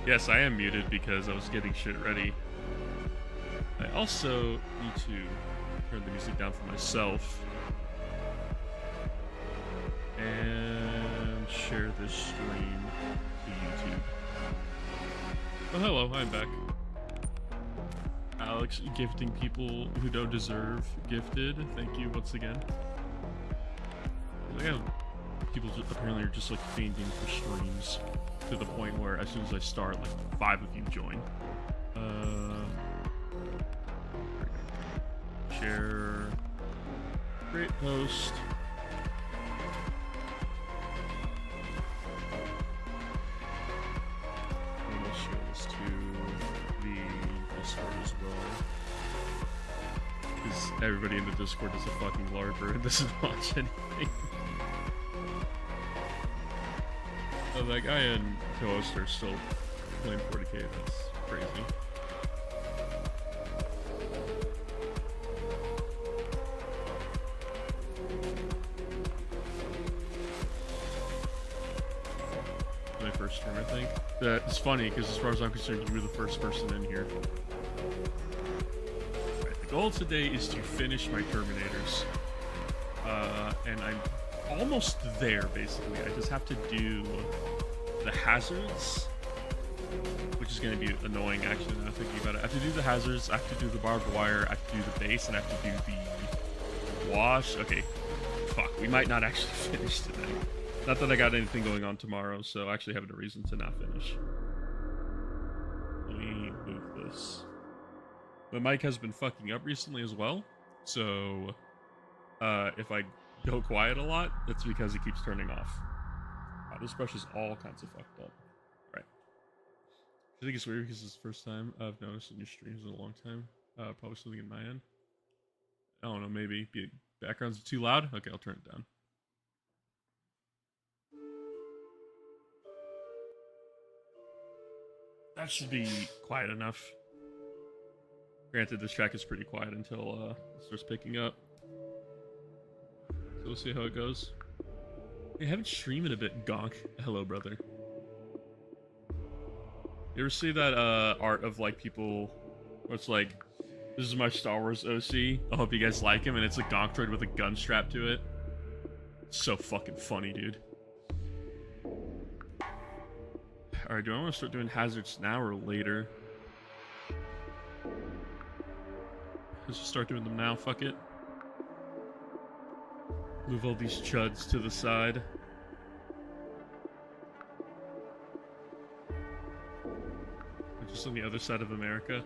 Yes, I am muted because I was getting shit ready. I also need to turn the music down for myself. And share this stream to YouTube. Oh, hello, I'm back. Alex, gifting people who don't deserve gifted. Thank you once again. I have people apparently are just like fiending for streams to the point where as soon as I start, like 5 of you join. Share. Great post. And we'll share this to the Discord as well. Because everybody in the Discord is a fucking larper and doesn't watch anything. Oh, that guy and Toast are still playing 40k, that's crazy. My first stream, I think. It's funny, because as far as I'm concerned, you were the first person in here. Right, the goal today is to finish my Terminators. And I'm almost there, basically. I just have to do the hazards, which is going to be annoying, actually, now thinking about it. I have to do the hazards, I have to do the barbed wire, I have to do the base, and I have to do the wash. Okay, fuck, we might not actually finish today. Not that I got anything going on tomorrow, so I actually have no reason to not finish. Let me move this. My mic has been fucking up recently as well, so if I go quiet a lot, it's because it keeps turning off. Wow, this brush is all kinds of fucked up. Right. I think it's weird because it's the first time I've noticed in your streams in a long time. Probably something in my end. I don't know, maybe. Backgrounds are too loud? Okay, I'll turn it down. That should be quiet enough. Granted, this track is pretty quiet until it starts picking up. So we'll see how it goes. I haven't streamed in a bit, Gonk. Hello, brother. You ever see that art of like people where it's like, this is my Star Wars OC, I hope you guys like him, and it's a Gonk droid with a gun strapped to it? It's so fucking funny, dude. Alright, do I want to start doing hazards now or later? Let's just start doing them now, fuck it. Move all these chuds to the side. We're just on the other side of America.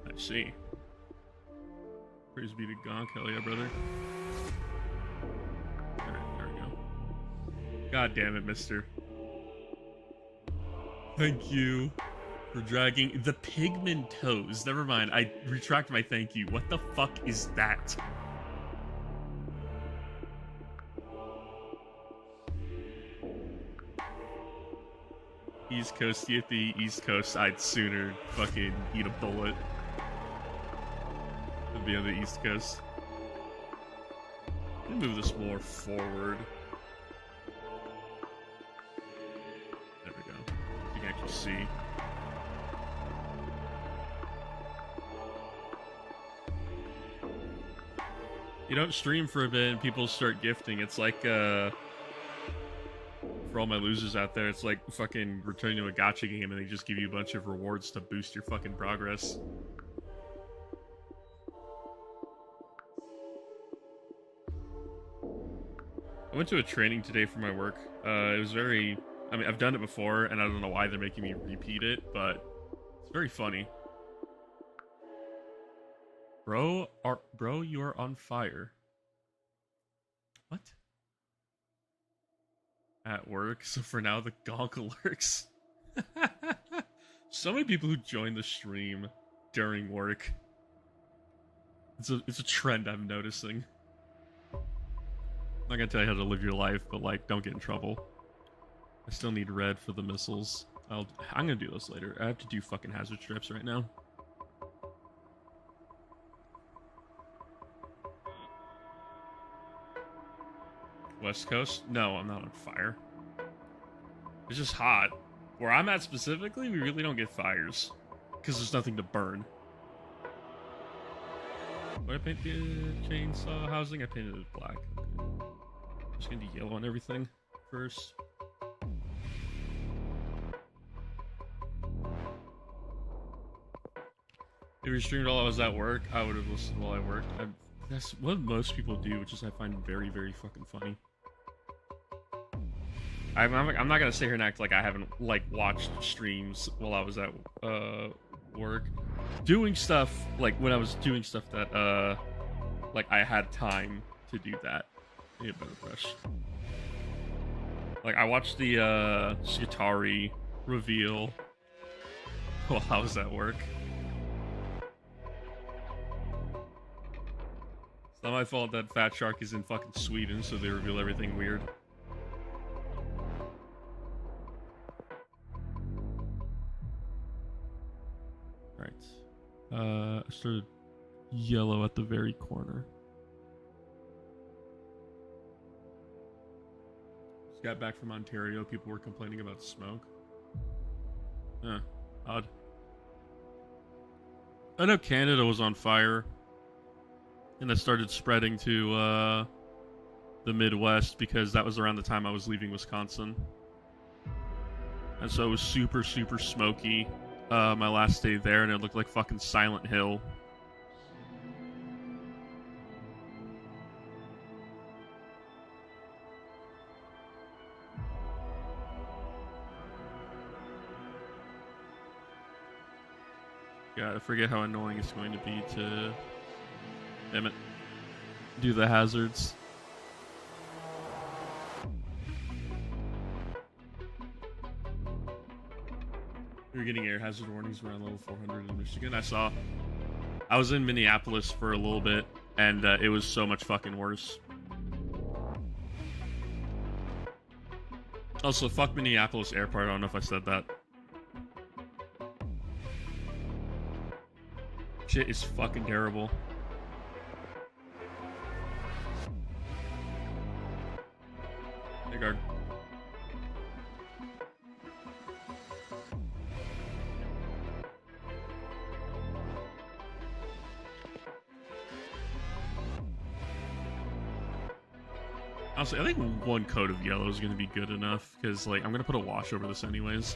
I see. Praise be to Gonk, hell yeah, brother. Alright, there we go. God damn it, mister. Thank you for dragging the pigment toes. Never mind, I retract my thank you. What the fuck is that? East Coast, you at the East Coast, I'd sooner fucking eat a bullet than be on the East Coast. Let me move this more forward. There we go. You can actually see. You don't stream for a bit and people start gifting. It's like, for all my losers out there, it's like fucking returning to a gacha game and they just give you a bunch of rewards to boost your fucking progress. I went to a training today for my work. It was very... I mean, I've done it before and I don't know why they're making me repeat it, but it's very funny. Bro, you are on fire. What? At work, so for now the gonk lurks. So many people who join the stream during work. It's a trend I'm noticing. I'm not gonna tell you how to live your life, but like, don't get in trouble. I still need red for the missiles. I'm gonna do this later. I have to do fucking hazard strips right now. West Coast? No, I'm not on fire. It's just hot. Where I'm at specifically, we really don't get fires. Because there's nothing to burn. What I paint the chainsaw housing? I painted it black. Just gonna do yellow on everything first. If you streamed while I was at work, I would have listened while I worked. That's what most people do, which is I find very, very fucking funny. I'm not gonna sit here and act like I haven't like watched streams while I was at work, doing stuff like when I was doing stuff that like I had time to do that. Need a better brush. Like I watched the Skitari reveal while I was at work. It's not my fault that Fat Shark is in fucking Sweden, so they reveal everything weird. I started yellow at the very corner. Just got back from Ontario. People were complaining about smoke. Huh. Odd. I know Canada was on fire. And it started spreading to the Midwest because that was around the time I was leaving Wisconsin. And so it was super, super smoky. My last day there, and it looked like fucking Silent Hill. Yeah, I forget how annoying it's going to be to, damn it, do the hazards. We were getting air hazard warnings around level 400 in Michigan. I was in Minneapolis for a little bit, and it was so much fucking worse. Also, fuck Minneapolis Airport. I don't know if I said that. Shit is fucking terrible. Hey, guard. Honestly, I think one coat of yellow is going to be good enough, because, like, I'm going to put a wash over this anyways.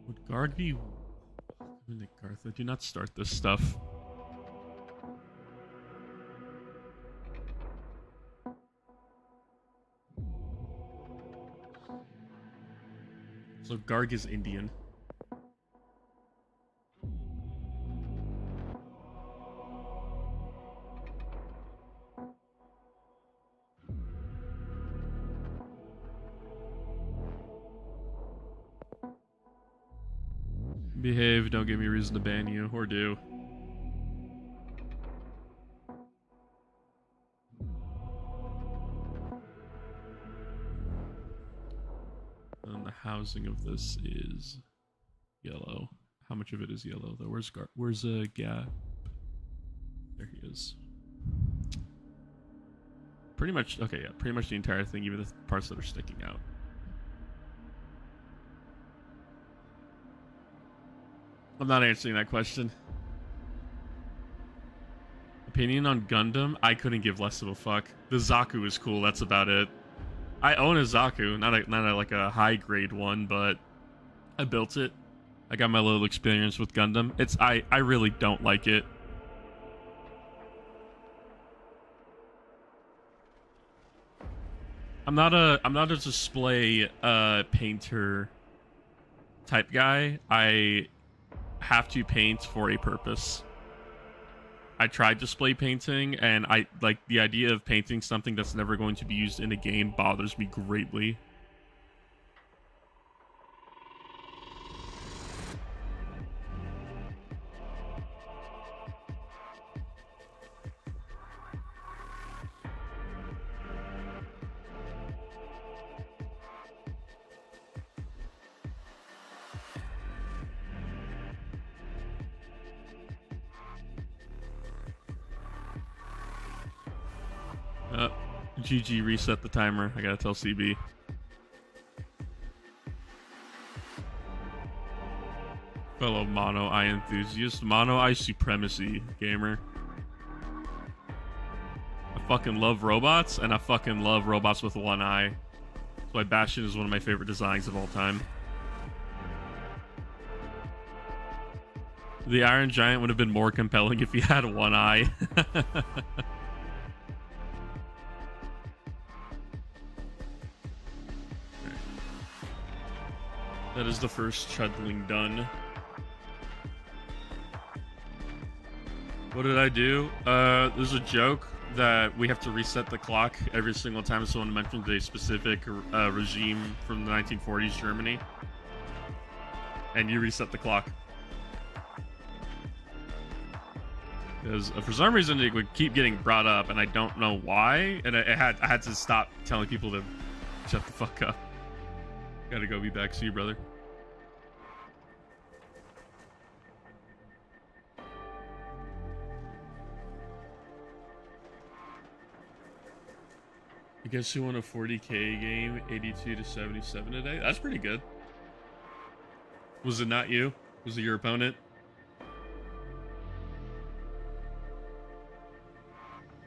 Would guard be... Gartha, do not start this stuff. So Garg is Indian. Behave, don't give me a reason to ban you, or do. And the housing of this is yellow. How much of it is yellow though? Where's a Gap? There he is. Pretty much, okay, yeah, pretty much the entire thing, even the parts that are sticking out. I'm not answering that question. Opinion on Gundam? I couldn't give less of a fuck. The Zaku is cool, that's about it. I own a Zaku, not like a high grade one, but I built it. I got my little experience with Gundam. I really don't like it. I'm not a display painter type guy. I have to paint for a purpose. I tried display painting, and I like the idea of painting something that's never going to be used in a game bothers me greatly. GG reset the timer. I gotta tell CB. Fellow mono eye enthusiast, mono eye supremacy gamer. I fucking love robots, and I fucking love robots with one eye. That's why Bastion is one of my favorite designs of all time. The Iron Giant would have been more compelling if he had one eye. That is the first chudling done. What did I do? There's a joke that we have to reset the clock every single time someone mentions a specific regime from the 1940s Germany. And you reset the clock. Because for some reason it would keep getting brought up, and I don't know why. And I had to stop telling people to shut the fuck up. Gotta go be back. See you, brother. I guess you won a 40k game, 82 to 77 today. That's pretty good. Was it not you? Was it your opponent?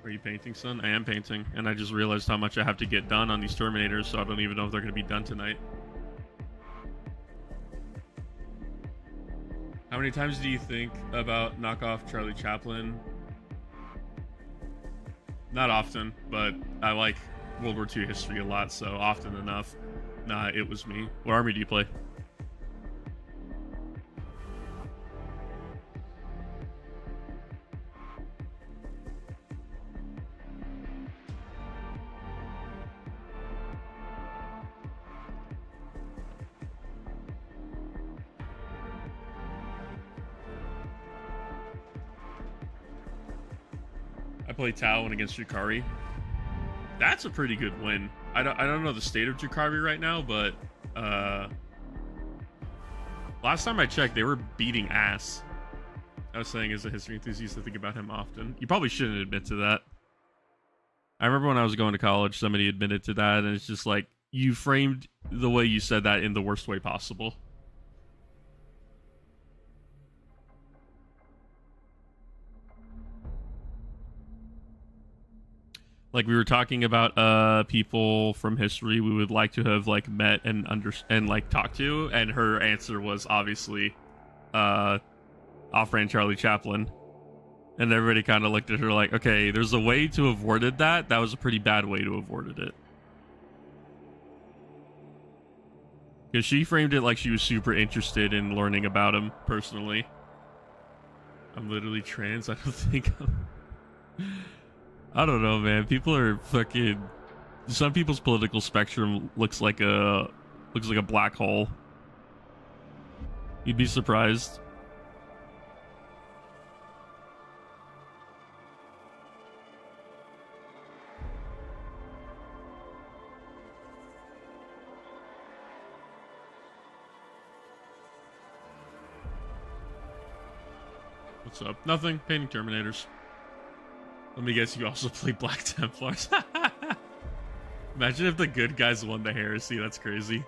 Are you painting, son? I am painting, and I just realized how much I have to get done on these Terminators, so I don't even know if they're going to be done tonight. How many times do you think about knockoff Charlie Chaplin? Not often, but I like World War II history a lot, so often enough. Nah, it was me. What army do you play? I play Talon against Yukari. That's a pretty good win. I don't know the state of Yukari right now, but last time I checked, they were beating ass. I was saying, as a history enthusiast, I think about him often. You probably shouldn't admit to that. I remember when I was going to college, somebody admitted to that, and it's just like, you framed the way you said that in the worst way possible. Like, we were talking about people from history we would like to have like met and like talked to, and her answer was obviously off-brand Charlie Chaplin, and everybody kind of looked at her like, okay, there's a way to have worded that. That was a pretty bad way to have worded it, because she framed it like she was super interested in learning about him personally. I'm literally trans. I don't think I don't know, man. People are fucking. Some people's political spectrum looks like a black hole. You'd be surprised. What's up? Nothing. Painting Terminators. Let me guess, you also play Black Templars. Imagine if the good guys won the heresy. That's crazy.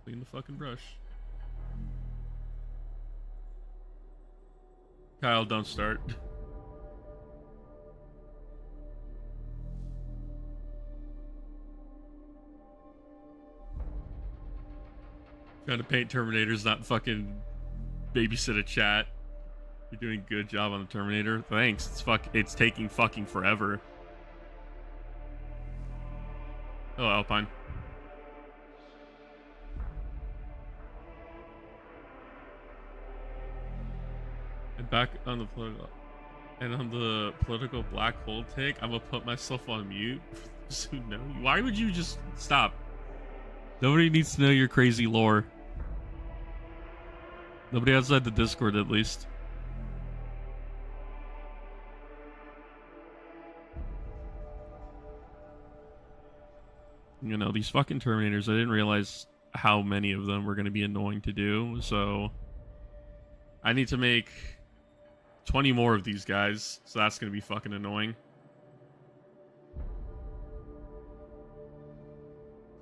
Clean the fucking brush. Kyle, don't start. Trying to paint Terminators, not fucking babysit a chat. You're doing a good job on the Terminator. Thanks. It's taking fucking forever. Hello, Alpine. And back on the political black hole take, I'm gonna put myself on mute. Why would you just stop? Nobody needs to know your crazy lore. Nobody outside the Discord, at least. You know, these fucking Terminators, I didn't realize how many of them were going to be annoying to do, so I need to make 20 more of these guys, so that's going to be fucking annoying.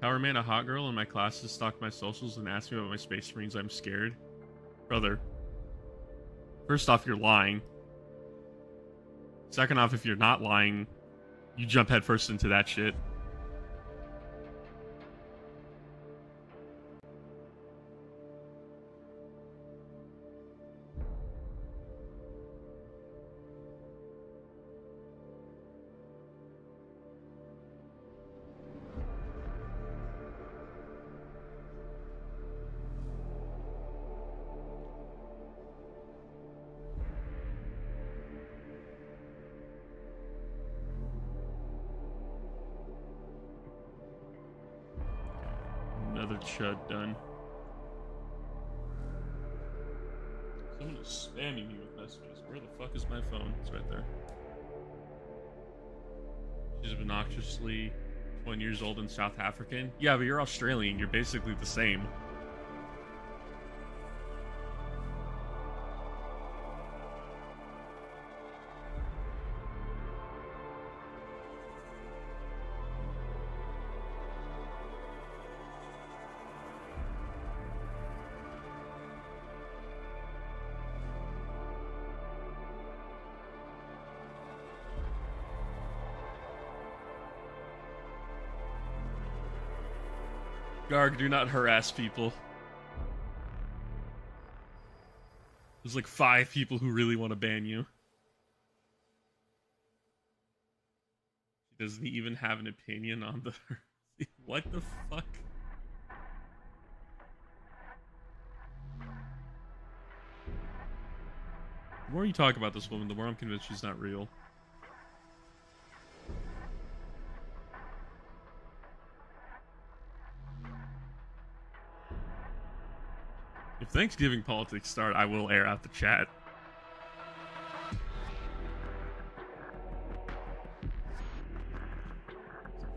Towerman, a hot girl in my classes stalked my socials and asked me about my Space Marines. I'm scared. Brother, first off, you're lying. Second off, if you're not lying, you jump headfirst into that shit. Another chud done. Someone is spamming me with messages. Where the fuck is my phone? It's right there. She's obnoxiously 20 years old and South African. Yeah, but you're Australian. You're basically the same. Garg, do not harass people. There's like 5 people who really want to ban you. He doesn't even have an opinion on the... What the fuck? The more you talk about this woman, the more I'm convinced she's not real. If Thanksgiving politics start, I will air out the chat.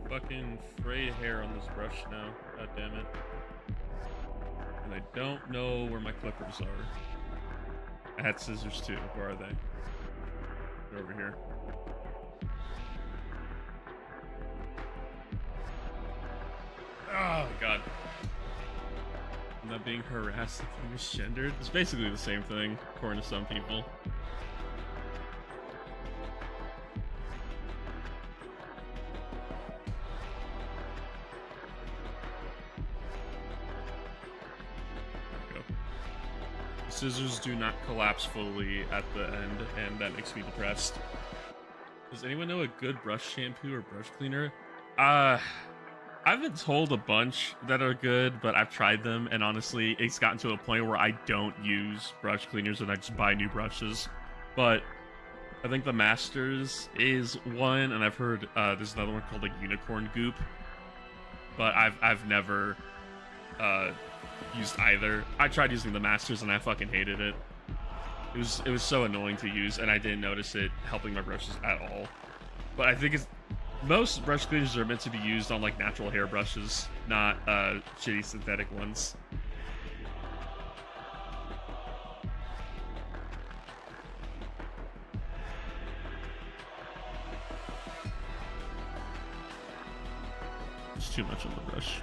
Fucking frayed hair on this brush now. God damn it. And I don't know where my clippers are. I had scissors too. Where are they? They're over here. Oh, God. I'm not being harassed if you're misgendered. It's basically the same thing, according to some people. There we go. The scissors do not collapse fully at the end, and that makes me depressed. Does anyone know a good brush shampoo or brush cleaner? I've been told a bunch that are good, but I've tried them, and honestly, it's gotten to a point where I don't use brush cleaners and I just buy new brushes. But I think the Masters is one, and I've heard there's another one called like Unicorn Goop, but I've never used either. I tried using the Masters and I fucking hated it. It was so annoying to use, and I didn't notice it helping my brushes at all. But I think it's most brush cleaners are meant to be used on like natural hair brushes, not shitty synthetic ones. It's too much on the brush.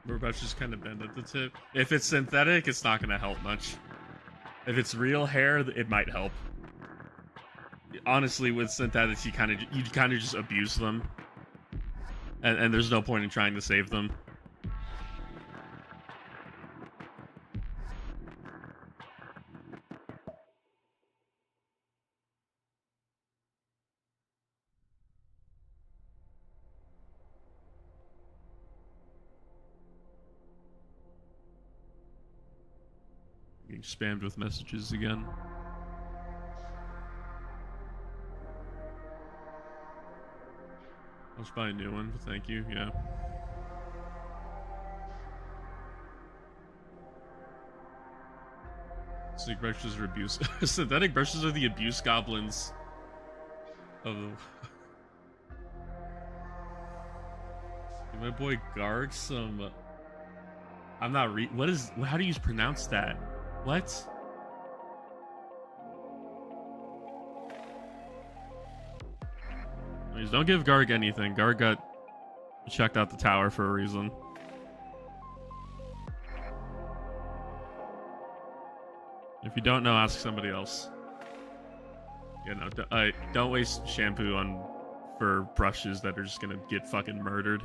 Rubber brushes kind of bend at the tip. If it's synthetic, it's not going to help much. If it's real hair, it might help. Honestly, with synthetics, you kind of just abuse them, and there's no point in trying to save them. Getting spammed with messages again. I'll just buy a new one, but thank you. Yeah. Synthetic brushes are abuse. Synthetic brushes are the abuse goblins of the. Give my boy Garg some. I'm not what is. How do you pronounce that? What? Please don't give Garg anything. Garg got checked out the tower for a reason. If you don't know, ask somebody else. You know, don't waste shampoo for brushes that are just gonna get fucking murdered.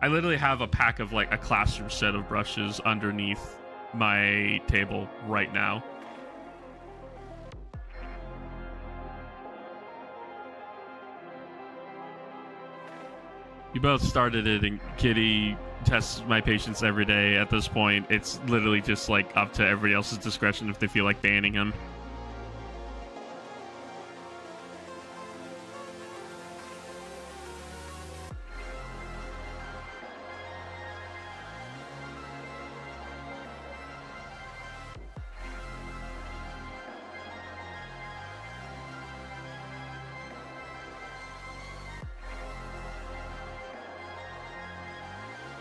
I literally have a pack of like a classroom set of brushes underneath my table right now. You both started it, and Kitty tests my patience every day. At this point, it's literally just like up to everybody else's discretion if they feel like banning him.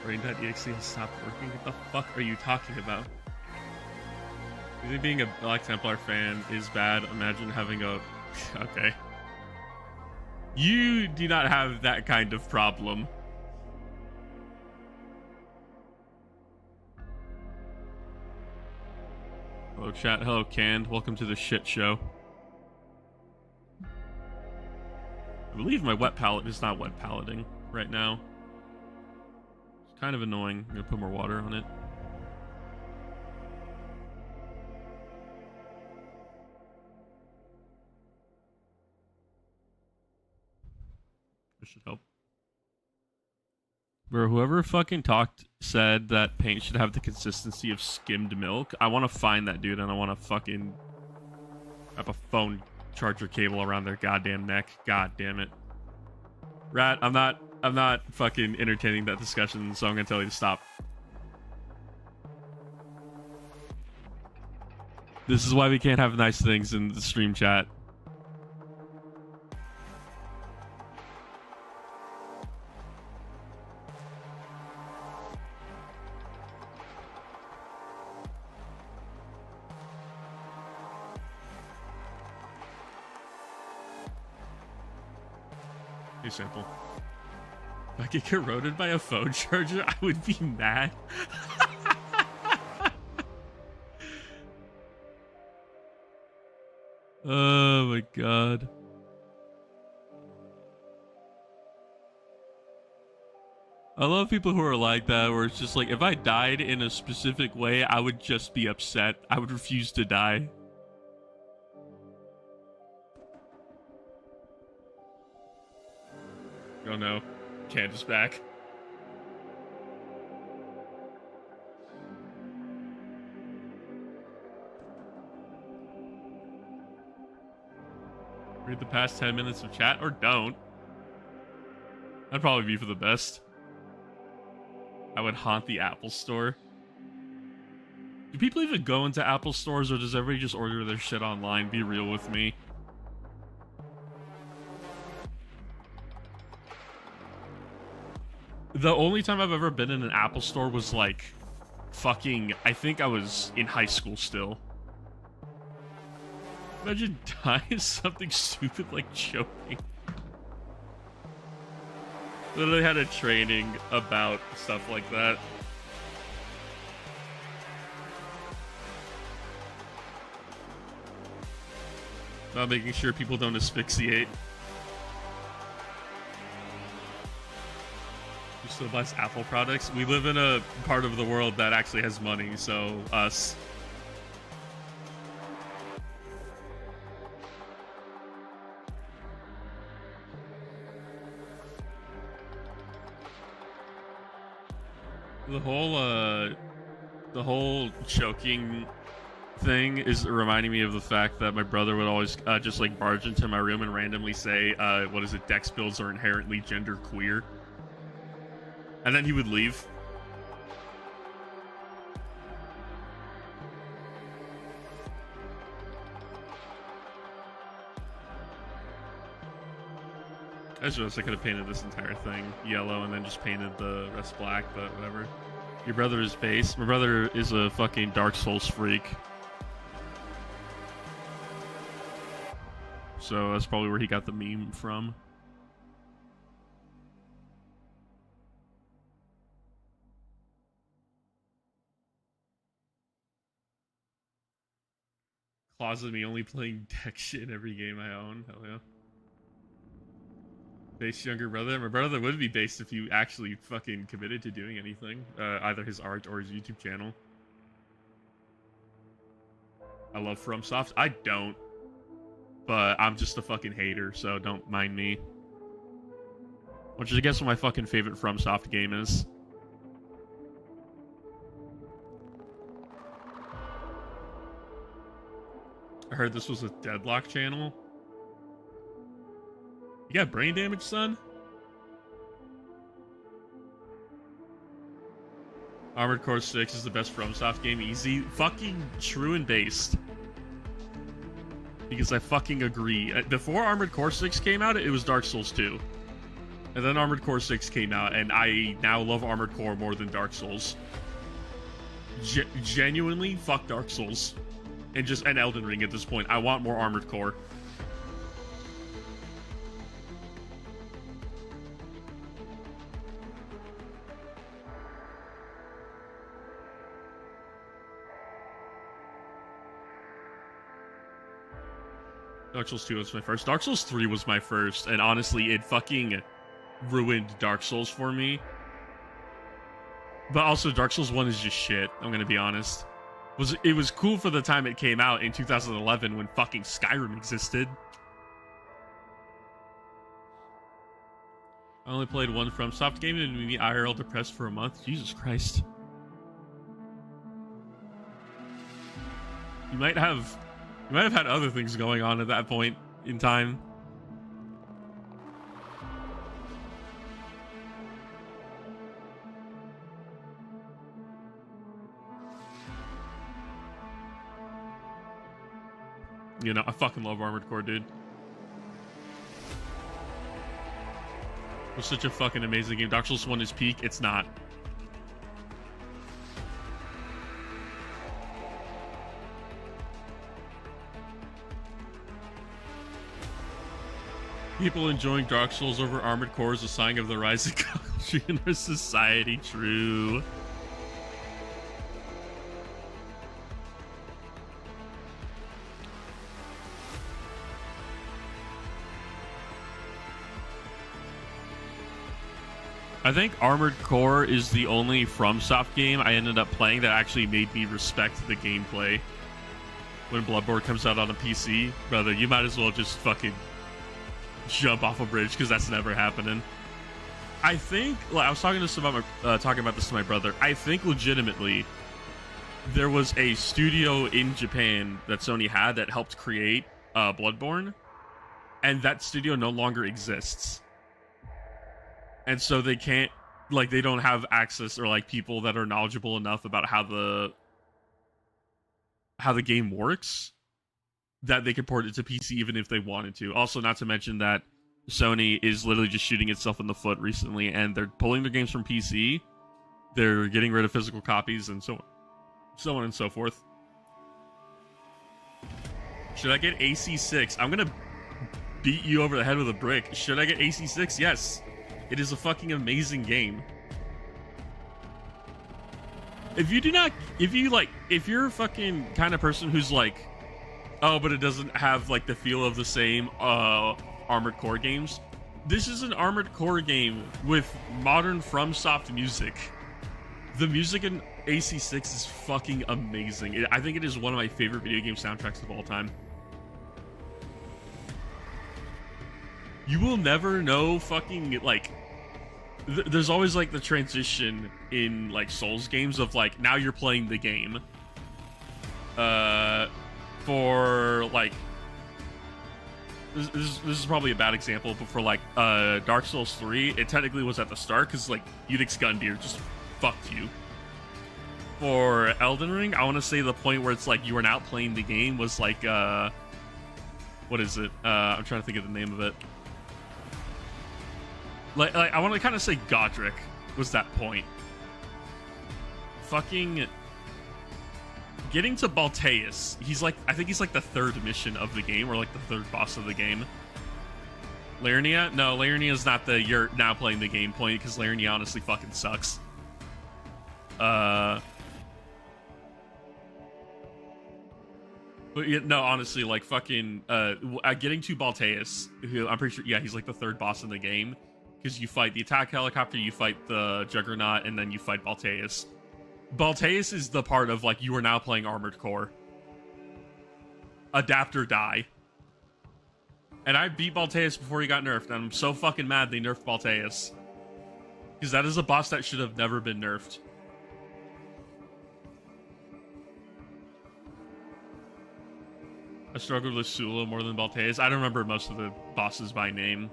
Brain.exe has stopped working. What the fuck are you talking about? You think being a Black Templar fan is bad? Imagine having a... Okay. You do not have that kind of problem. Hello, chat. Hello, Canned. Welcome to the shit show. I believe my wet palette is not wet paleting right now. Kind of annoying. I'm gonna put more water on it. This should help. Bro, whoever fucking said that paint should have the consistency of skimmed milk. I want to find that dude and I want to fucking wrap a phone charger cable around their goddamn neck. God damn it. Rat, I'm not fucking entertaining that discussion, so I'm gonna tell you to stop. This is why we can't have nice things in the stream chat. Hey, Sample. If I get corroded by a phone charger, I would be mad. Oh my god. I love people who are like that, where it's just like, if I died in a specific way, I would just be upset. I would refuse to die. Oh no. Candace back. Read the past 10 minutes of chat, or don't. That'd probably be for the best. I would haunt the Apple Store. Do people even go into Apple stores, or does everybody just order their shit online? Be real with me. The only time I've ever been in an Apple store was like fucking, I think I was in high school still. Imagine dying something stupid like choking. Literally had a training about stuff like that. About making sure people don't asphyxiate. Who still buys Apple products? We live in a part of the world that actually has money, so us. The whole choking thing is reminding me of the fact that my brother would always just like barge into my room and randomly say, what is it, Dex builds are inherently gender queer. And then he would leave. I just realized I could have painted this entire thing yellow and then just painted the rest black, but whatever. Your brother is base. My brother is a fucking Dark Souls freak. So that's probably where he got the meme from. Closet me only playing deck shit in every game I own. Hell yeah. Base younger brother. My brother would be based if you actually fucking committed to doing anything. Either his art or his YouTube channel. I love FromSoft. I don't. But I'm just a fucking hater, so don't mind me. Why don't you guess what my fucking favorite FromSoft game is? I heard this was a Deadlock channel. You got brain damage, son? Armored Core 6 is the best FromSoft game. Easy. Fucking true and based. Because I fucking agree. Before Armored Core 6 came out, it was Dark Souls 2. And then Armored Core 6 came out, and I now love Armored Core more than Dark Souls. Genuinely, fuck Dark Souls. And Elden Ring at this point. I want more Armored Core. Dark Souls 2 was my first. Dark Souls 3 was my first, and honestly, it fucking ruined Dark Souls for me. But also, Dark Souls 1 is just shit, I'm gonna be honest. It was cool for the time it came out in 2011 when fucking Skyrim existed. I only played one FromSoft game and made me IRL depressed for a month. Jesus Christ. You might have had other things going on at that point in time. You know, I fucking love Armored Core, dude. It was such a fucking amazing game. Dark Souls 1 is peak. It's not. People enjoying Dark Souls over Armored Core is a sign of the rising culture in our society. True. I think Armored Core is the only FromSoft game I ended up playing that actually made me respect the gameplay. When Bloodborne comes out on a PC, brother, you might as well just fucking jump off a bridge because that's never happening. I think, I was talking about this to my brother. I think legitimately there was a studio in Japan that Sony had that helped create Bloodborne, and that studio no longer exists. And so they can't, like, they don't have access or like people that are knowledgeable enough about how the game works that they can port it to PC even if they wanted to. Also, not to mention that Sony is literally just shooting itself in the foot recently, and they're pulling their games from PC. They're getting rid of physical copies and so on and so forth. Should I get AC6? I'm gonna beat you over the head with a brick. Should I get AC6? Yes. It is a fucking amazing game. If you're a fucking kind of person who's like, oh, but it doesn't have like the feel of the same Armored Core games, this is an Armored Core game with modern FromSoft music. The music in AC6 is fucking amazing. I think it is one of my favorite video game soundtracks of all time. You will never know fucking, like, there's always, like, the transition in, like, Souls games of, like, now you're playing the game. For like this is probably a bad example, but for like Dark Souls 3, it technically was at the start because like Unix Gundyr just fucked you. For Elden Ring, I want to say the point where it's like you were not playing the game was like what is it? I'm trying to think of the name of it. Like I want to kind of say Godric was that point. Fucking getting to Balteus, I think he's like the third mission of the game, or like the third boss of the game. Liurnia? No, Liurnia is not the you're now playing the game point, because Liurnia honestly fucking sucks. But yeah, no, honestly, like fucking getting to Balteus, who I'm pretty sure, yeah, he's like the third boss in the game, because you fight the attack helicopter, you fight the Juggernaut, and then you fight Balteus. Balteus is the part of like you are now playing Armored Core. Adapt or die. And I beat Balteus before he got nerfed, and I'm so fucking mad they nerfed Balteus. Because that is a boss that should have never been nerfed. I struggled with Sula more than Balteus. I don't remember most of the bosses by name.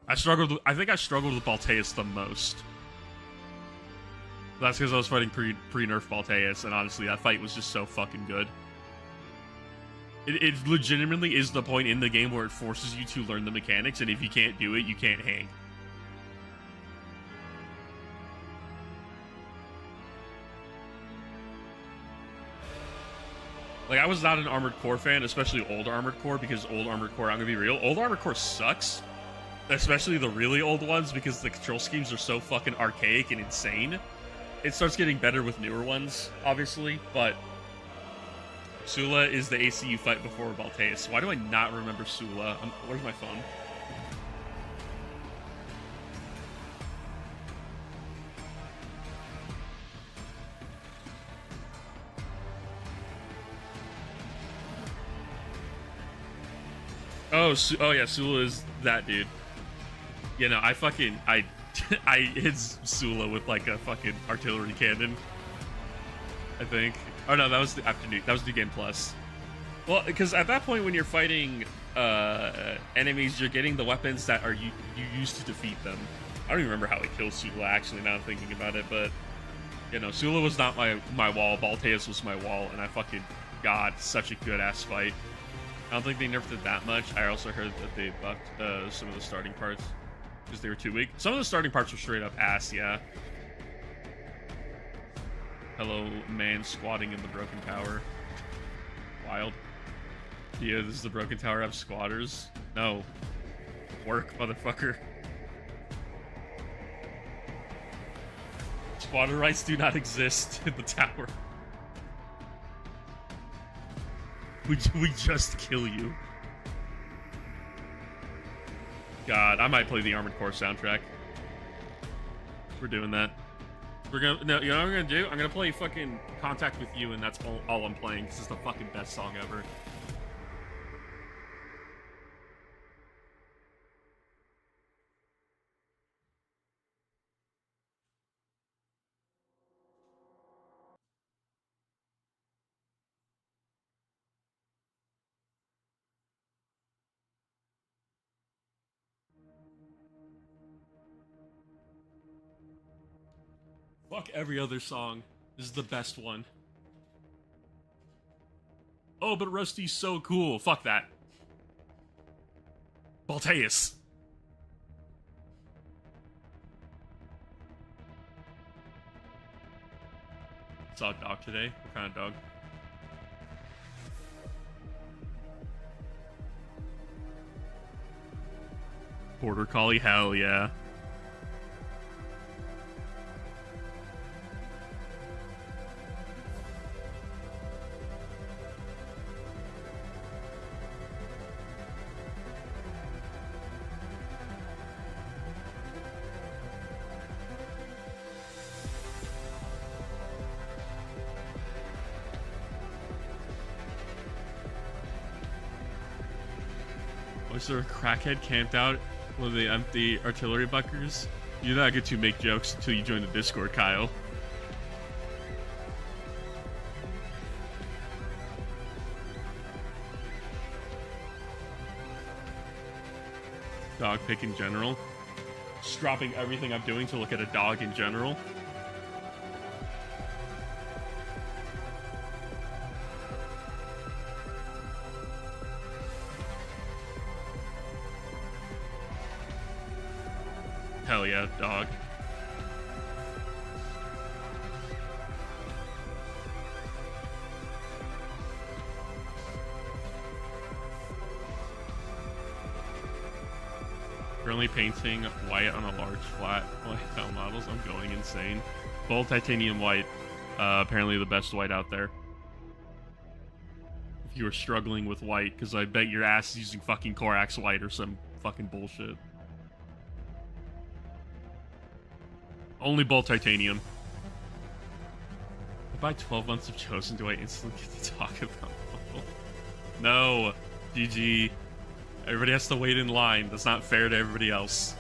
I think I struggled with Balteus the most. That's because I was fighting pre-nerf Balteus, and honestly, that fight was just so fucking good. It legitimately is the point in the game where it forces you to learn the mechanics, and if you can't do it, you can't hang. Like, I was not an Armored Core fan, especially old Armored Core, because old Armored Core, I'm gonna be real, old Armored Core sucks. Especially the really old ones, because the control schemes are so fucking archaic and insane. It starts getting better with newer ones, obviously, but Sula is the AC you fight before Balteus. Why do I not remember Sula? Where's my phone? Oh yeah, Sula is that dude. You know, I hit Sula with like a fucking artillery cannon, I think. Oh no, that was that was New Game Plus. Well, because at that point when you're fighting enemies, you're getting the weapons that are you use to defeat them. I don't even remember how he kills Sula, actually, now I'm thinking about it, but you know, Sula was not my wall, Balteus was my wall, and I fucking got such a good ass fight. I don't think they nerfed it that much. I also heard that they buffed some of the starting parts because they were too weak. Some of the starting parts were straight up ass, yeah. Hello, man squatting in the broken tower. Wild. Yeah, this is the broken tower have squatters. No. Work, motherfucker. Squatter rights do not exist in the tower. We just kill you. God, I might play the Armored Core soundtrack. We're doing that. We're gonna, no, you know what I'm gonna do? I'm gonna play fucking Contact With You, and that's all I'm playing, because it's the fucking best song ever. Fuck every other song. This is the best one. Oh, but Rusty's so cool. Fuck that. Balteus. Saw a dog today. What kind of dog? Border Collie? Hell yeah. Was there a crackhead camped out with the empty artillery bunkers? You're not good to make jokes until you join the Discord, Kyle. dog pic in general. Just dropping everything I'm doing to look at a dog in general. Hell yeah, dog. Currently painting white on a large flat white tile models. I'm going insane. Bold titanium white. Apparently the best white out there. If you were struggling with white, because I bet your ass is using fucking Corax white or some fucking bullshit. Only bold titanium. If I buy 12 months of Chosen, do I instantly get to talk about it? No. GG. Everybody has to wait in line. That's not fair to everybody else.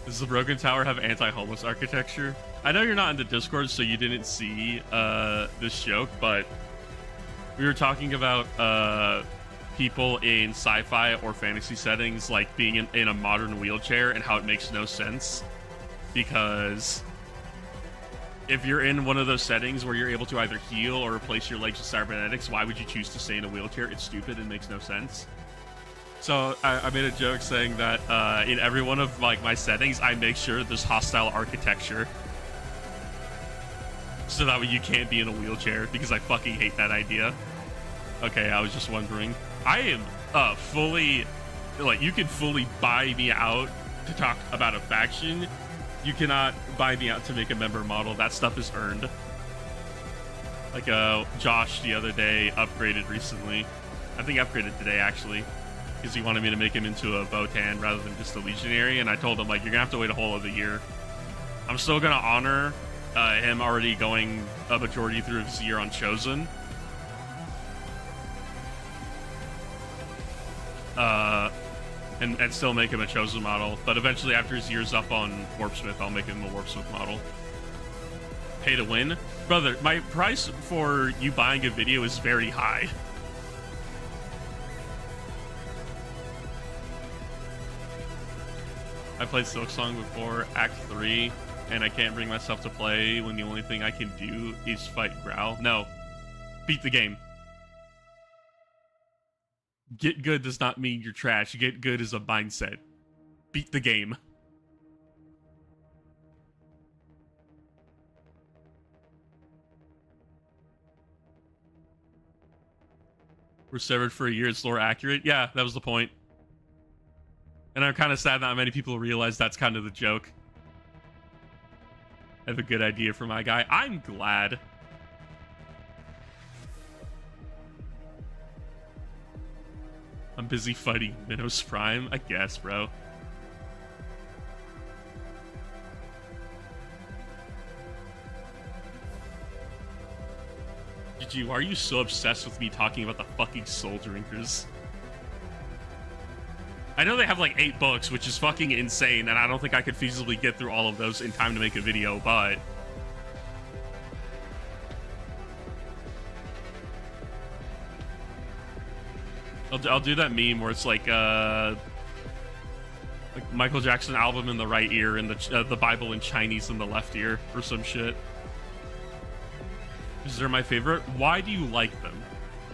Does the Broken Tower have anti-homeless architecture? I know you're not in the Discord, so you didn't see this joke, but we were talking about people in sci-fi or fantasy settings like being in a modern wheelchair and how it makes no sense. Because if you're in one of those settings where you're able to either heal or replace your legs with cybernetics, why would you choose to stay in a wheelchair? It's stupid and makes no sense. So I made a joke saying that in every one of like my settings, I make sure there's hostile architecture, so that way you can't be in a wheelchair, because I fucking hate that idea. Okay, I was just wondering. I am fully, like, you can fully buy me out to talk about a faction. You cannot buy me out to make a member model. That stuff is earned. Like, Josh the other day upgraded recently. I think upgraded today, actually. Because he wanted me to make him into a Votan rather than just a Legionary. And I told him, like, you're going to have to wait a whole other year. I'm still going to honor him already going a majority through his year on Chosen. And still make him a Chosen model. But eventually, after his year's up on Warpsmith, I'll make him a Warpsmith model. Pay to win? Brother, my price for you buying a video is very high. I played Silksong before Act 3, and I can't bring myself to play when the only thing I can do is fight Growl. No. Beat the game. Get good does not mean you're trash. Get good is a mindset. Beat the game. We're severed for a year. It's lore accurate. Yeah, that was the point. And I'm kind of sad that not many people realize that's kind of the joke. I have a good idea for my guy. I'm glad. I'm busy fighting Minos Prime, I guess, bro. GG, why are you so obsessed with me talking about the fucking Soul Drinkers? I know they have like 8 books, which is fucking insane, and I don't think I could feasibly get through all of those in time to make a video, but... I'll do that meme where it's like Michael Jackson album in the right ear and the Bible in Chinese in the left ear or some shit. Is there my favorite? Why do you like them?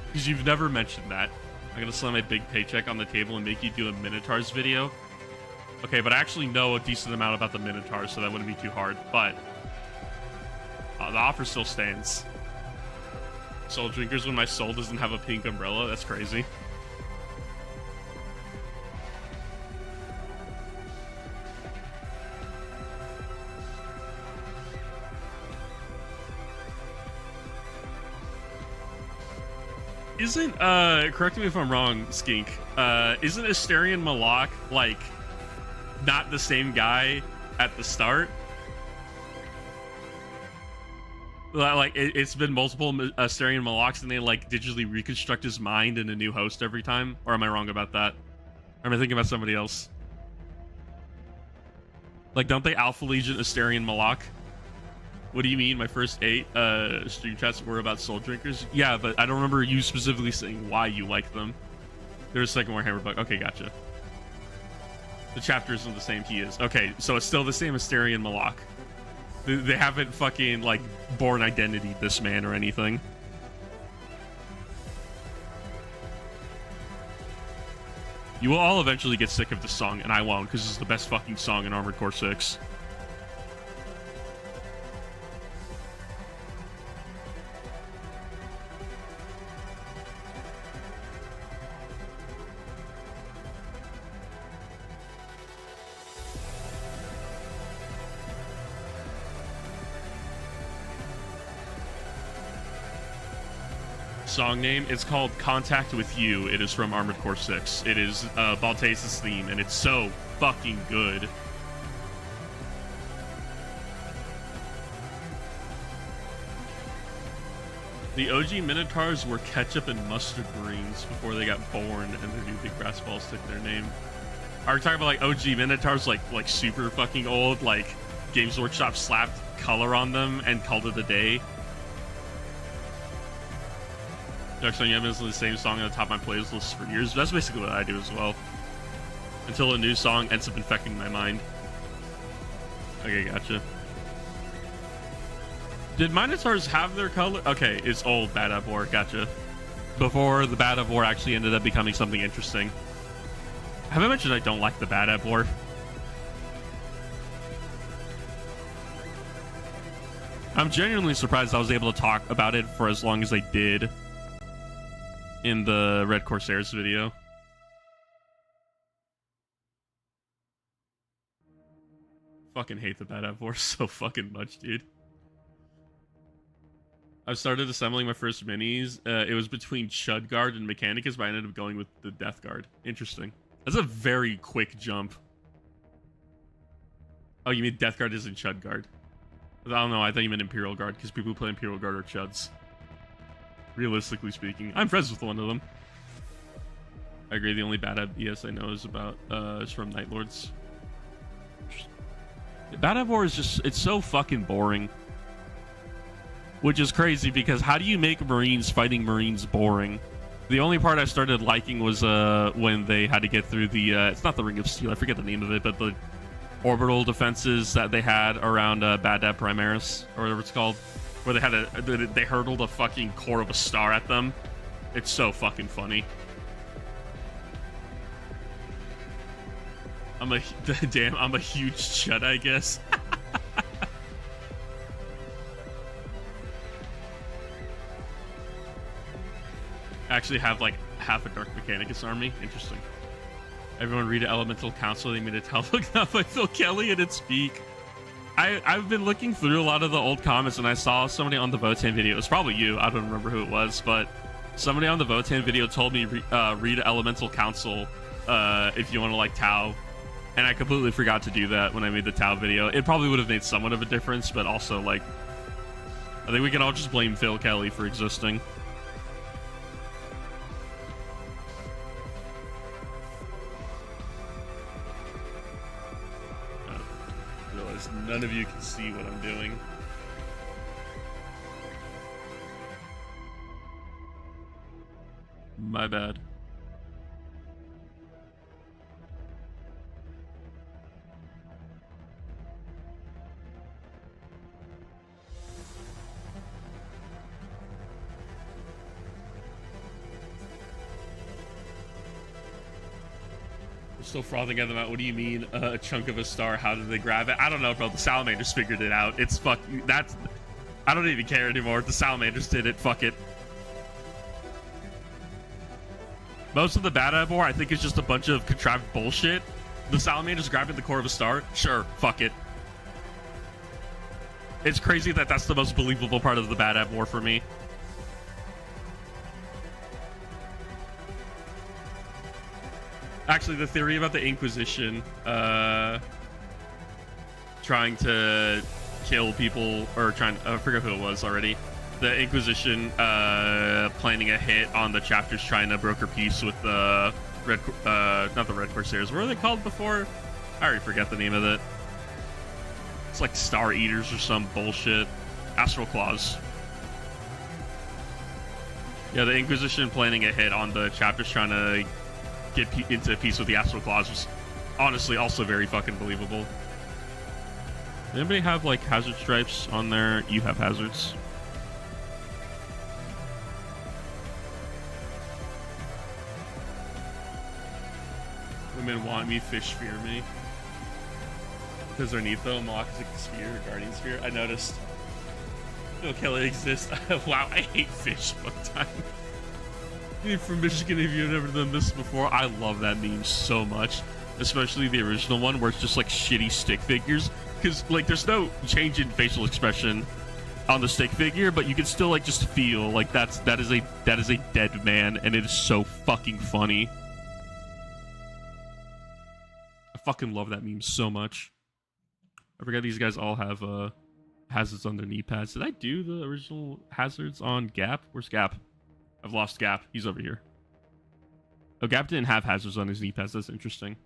Because you've never mentioned that. I'm gonna slam my big paycheck on the table and make you do a Minotaurs video. Okay, but I actually know a decent amount about the Minotaurs, so that wouldn't be too hard. But the offer still stands. Soul Drinkers when my soul doesn't have a pink umbrella? That's crazy. Isn't, correct me if I'm wrong, Skink, isn't Asterion Malak, like, not the same guy at the start? Like, it's been multiple Asterion Malaks, and they, like, digitally reconstruct his mind in a new host every time? Or am I wrong about that? Or am I thinking about somebody else? Like, don't they Alpha Legion Asterion Malak? What do you mean? My first 8 stream chats were about Soul Drinkers? Yeah, but I don't remember you specifically saying why you like them. There's a second Warhammer bug. Okay, gotcha. The chapter isn't the same he is. Okay, so it's still the same Asterion Malak. They haven't fucking, like, born identity this man or anything. You will all eventually get sick of this song, and I won't, because it's the best fucking song in Armored Core 6. Song name, it's called Contact With You. It is from Armored Core 6. It is Baltase's theme, and it's so fucking good. The OG Minotaurs were ketchup and mustard greens before they got born, and their new big brass balls took their name. Are we talking about like OG Minotaurs, like super fucking old, like Games Workshop slapped color on them and called it a day? Dark Sun Yemen is the same song on the top of my playlist for years. That's basically what I do as well. Until a new song ends up infecting my mind. Okay, gotcha. Did Minotaurs have their color? Okay, it's old Bad Ab War, gotcha. Before the Bad Ab War actually ended up becoming something interesting. Have I mentioned I don't like the Bad Ab War? I'm genuinely surprised I was able to talk about it for as long as I did in the Red Corsairs video. Fucking hate the Bad Ab War so fucking much, dude. I've started assembling my first minis. It was between Chud Guard and Mechanicus, but I ended up going with the Death Guard. Interesting. That's a very quick jump. Oh, you mean Death Guard isn't Chud Guard? I don't know, I thought you meant Imperial Guard, because people who play Imperial Guard are Chuds. Realistically speaking. I'm friends with one of them. I agree, the only Bad Ab BS I know is about, is from Night Lords. Bad Ab War is just, it's so fucking boring. Which is crazy, because how do you make Marines fighting Marines boring? The only part I started liking was when they had to get through the, it's not the Ring of Steel, I forget the name of it, but the orbital defenses that they had around Bad Ab Primaris, or whatever it's called, where they had they hurtled a fucking core of a star at them. It's so fucking funny. I'm a huge chud, I guess. Actually have like half a Dark Mechanicus army. Interesting. Everyone read Elemental Council. They made a telephone by Phil Kelly at its peak. I've been looking through a lot of the old comments, and I saw somebody on the Votan video. It was probably you. I don't remember who it was, but somebody on the Votan video told me read Elemental Council if you want to like Tau, and I completely forgot to do that when I made the Tau video. It probably would have made somewhat of a difference, but also like I think we can all just blame Phil Kelly for existing. None of you can see what I'm doing. My bad. Still frothing at them out. What do you mean a chunk of a star? How did they grab it? I don't know, bro. The Salamanders figured it out. It's fucking, that's, I don't even care anymore. The Salamanders did it. Fuck it. Most of the Bad Ab War, I think, is just a bunch of contrived bullshit. The Salamanders grabbing the core of a star? Sure, fuck it. It's crazy that that's the most believable part of the Bad Ab War for me. Actually, the theory about the Inquisition trying to kill people, or trying, I forget who it was already. The Inquisition planning a hit on the chapters trying to broker peace with the not the Red Corsairs. What were they called before? I already forget the name of it. It's like Star Eaters or some bullshit. Astral Claws. Yeah, the Inquisition planning a hit on the chapters trying to get into peace with the Astral Claws was honestly also very fucking believable. Does anybody have like hazard stripes on there? You have hazards. Women want me, fish fear me. Because they're Neatho, Malachic Sphere, Guardian Sphere. I noticed. No, Kelly exists. Wow, I hate fish one time. You're from Michigan if you've never done this before. I love that meme so much. Especially the original one where it's just like shitty stick figures. Because like there's no change in facial expression on the stick figure, but you can still like just feel like that is a dead man, and it is so fucking funny. I fucking love that meme so much. I forgot these guys all have hazards on their knee pads. Did I do the original hazards on Gap? Where's Gap? I've lost Gap. He's over here. Oh, Gap didn't have hazards on his knee pads. That's interesting.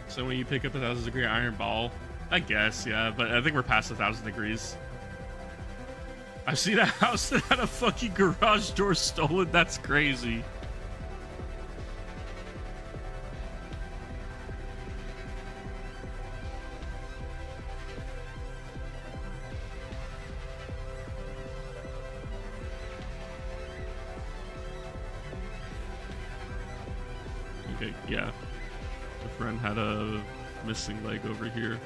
So when you pick up a 1,000-degree iron ball, I guess, yeah, but I think we're past 1,000 degrees. I've seen a house that had a fucking garage door stolen. That's crazy. Okay, yeah. A friend had a missing leg over here.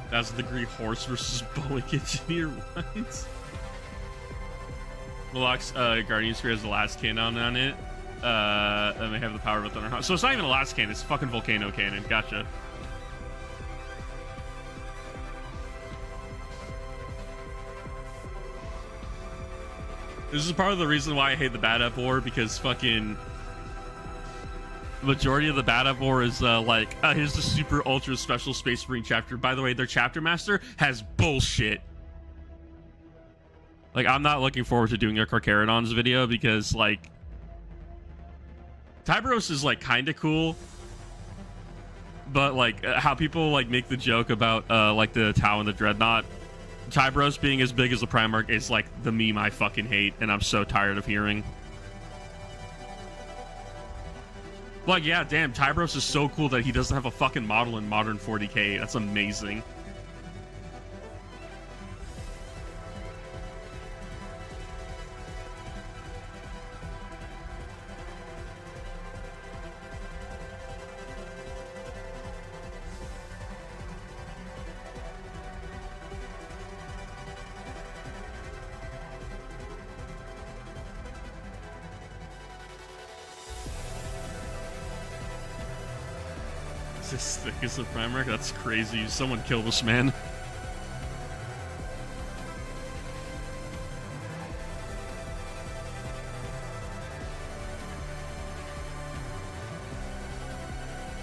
That's the degree horse versus Boeing engineer. What? Malak's Guardian Sphere has the last cannon on it. And they have the power of a thunder. So it's not even a last cannon, it's fucking volcano cannon. Gotcha. This is part of the reason why I hate the Bad Up War, because fucking majority of the Bad Up War is here's the super ultra special Space Marine chapter. By the way, their chapter master has bullshit. Like, I'm not looking forward to doing their Carcharodon's video because like Tyberos is like kind of cool, but like how people like make the joke about like the Tau and the Dreadnought. Tyberos being as big as the Primarch is like the meme I fucking hate, and I'm so tired of hearing. Like, yeah, damn, Tyberos is so cool that he doesn't have a fucking model in modern 40k. That's amazing. As thick as the Primarch? That's crazy. Someone kill this man.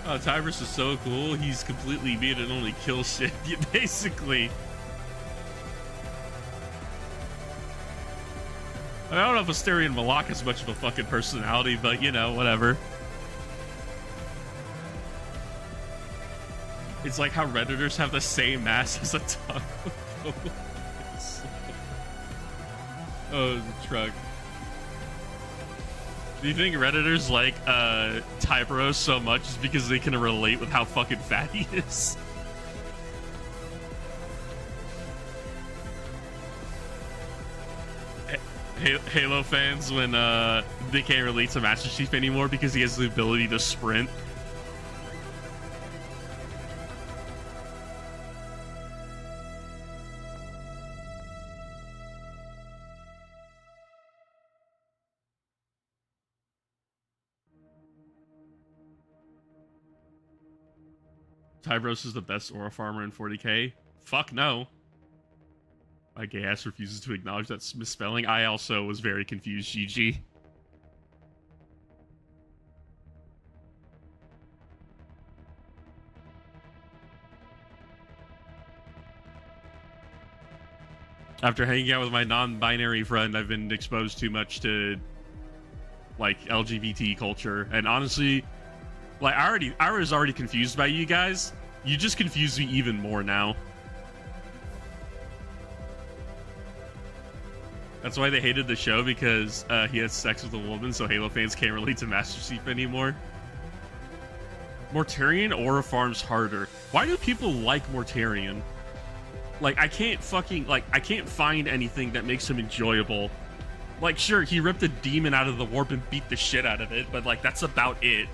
Oh, Tyberos is so cool. He's completely beat and only kill shit, basically. I don't know if Asterion Malak has much of a fucking personality, but you know, whatever. It's like how Redditors have the same mass as a taco. Oh, the truck. Do you think Redditors like Tyberos so much is because they can relate with how fucking fat he is? Halo fans when they can't relate to Master Chief anymore because he has the ability to sprint. Tybros is the best aura farmer in 40k? Fuck no. My gay ass refuses to acknowledge that misspelling. I also was very confused, GG. After hanging out with my non-binary friend, I've been exposed too much to, like, LGBT culture. And honestly, like, I was already confused by you guys. You just confuse me even more now. That's why they hated the show, because he had sex with a woman, so Halo fans can't relate to Master Chief anymore. Mortarion aura farms harder. Why do people like Mortarion? Like, I can't find anything that makes him enjoyable. Like, sure, he ripped a demon out of the warp and beat the shit out of it, but, like, that's about it.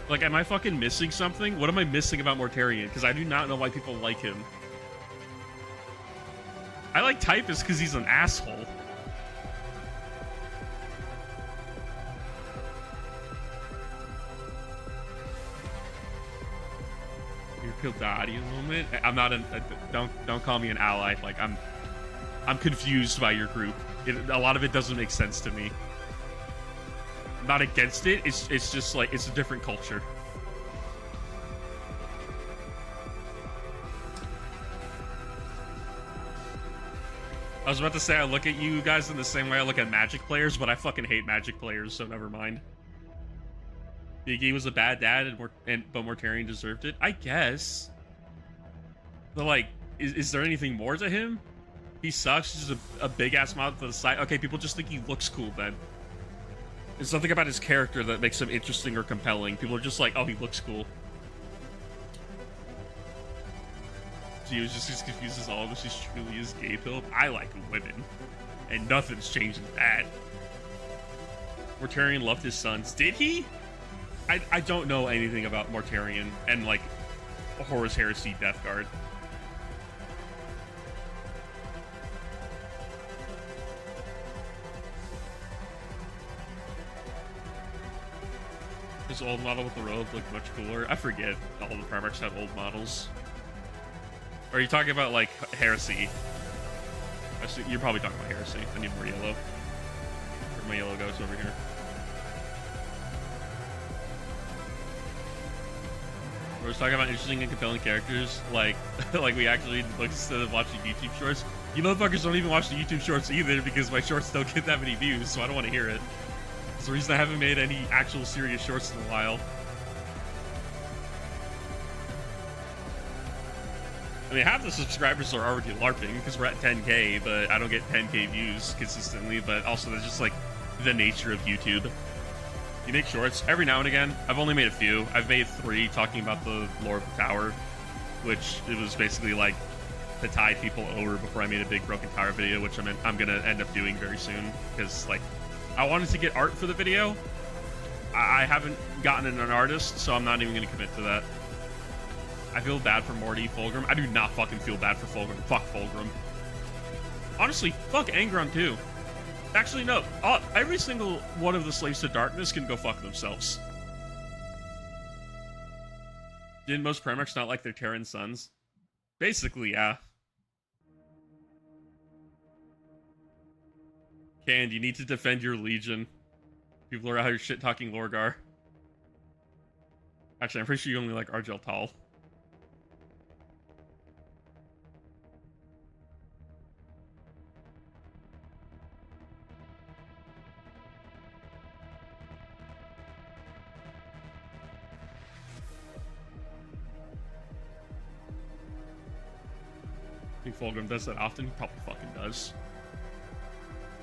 Like, am I fucking missing something? What am I missing about Mortarion? Because I do not know why people like him. I like Typhus because he's an asshole. Daddy moment. I'm not don't call me an ally. Like, I'm confused by your group. A lot of it doesn't make sense to me. I'm not against it. It's just like, it's a different culture. I was about to say I look at you guys in the same way I look at Magic players, but I fucking hate Magic players, so never mind. Biggie was a bad dad, but Mortarion deserved it? I guess. But, like, is there anything more to him? He sucks. He's just a big-ass mouth to the side. Okay, people just think he looks cool, then. There's something about his character that makes him interesting or compelling. People are just like, oh, he looks cool. She was just as confused as all of us. She's truly is gay pilled. I like women. And nothing's changing that. Mortarion loved his sons. Did he? I don't know anything about Mortarion and, like, Horus Heresy Death Guard. His old model with the robe looked much cooler. I forget all the Primarchs had old models. Or are you talking about, like, Heresy? You're probably talking about Heresy. I need more yellow. Where my yellow goes over here. We're just talking about interesting and compelling characters, like we actually look instead of watching YouTube shorts. You motherfuckers don't even watch the YouTube shorts either, because my shorts don't get that many views, so I don't want to hear it. It's the reason I haven't made any actual serious shorts in a while. I mean, half the subscribers are already LARPing, because we're at 10k, but I don't get 10k views consistently, but also that's just, like, the nature of YouTube. You make shorts every now and again. I've only made a few. I've made 3 talking about the lore of the tower, which it was basically like to tide people over before I made a big Broken Tower video, which I'm gonna end up doing very soon, because, like, I wanted to get art for the video. I haven't gotten an artist, so I'm not even gonna commit to that. I feel bad for Morty, Fulgrim. I do not fucking feel bad for Fulgrim. Fuck Fulgrim. Honestly, fuck Angron too. Actually, no. Every single one of the Slaves to Darkness can go fuck themselves. Didn't most Primarchs not like their Terran sons? Basically, yeah. Canned, you need to defend your Legion. People are out here shit-talking Lorgar. Actually, I'm pretty sure you only like Argel Tal. I think Fulgrim does that often. He probably fucking does.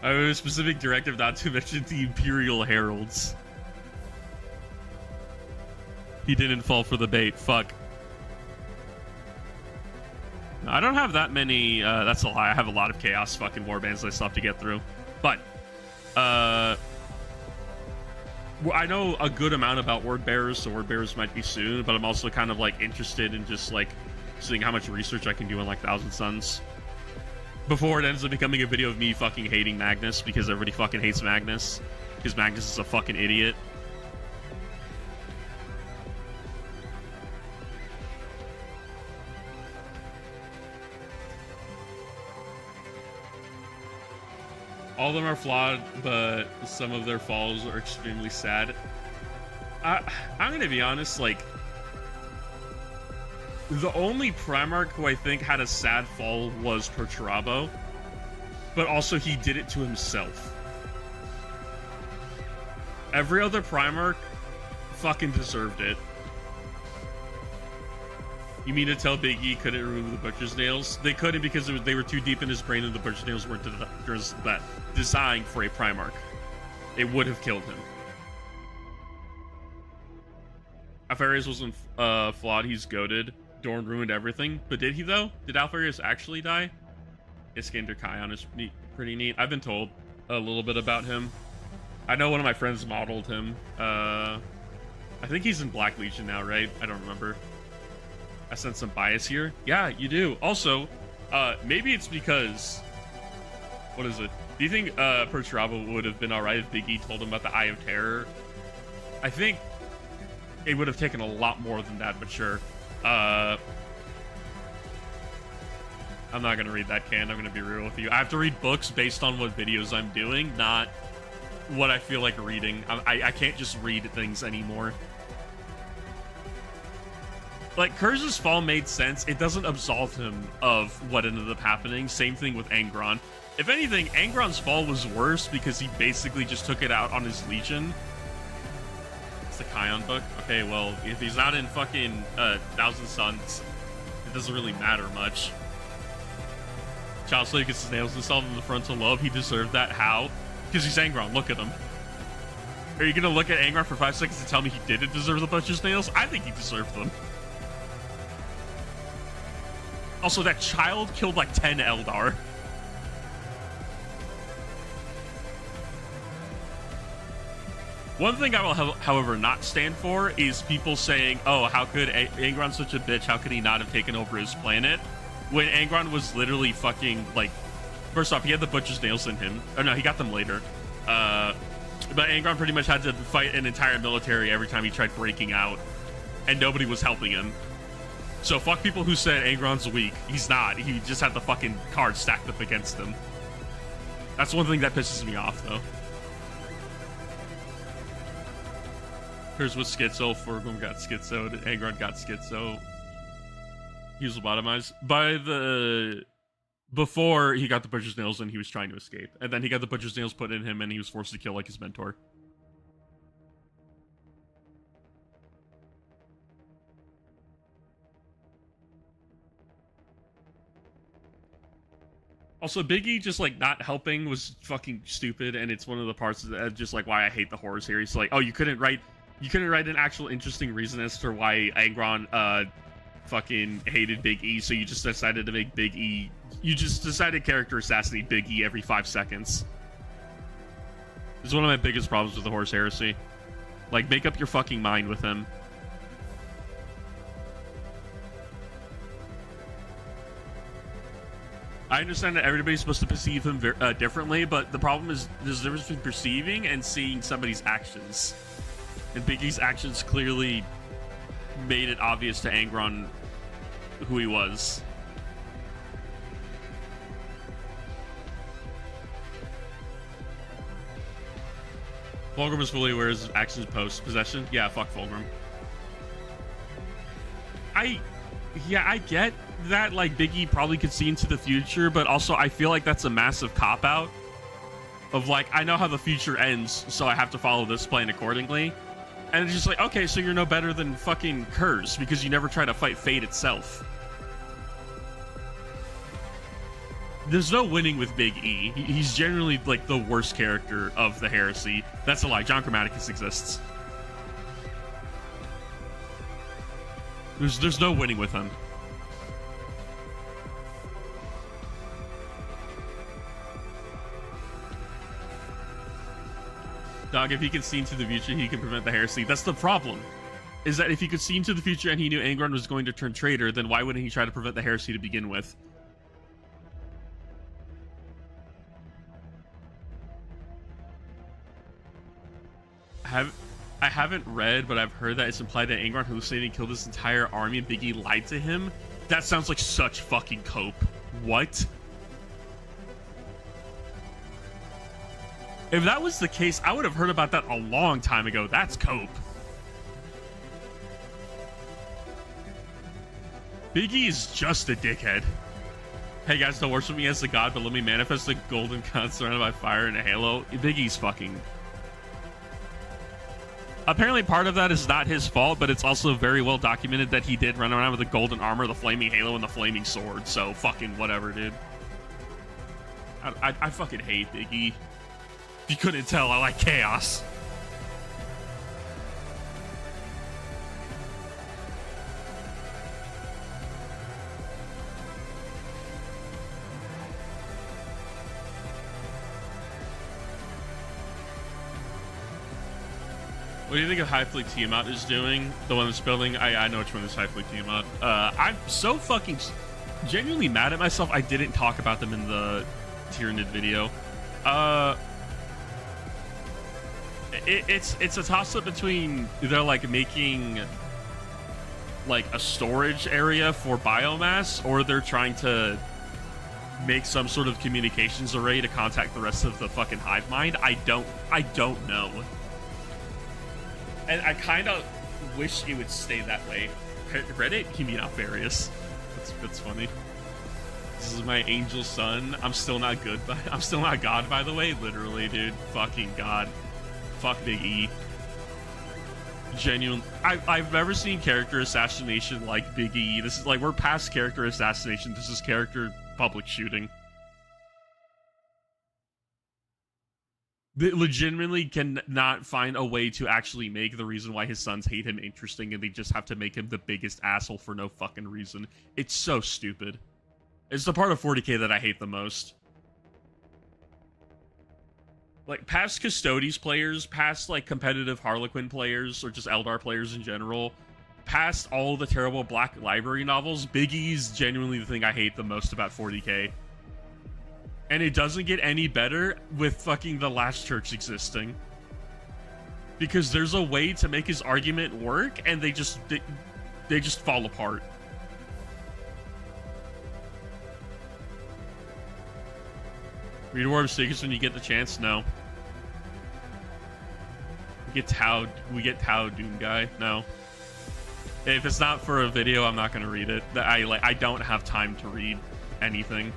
I have a specific directive not to mention the Imperial Heralds. He didn't fall for the bait. Fuck. No, I don't have that many. That's a lie. I have a lot of Chaos fucking warbands that I still have to get through. But, I know a good amount about Word Bearers, so Word Bearers might be soon, but I'm also kind of, like, interested in just, like, seeing how much research I can do on, like, Thousand Suns. Before it ends up becoming a video of me fucking hating Magnus because everybody fucking hates Magnus. Because Magnus is a fucking idiot. All of them are flawed, but some of their falls are extremely sad. I'm gonna be honest, like, the only Primarch who I think had a sad fall was Perturabo, but also he did it to himself. Every other Primarch fucking deserved it. You mean to tell Big E couldn't remove the Butcher's Nails? They couldn't because they were too deep in his brain and the Butcher's Nails weren't designed for a Primarch. It would have killed him. Alpharius wasn't flawed, he's goated. Dorn ruined everything. But did he though? Did Alpharius actually die? Iskander Kion is pretty neat. I've been told a little bit about him. I know one of my friends modeled him. I think he's in Black Legion now, right? I don't remember. I sense some bias here. Yeah, you do. Also, maybe it's because... What is it? Do you think Perturabo would have been alright if Big E told him about the Eye of Terror? I think it would have taken a lot more than that, but sure. I'm not going to read that can. I'm going to be real with you. I have to read books based on what videos I'm doing, not what I feel like reading. I can't just read things anymore. Like, Kurz's fall made sense. It doesn't absolve him of what ended up happening. Same thing with Angron. If anything, Angron's fall was worse because he basically just took it out on his Legion. It's the Kion book. Okay, well, if he's not in fucking Thousand Suns, it doesn't really matter much. Child Slave gets his nails installed in the frontal lobe. He deserved that. How? Because he's Angron. Look at him. Are you going to look at Angron for 5 seconds and tell me he didn't deserve the Butcher's Nails? I think he deserved them. Also, that child killed like 10 Eldar. One thing I will, however, not stand for is people saying, oh, how could Angron's such a bitch? How could he not have taken over his planet? When Angron was literally fucking, like... First off, he had the Butcher's Nails in him. Oh, no, he got them later. But Angron pretty much had to fight an entire military every time he tried breaking out. And nobody was helping him. So fuck people who said Angron's weak. He's not. He just had the fucking cards stacked up against him. That's one thing that pisses me off, though. Here's with Schizo. Fergum got schizoed. Angron got schizo. He was lobotomized. Before he got the Butcher's Nails in, he was trying to escape. And then he got the Butcher's Nails put in him, and he was forced to kill, like, his mentor. Also, Big E just, like, not helping was fucking stupid, and it's one of the parts that just, like, why I hate the horror series. Like, oh, you couldn't write an actual interesting reason as to why Angron, fucking hated Big E, so you just decided to make Big E... You just decided character assassinate Big E every 5 seconds. This is one of my biggest problems with the Horse Heresy. Like, make up your fucking mind with him. I understand that everybody's supposed to perceive him differently, but the problem is there's a difference between perceiving and seeing somebody's actions. And Big E's actions clearly made it obvious to Angron who he was. Fulgrim is fully aware of his actions post-possession. Yeah, fuck Fulgrim. I get that, like, Big E probably could see into the future, but also I feel like that's a massive cop-out of, like, I know how the future ends, so I have to follow this plan accordingly. And it's just like, okay, so you're no better than fucking Kurz because you never try to fight fate itself. There's no winning with Big E. He's generally, like, the worst character of the Heresy. That's a lie. John Chromaticus exists. There's no winning with him. Dog, if he can see into the future, he can prevent the heresy. That's the problem. Is that if he could see into the future and he knew Angron was going to turn traitor, then why wouldn't he try to prevent the heresy to begin with? have I haven't read, but I've heard that it's implied that Angron hallucinated and killed his entire army and Biggie lied to him. That sounds like such fucking cope. What? If that was the case, I would have heard about that a long time ago. That's cope. Biggie is just a dickhead. Hey guys, don't worship me as the god, but let me manifest the golden god surrounded by fire and a halo. Biggie's fucking... Apparently part of that is not his fault, but it's also very well documented that he did run around with the golden armor, the flaming halo, and the flaming sword. So fucking whatever, dude. I fucking hate Biggie. If you couldn't tell, I like chaos. What do you think of High Fleet Tiamat is doing? The one that's building? I know which one is High Fleet Tiamat. I'm so fucking genuinely mad at myself I didn't talk about them in the Tyranid video. It's a toss-up between either like making like a storage area for biomass, or they're trying to make some sort of communications array to contact the rest of the fucking hive mind. I don't know. And I kind of wish it would stay that way. Reddit, you mean Alfarius. That's funny. This is my angel son. I'm still not good, but I'm still not God, by the way. Literally, dude. Fucking God. Fuck Big E. Genuine. I've never seen character assassination like Big E. This is like, we're past character assassination. This is character public shooting. They legitimately cannot find a way to actually make the reason why his sons hate him interesting, and they just have to make him the biggest asshole for no fucking reason. It's so stupid. It's the part of 40k that I hate the most. Like, past Custodes players, past, like, competitive Harlequin players, or just Eldar players in general, past all the terrible Black Library novels, Big E's genuinely the thing I hate the most about 40k. And it doesn't get any better with fucking the Last Church existing. Because there's a way to make his argument work, and they just fall apart. Read War of Secrets when you get the chance? No. We get Tau Doom Guy? No. If it's not for a video, I'm not gonna read it. I don't have time to read anything.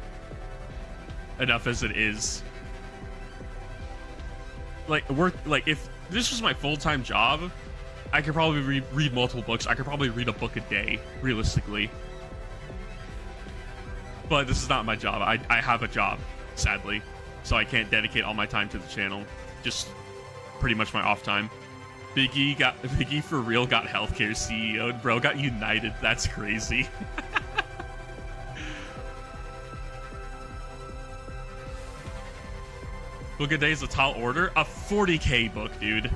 Enough as it is. Like, if this was my full-time job, I could probably read multiple books. I could probably read a book a day, realistically. But this is not my job. I have a job, sadly. So I can't dedicate all my time to the channel. Just pretty much my off time. Big E for real got healthcare CEO. Bro got United. That's crazy. Book a Day is a tall order? A 40k book, dude.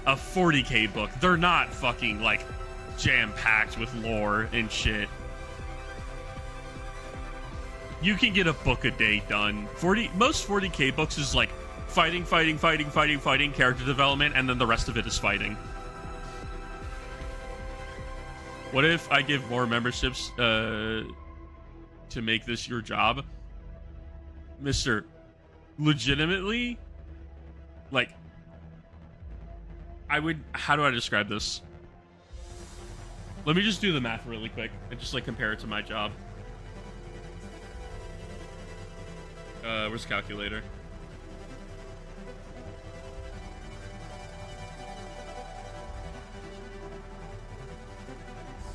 A 40k book. They're not fucking, like, jam-packed with lore and shit. You can get a book a day done. Most 40k books is, like, fighting, character development, and then the rest of it is fighting. What if I give more memberships to make this your job? Mr. Legitimately, like, how do I describe this? Let me just do the math really quick and just, like, compare it to my job. Where's the calculator?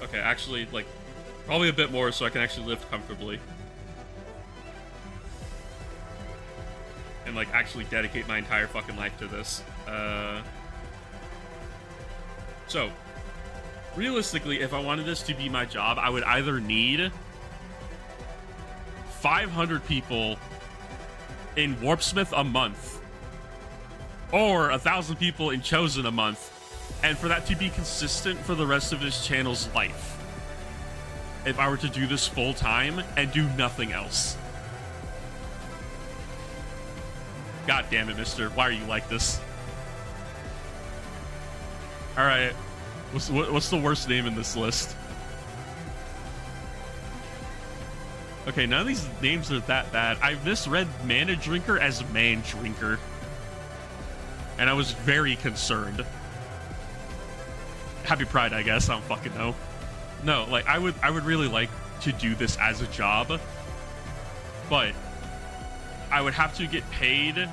Okay, actually, like, probably a bit more so I can actually lift comfortably. And, like, actually dedicate my entire fucking life to this. So, realistically, if I wanted this to be my job, I would either need 500 people in Warpsmith a month, or 1,000 people in Chosen a month, and for that to be consistent for the rest of this channel's life. If I were to do this full time and do nothing else. God damn it, mister. Why are you like this? All right. What's the worst name in this list? Okay, none of these names are that bad. I misread Mana Drinker as Man Drinker, and I was very concerned. Happy Pride, I guess. I don't fucking know. No, like I would really like to do this as a job, but I would have to get paid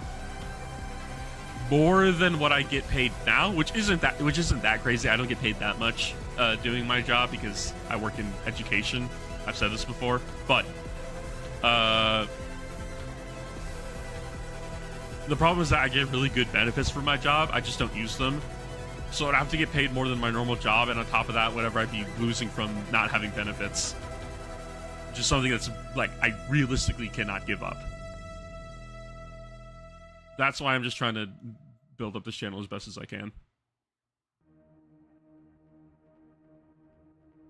more than what I get paid now, which isn't that crazy. I don't get paid that much doing my job because I work in education. I've said this before, but the problem is that I get really good benefits for my job. I just don't use them. So I'd have to get paid more than my normal job, and on top of that, whatever I'd be losing from not having benefits. Just something that's, like, I realistically cannot give up. That's why I'm just trying to build up this channel as best as I can.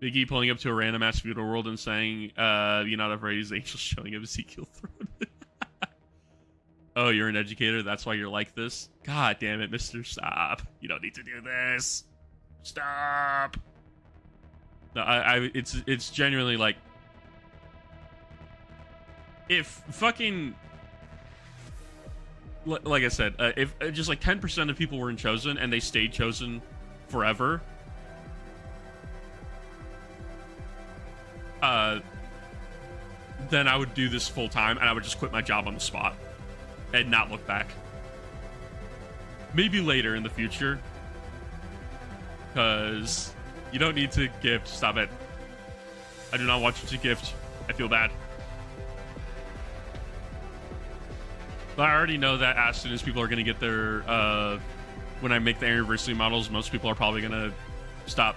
Big E pulling up to a random ass feudal world and saying, you're not afraid he's angel showing him Ezekiel throne. Oh, you're an educator? That's why you're like this? God damn it, Mr. Stop. You don't need to do this. Stop. No, it's genuinely like, if fucking, like I said, if just like 10% of people weren't chosen and they stayed chosen forever, then I would do this full time and I would just quit my job on the spot and not look back. Maybe later in the future, because you don't need to gift. Stop it. I do not want you to gift. I feel bad. But I already know that as soon as people are going to get their, when I make the anniversary models, most people are probably going to stop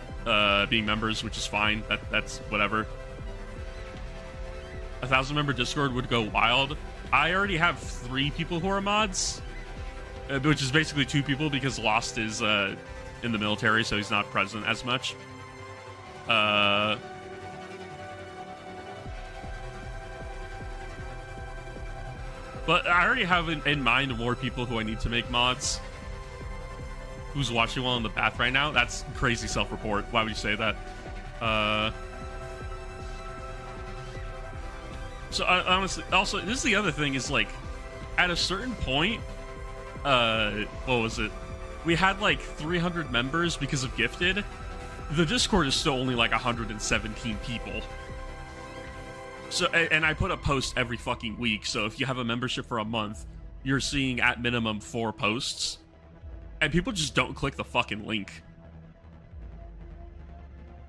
being members, which is fine. That's whatever. 1,000-member Discord would go wild. I already have 3 people who are mods, which is basically 2 people because Lost is in the military, so he's not present as much. But I already have in mind more people who I need to make mods. Who's watching while in the bath right now? That's crazy self-report. Why would you say that? So honestly, also, this is the other thing is, like, at a certain point, what was it? We had like 300 members because of Gifted. The Discord is still only like 117 people. So, and I put a post every fucking week. So if you have a membership for a month, you're seeing at minimum 4 posts, and people just don't click the fucking link.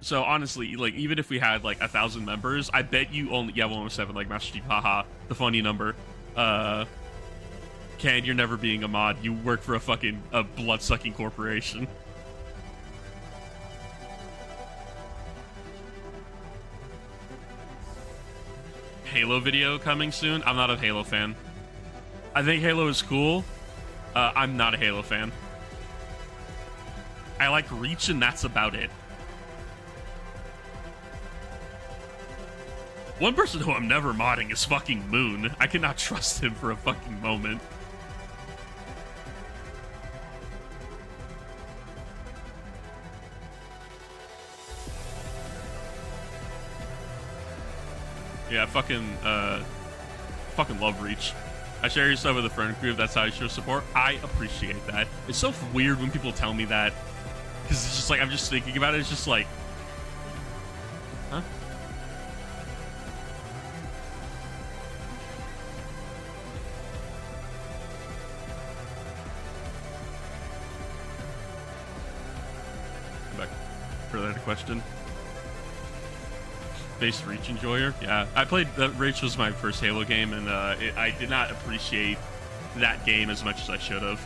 So honestly, like, even if we had like 1,000 members, I bet you only, yeah, 107, like Master Chief, haha, the funny number. Ken, you're never being a mod. You work for a blood-sucking corporation. Halo video coming soon. I'm not a Halo fan. I think Halo is cool. I'm not a Halo fan. I like Reach, and that's about it. One person who I'm never modding is fucking Moon. I cannot trust him for a fucking moment. Yeah, fucking love Reach. I share your stuff with a friend group. That's how I show support. I appreciate that. It's so weird when people tell me that, because it's just like, I'm just thinking about it. It's just like, huh? Back for that question. Base Reach enjoyer. Yeah, I played Reach was my first Halo game, and I did not appreciate that game as much as I should have.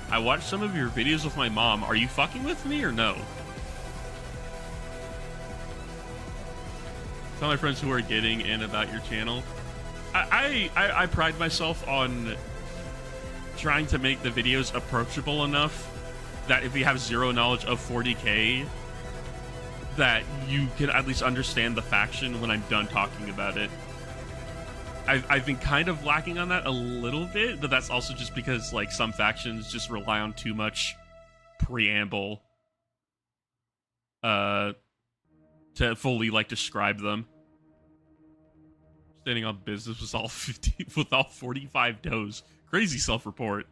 I watched some of your videos with my mom. Are you fucking with me or no? Tell my friends who are getting in about your channel. I pride myself on trying to make the videos approachable enough that if you have zero knowledge of 40K, that you can at least understand the faction when I'm done talking about it. I've been kind of lacking on that a little bit, but that's also just because, like, some factions just rely on too much preamble uh, to fully like describe them. Standing on business with all 50 with all 45 does. Crazy self-report.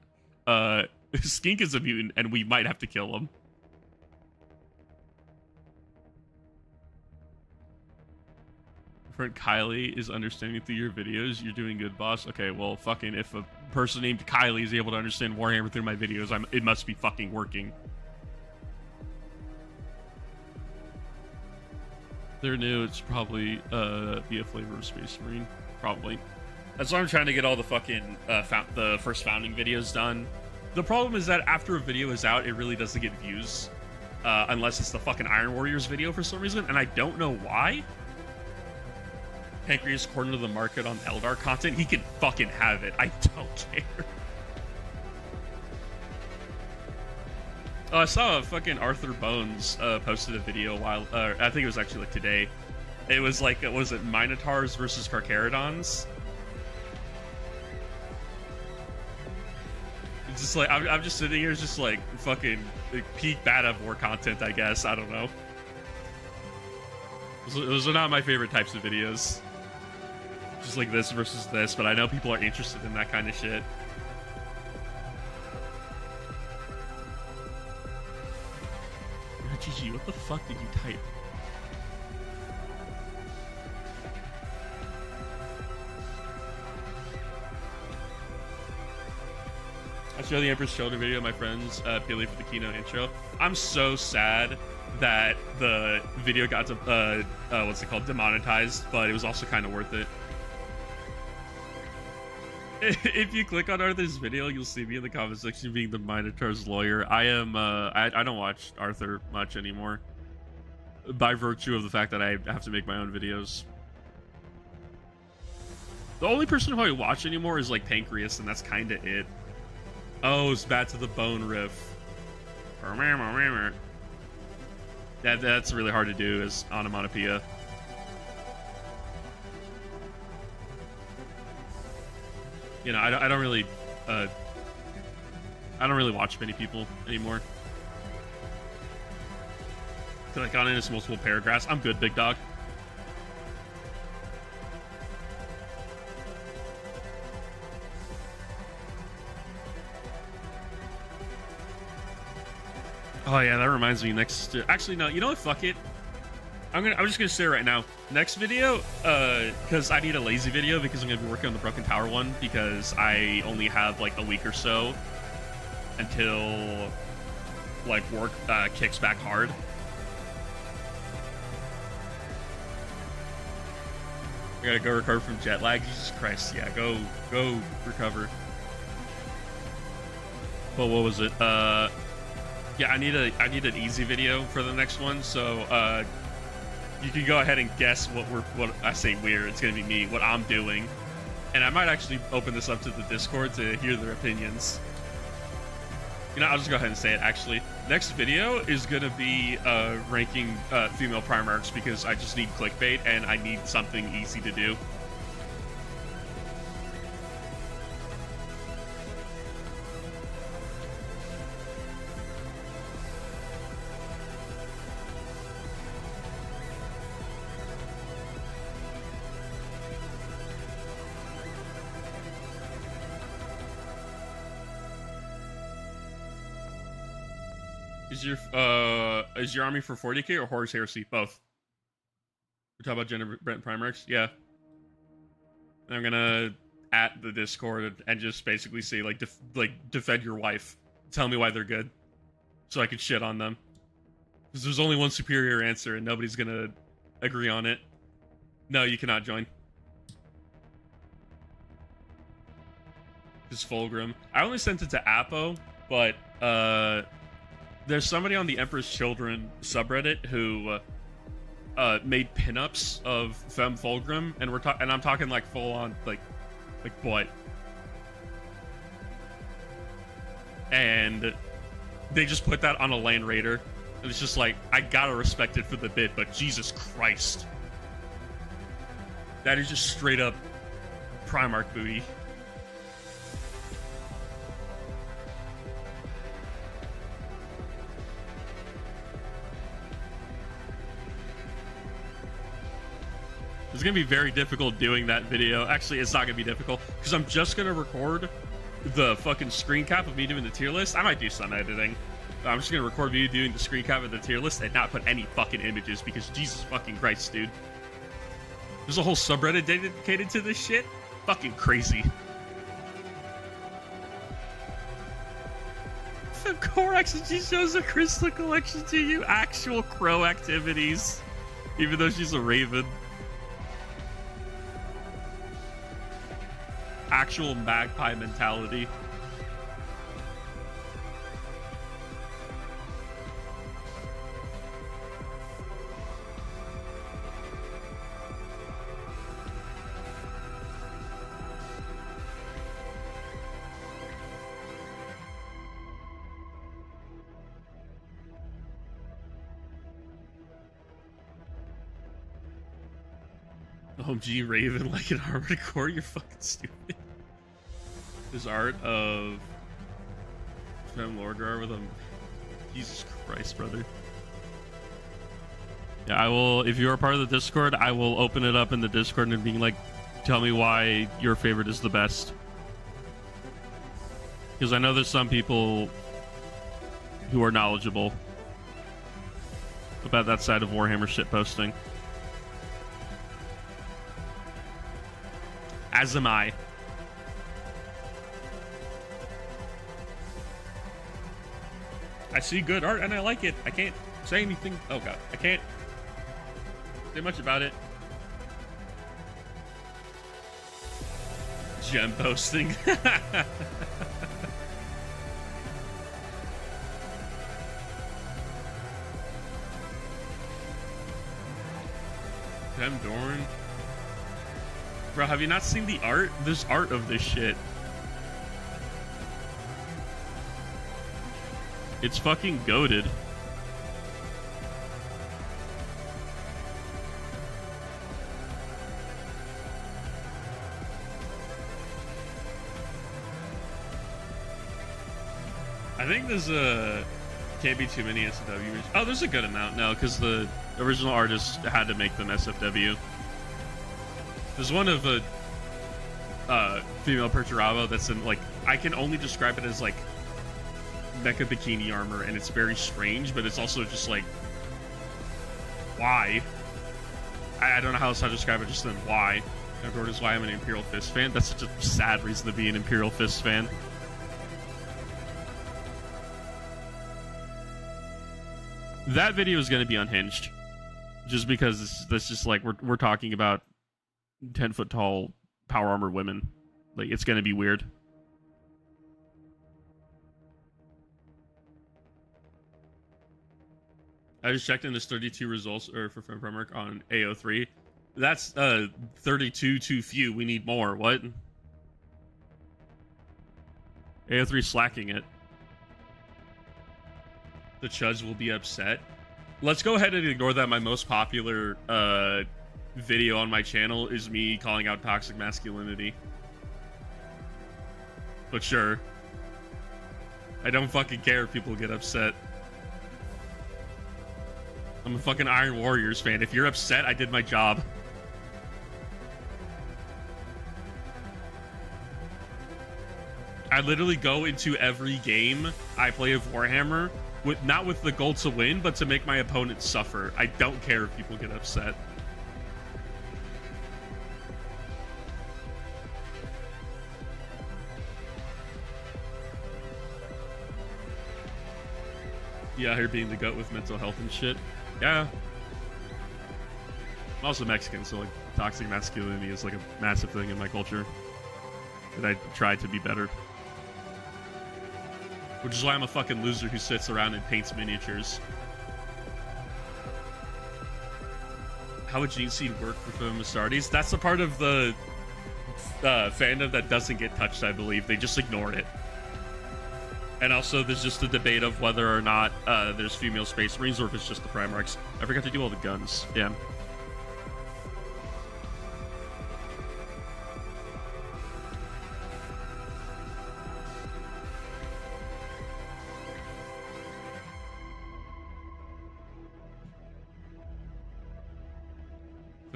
Skink is a mutant, and we might have to kill him. Friend Kylie is understanding through your videos. You're doing good, boss. Okay, well, fucking if a person named Kylie is able to understand Warhammer through my videos, it must be fucking working. They're new. It's probably be a flavor of Space Marine. Probably. That's why I'm trying to get all the fucking the first founding videos done. The problem is that after a video is out, it really doesn't get views. Unless it's the fucking Iron Warriors video for some reason, and I don't know why. Pancreas cornered the market on Eldar content. He can fucking have it. I don't care. Oh, I saw fucking Arthur Bones posted a video I think it was actually like today. It was like, was it Minotaurs versus Carcharodons? It's just like, I'm just sitting here just like fucking like, peak Bad of War content, I guess. I don't know. Those are not my favorite types of videos. Just like this versus this, but I know people are interested in that kind of shit. GG, what the fuck did you type? I showed the Emperor's Shoulder video, my friends, Peely for the keynote intro. I'm so sad that the video got to, what's it called, demonetized, but it was also kind of worth it. If you click on Arthur's video, you'll see me in the comment section being the Minotaur's lawyer. I am, I don't watch Arthur much anymore. By virtue of the fact that I have to make my own videos. The only person who I watch anymore is like Pancreas, and that's kind of it. Oh, it's Bat to the Bone riff. That's really hard to do as onomatopoeia. You know, I don't really watch many people anymore. Feel like on into multiple paragraphs. I'm good, big dog. Oh yeah, that reminds me. Next, actually no. You know what? Fuck it. I'm just gonna say it right now. Next video, because I need a lazy video because I'm gonna be working on the Broken Tower one because I only have like a week or so until like work kicks back hard. I gotta go recover from jet lag. Jesus Christ, yeah, go recover. But what was it? Yeah, I need an easy video for the next one, so you can go ahead and guess what I say weird. It's gonna be me, what I'm doing, and I might actually open this up to the Discord to hear their opinions. You know, I'll just go ahead and say it. Actually, next video is gonna be ranking female Primarchs because I just need clickbait and I need something easy to do. Is your army for 40k or Horus Heresy? Both. We're talking about Gender Brent Primarchs? Yeah. And I'm gonna at the Discord and just basically say like defend your wife. Tell me why they're good. So I can shit on them. Because there's only one superior answer and nobody's gonna agree on it. No, you cannot join. Just Fulgrim. I only sent it to Apo, but there's somebody on the Emperor's Children subreddit who made pinups of Femme Fulgrim, and I'm talking like full on like butt. And they just put that on a Land Raider, and it's just like, I gotta respect it for the bit, but Jesus Christ, that is just straight up Primarch booty. It's gonna be very difficult doing that video. Actually, it's not gonna be difficult because I'm just gonna record the fucking screen cap of me doing the tier list. I might do some editing. I'm just gonna record me doing the screen cap of the tier list and not put any fucking images because Jesus fucking Christ, dude. There's a whole subreddit dedicated to this shit. Fucking crazy. The Corax, she shows a crystal collection to you. Actual crow activities. Even though she's a raven. Actual magpie mentality. OMG Raven like an armored core, you're fucking stupid. There's art of Fem Lordrar with a Jesus Christ, brother. Yeah, I will, if you are part of the Discord, I will open it up in the Discord and being like, tell me why your favorite is the best. Because I know there's some people who are knowledgeable about that side of Warhammer shitposting. As am I. I see good art and I like it. I can't say anything. Oh god, I can't say much about it. Gem posting. Gem Dorn. Bro, have you not seen the art? There's art of this shit. It's fucking goated. I think there's can't be too many SFW. Oh, there's a good amount now because the original artist had to make them SFW. There's one of a female Perturabo that's in, like, I can only describe it as, like, mecha bikini armor, and it's very strange, but it's also just, like, why? I don't know how else to describe it, just then why. Everyone is why I'm an Imperial Fist fan. That's such a sad reason to be an Imperial Fist fan. That video is going to be unhinged. Just because that's just, like, we're talking about 10-foot tall power armor women. Like, it's gonna be weird. I just checked in this 32 results or for Primarch on AO3. That's 32 too few. We need more. What? AO3 slacking it. The Chuds will be upset. Let's go ahead and ignore that. My most popular video on my channel is me calling out toxic masculinity. But sure. I don't fucking care if people get upset. I'm a fucking Iron Warriors fan. If you're upset, I did my job. I literally go into every game I play of Warhammer with not with the goal to win, but to make my opponent suffer. I don't care if people get upset. Yeah, here being the goat with mental health and shit. Yeah. I'm also Mexican, so like toxic masculinity is like a massive thing in my culture. And I try to be better. Which is why I'm a fucking loser who sits around and paints miniatures. How would Gene Seed work for Astartes? That's a part of the fandom that doesn't get touched, I believe. They just ignore it. And also, there's just a debate of whether or not there's female Space Marines or if it's just the Primarchs. I forgot to do all the guns. Yeah.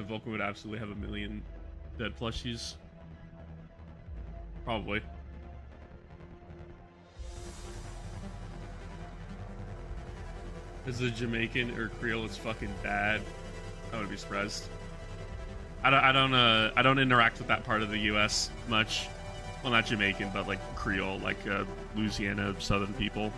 but Vulcan would absolutely have a million dead plushies. Probably. Is a Jamaican or Creole is fucking bad? I wouldn't be surprised. I don't interact with that part of the U.S. much. Well, not Jamaican, but like Creole, like Louisiana Southern people.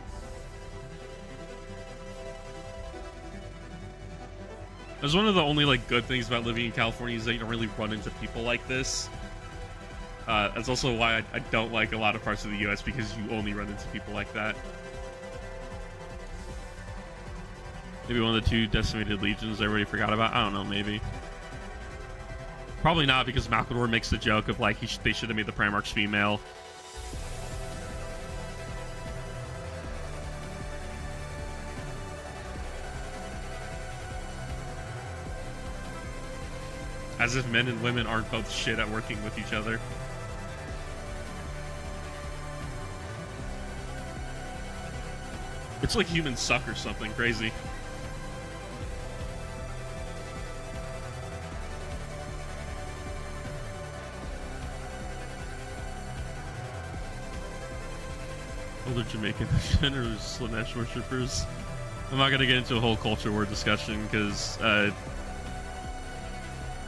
That's one of the only like good things about living in California is that you don't really run into people like this. That's also why I don't like a lot of parts of the U.S. because you only run into people like that. Maybe one of the 2 decimated legions everybody forgot about. I don't know, maybe. Probably not, because Malcador makes the joke of like they should have made the Primarchs female. As if men and women aren't both shit at working with each other. It's like humans suck or something crazy. Older Jamaican or Slanesh worshippers. I'm not gonna get into a whole culture war discussion because I'm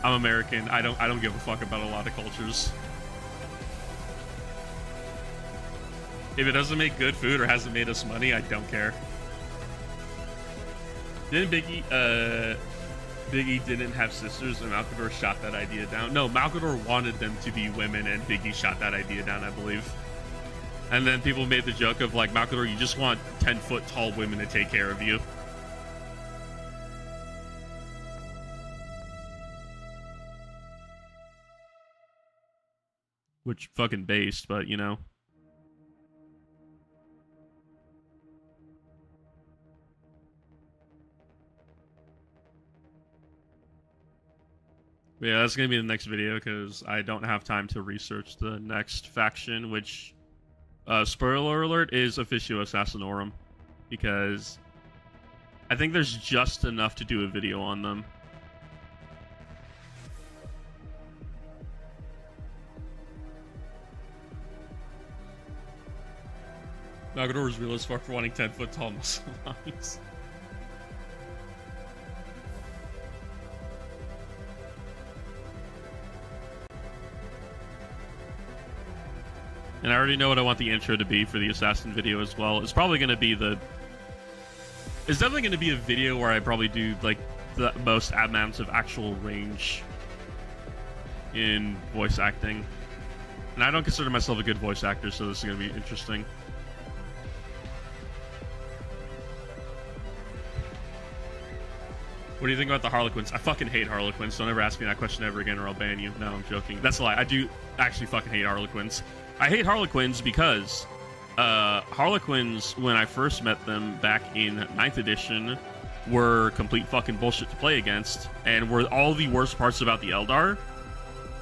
American. I don't give a fuck about a lot of cultures. If it doesn't make good food or hasn't made us money, I don't care. Didn't Big E didn't have sisters and Malcador shot that idea down? No, Malcador wanted them to be women and Big E shot that idea down, I believe. And then people made the joke of like, Malcador, you just want 10-foot tall women to take care of you. Which fucking based, but you know. But yeah, that's gonna be the next video because I don't have time to research the next faction, which, spoiler alert, is Officio Assassinorum, because I think there's just enough to do a video on them. Malcador is real as fuck for wanting 10-foot tall muscle lines. And I already know what I want the intro to be for the Assassin video as well. It's probably going to be the... It's definitely going to be a video where I probably do, like, the most amounts of actual range in voice acting. And I don't consider myself a good voice actor, so this is going to be interesting. What do you think about the Harlequins? I fucking hate Harlequins. Don't ever ask me that question ever again or I'll ban you. No, I'm joking. That's a lie. I do actually fucking hate Harlequins. I hate Harlequins because Harlequins, when I first met them back in 9th edition, were complete fucking bullshit to play against and were all the worst parts about the Eldar.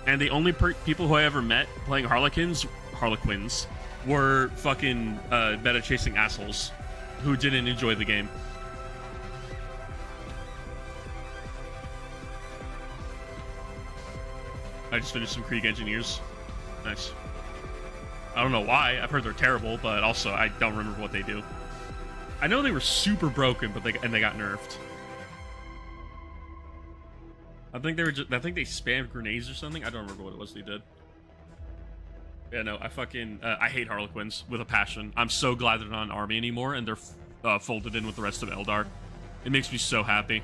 And the only people who I ever met playing Harlequins were fucking meta-chasing assholes who didn't enjoy the game. I just finished some Krieg Engineers. Nice. I don't know why. I've heard they're terrible, but also I don't remember what they do. I know they were super broken, but they got nerfed. I think they were just, I think they spammed grenades or something. I don't remember what it was they did. Yeah, no, I fucking I hate Harlequins with a passion. I'm so glad they're not an army anymore and they're folded in with the rest of Eldar. It makes me so happy.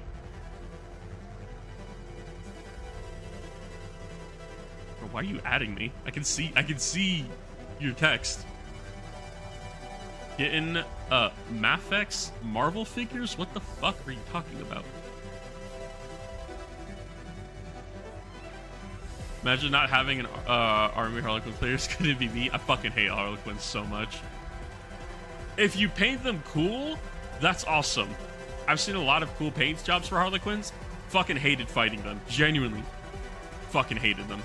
Bro, why are you adding me? I can see your text. Getting Mafex Marvel figures? What the fuck are you talking about? Imagine not having an army Harlequin players. Could it be me? I fucking hate Harlequins so much. If you paint them cool, that's awesome. I've seen a lot of cool paint jobs for Harlequins. Fucking hated fighting them. Genuinely. Fucking hated them.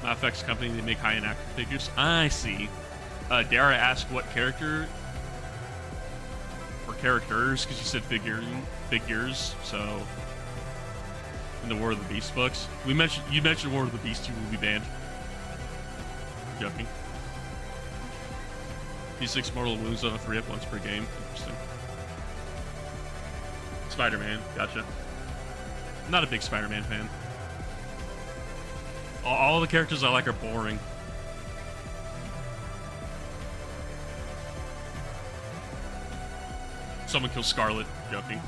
Mafex company, they make high-end action figures. I see. Dare I ask what character or characters? Because you said figures. So in the War of the Beast books, you mentioned War of the Beast. You will be banned. Joking. D6 mortal wounds on a 3-up once per game. Interesting. Spider-Man. Gotcha. I'm not a big Spider-Man fan. All the characters I like are boring. Someone kills Scarlet. Joking.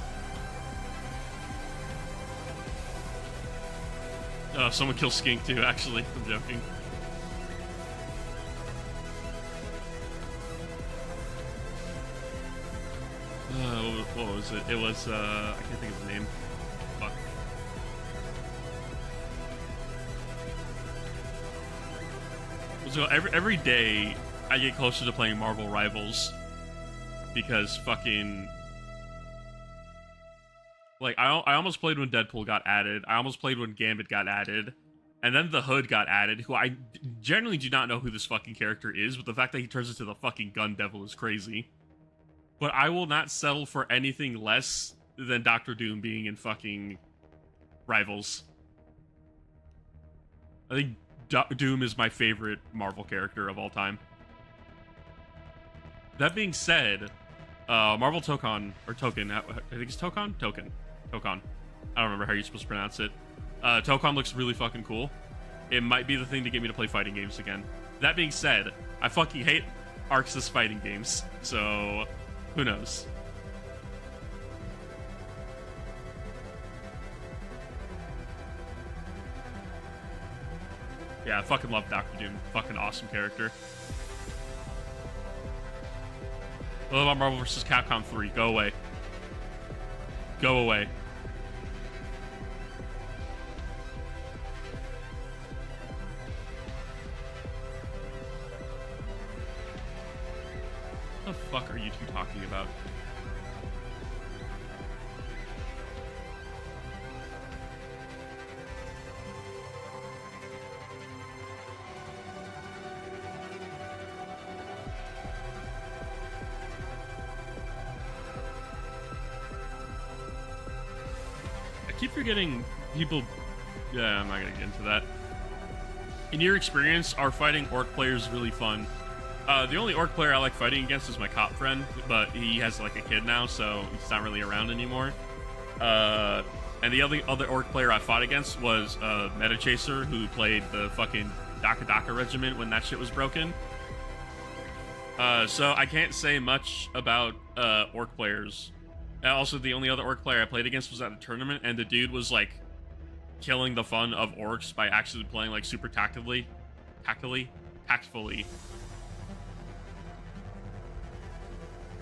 Someone kills Skink too, actually. I'm joking. What was it? It was, I can't think of the name. Fuck. So every day, I get closer to playing Marvel Rivals. Because fucking... Like, I almost played when Deadpool got added. I almost played when Gambit got added. And then the Hood got added, who I generally do not know who this fucking character is, but the fact that he turns into the fucking Gun Devil is crazy. But I will not settle for anything less than Doctor Doom being in fucking Rivals. I think Doom is my favorite Marvel character of all time. That being said, Marvel Token, I think it's Token? Token. I don't remember how you're supposed to pronounce it. Token looks really fucking cool. It might be the thing to get me to play fighting games again. That being said, I fucking hate Arxis fighting games, so who knows? Yeah, I fucking love Doctor Doom. Fucking awesome character. What about Marvel vs. Capcom 3? Go away. Go away. What the fuck are you two talking about? I keep forgetting people... Yeah, I'm not gonna get into that. In your experience, are fighting orc players really fun? The only orc player I like fighting against is my cop friend, but he has like a kid now, so he's not really around anymore. And the other orc player I fought against was Meta Chaser, who played the fucking Daka Daka regiment when that shit was broken. So I can't say much about orc players. Also, the only other orc player I played against was at a tournament, and the dude was like killing the fun of orcs by actually playing like super tactfully.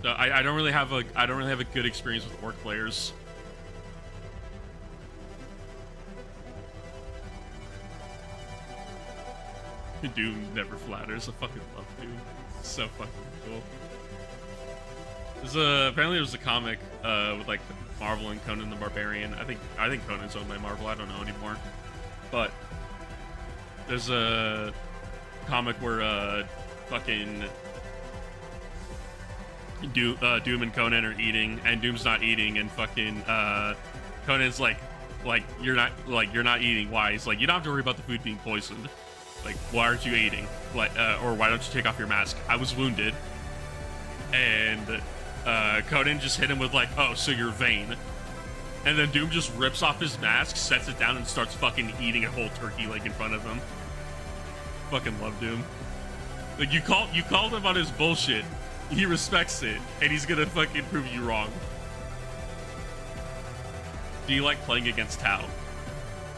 So I don't really have a good experience with orc players. Doom never flatters. I fucking love Doom. It's so fucking cool. Apparently there's a comic with like Marvel and Conan the Barbarian. I think Conan's owned by Marvel. I don't know anymore. But there's a comic where fucking Doom and Conan are eating, and Doom's not eating, and fucking Conan's like you're not eating. Why? He's like, you don't have to worry about the food being poisoned. Like, why aren't you eating? Like, or why don't you take off your mask? I was wounded. And Conan just hit him with like, oh, so you're vain. And then Doom just rips off his mask, sets it down, and starts fucking eating a whole turkey like in front of him. Fucking love Doom. Like, you called him on his bullshit. He respects it, and he's gonna fucking prove you wrong. Do you like playing against Tau?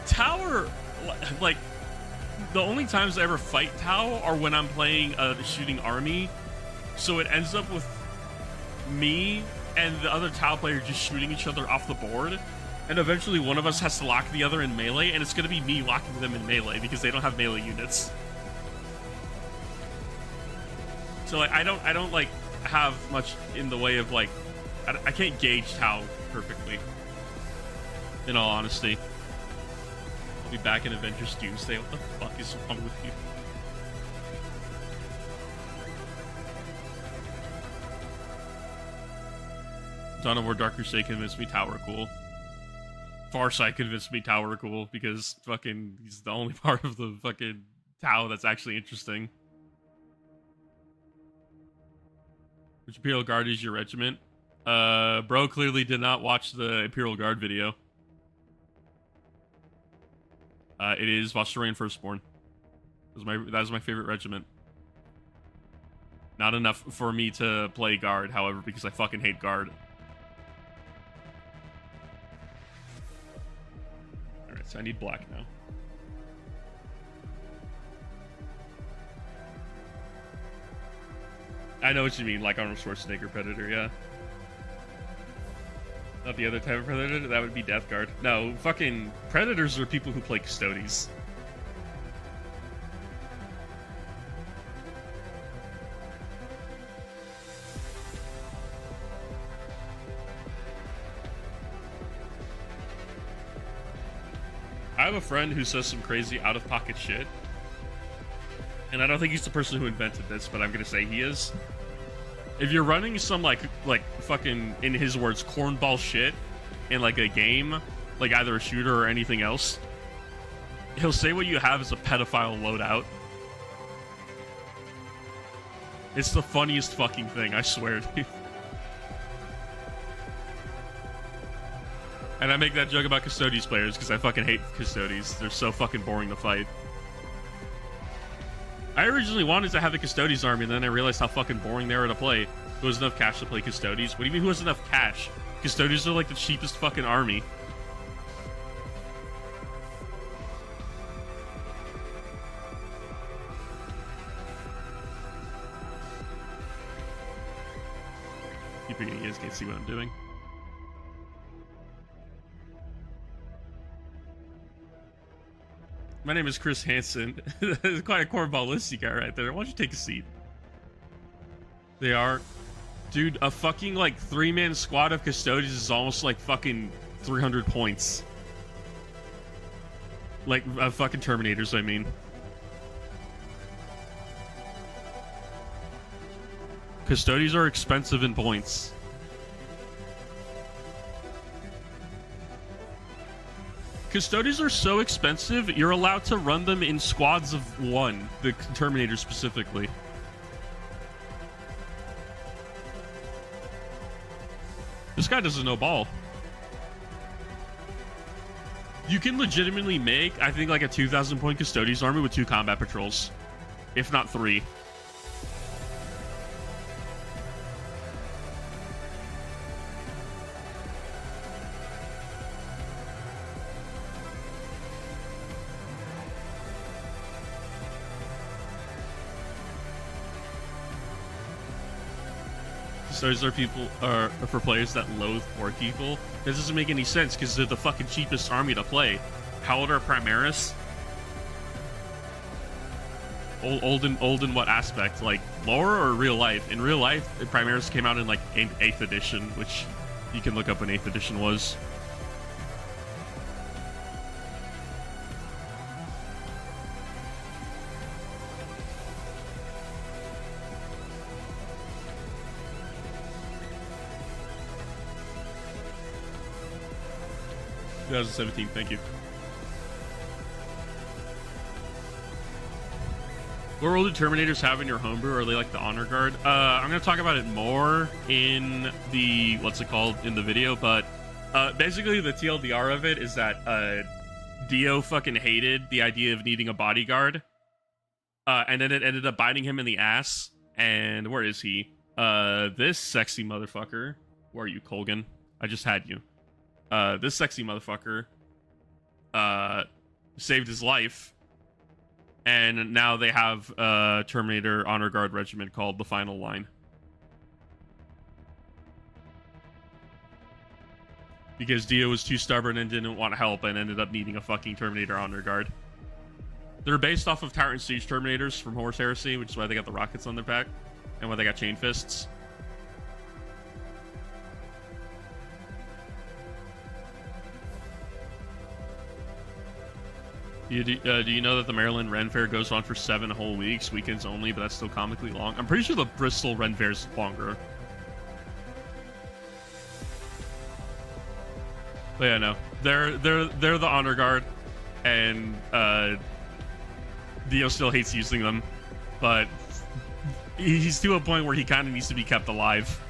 Tau, like, the only times I ever fight Tau are when I'm playing the shooting army, so it ends up with me and the other Tau player just shooting each other off the board, and eventually one of us has to lock the other in melee, and it's gonna be me locking them in melee because they don't have melee units. So like, I don't like have much in the way of like, I can't gauge Tau perfectly, in all honesty. I'll be back in Avengers Doomsday. What the fuck is wrong with you? Dawn of War Dark Crusade convinced me Tower cool. Farsight convinced me Tower cool because fucking he's the only part of the fucking Tau that's actually interesting. Which Imperial Guard is your regiment? Bro clearly did not watch the Imperial Guard video. It is Vostorian Firstborn. That is my favorite regiment. Not enough for me to play Guard, however, because I fucking hate Guard. Alright, so I need black now. I know what you mean, like Arnold Schwarzenegger Predator, yeah. Not the other type of Predator, that would be Death Guard. No, fucking Predators are people who play Custodes. I have a friend who says some crazy out-of-pocket shit. And I don't think he's the person who invented this, but I'm gonna say he is. If you're running some like fucking, in his words, cornball shit in like a game, like either a shooter or anything else, he'll say what you have is a pedophile loadout. It's the funniest fucking thing, I swear to you. And I make that joke about Custodes players because I fucking hate Custodes. They're so fucking boring to fight. I originally wanted to have a Custodes army, and then I realized how fucking boring they were to play. There was enough cash to play Custodes. What do you mean who has enough cash? Custodes are like the cheapest fucking army. Keep reading, you guys can't see what I'm doing. My name is Chris Hansen. That's quite a cornballistic guy right there. Why don't you take a seat? They are. Dude, a fucking like 3-man squad of Custodes is almost like fucking 300 points. Like fucking Terminators, I mean. Custodes are expensive in points. Custodes are so expensive, you're allowed to run them in squads of 1, the Terminator specifically. This guy doesn't know ball. You can legitimately make, I think, like a 2,000 point Custodes army with 2 combat patrols. If not 3. Those are people for players that loathe poor people. This doesn't make any sense because they're the fucking cheapest army to play. How old are Primaris? Old in what aspect? Like lore or real life? In real life, Primaris came out in like 8th edition, which you can look up when 8th edition was. (2017), thank you. What role do Terminators have in your homebrew? Are they like the honor guard? I'm gonna talk about it more in the in the video, but basically the TLDR of it is that Dio fucking hated the idea of needing a bodyguard, and then it ended up biting him in the ass. And where is he? This sexy motherfucker. Where are you, Colgan? I just had you. This sexy motherfucker saved his life, and now they have a Terminator Honor Guard regiment called the Final Line. Because Dio was too stubborn and didn't want help and ended up needing a fucking Terminator Honor Guard. They're based off of Tyrant Siege Terminators from Horus Heresy, which is why they got the rockets on their back, and why they got chain fists. Do you know that the Maryland Ren Fair goes on for 7 whole weeks, weekends only, but that's still comically long? I'm pretty sure the Bristol Ren Fair is longer. But yeah, no, they're the honor guard, and Dio still hates using them, but he's to a point where he kind of needs to be kept alive.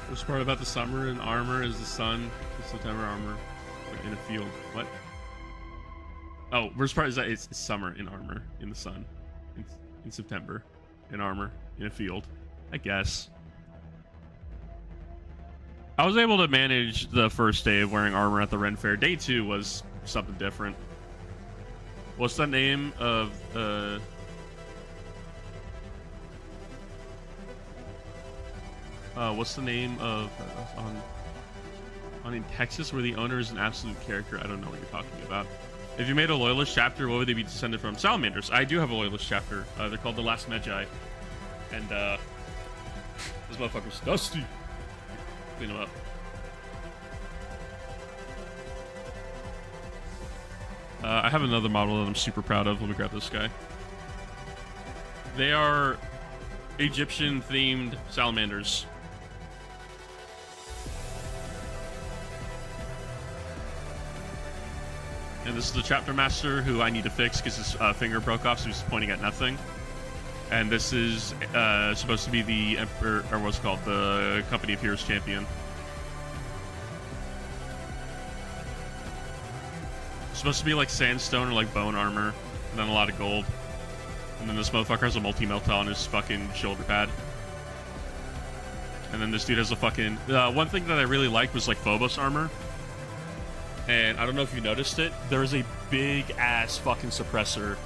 Worst part about the summer in armor is the sun. The September armor in a field. What? Oh, worst part is that it's summer in armor in the sun. In September in armor in a field. I guess. I was able to manage the first day of wearing armor at the Ren Fair. Day 2 was something different. What's the name of what's the name of on in Texas where the owner is an absolute character? I don't know what you're talking about. If you made a loyalist chapter, what would they be descended from? Salamanders. I do have a loyalist chapter. They're called the Last Magi, and this motherfucker's dusty. Clean them up. I have another model that I'm super proud of. Let me grab this guy. They are Egyptian-themed salamanders. And this is the chapter master who I need to fix because his finger broke off, so he's pointing at nothing. And this is supposed to be the Emperor, or what's it called, the Company of Heroes champion. It's supposed to be like sandstone or like bone armor, and then a lot of gold. And then this motherfucker has a multi-melt on his fucking shoulder pad. And then this dude has a fucking... one thing that I really liked was like Phobos armor. And I don't know if you noticed it, there is a big-ass fucking suppressor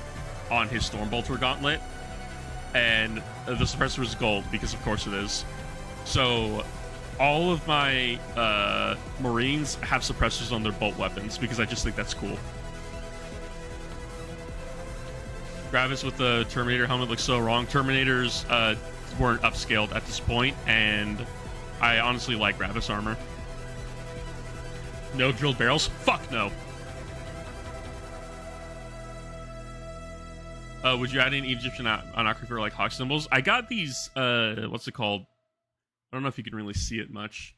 on his Stormbolter gauntlet. And the suppressor is gold, because of course it is. So all of my Marines have suppressors on their bolt weapons, because I just think that's cool. Gravis with the Terminator helmet looks so wrong. Terminators weren't upscaled at this point, and I honestly like Gravis armor. No drilled barrels? Fuck no. Would you add in Egyptian iconography for like hawk symbols? I got these, what's it called? I don't know if you can really see it much.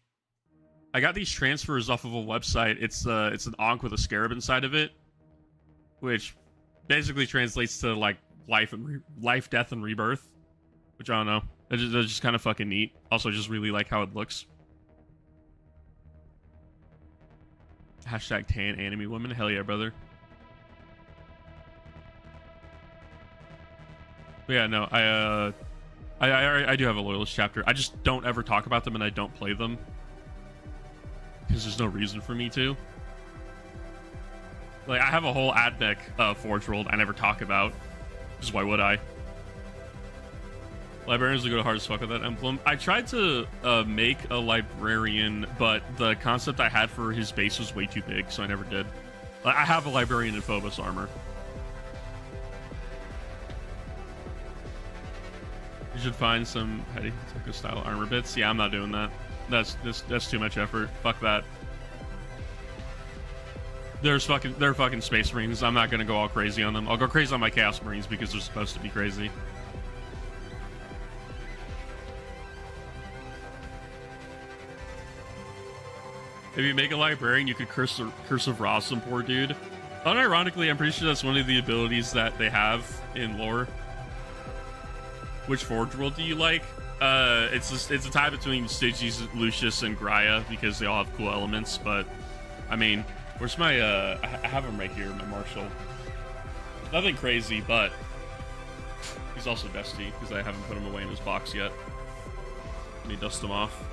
I got these transfers off of a website. It's an ankh with a scarab inside of it, which basically translates to like life, death, and rebirth. Which I don't know. It's just kind of fucking neat. Also, just really like how it looks. Hashtag tan anime woman. Hell yeah, brother. But yeah, no, I do have a loyalist chapter. I just don't ever talk about them, and I don't play them because there's no reason for me to. Like, I have a whole ad deck Forge World I never talk about. Just why would I? Librarians will go hard as fuck with that emblem. I tried to make a librarian, but the concept I had for his base was way too big, so I never did. I have a librarian in Phobos armor. You should find some heady style armor bits. Yeah, I'm not doing that. That's too much effort. Fuck that. They're fucking Space Marines. I'm not gonna go all crazy on them. I'll go crazy on my Chaos Marines because they're supposed to be crazy. If you make a librarian, you could Curse of Ra some poor dude. Unironically, I'm pretty sure that's one of the abilities that they have in lore. Which Forge World do you like? It's a tie between Styges, Lucius, and Graia because they all have cool elements. But I mean, where's my? I have him right here, my Marshal. Nothing crazy, but he's also dusty because I haven't put him away in his box yet. Let me dust him off.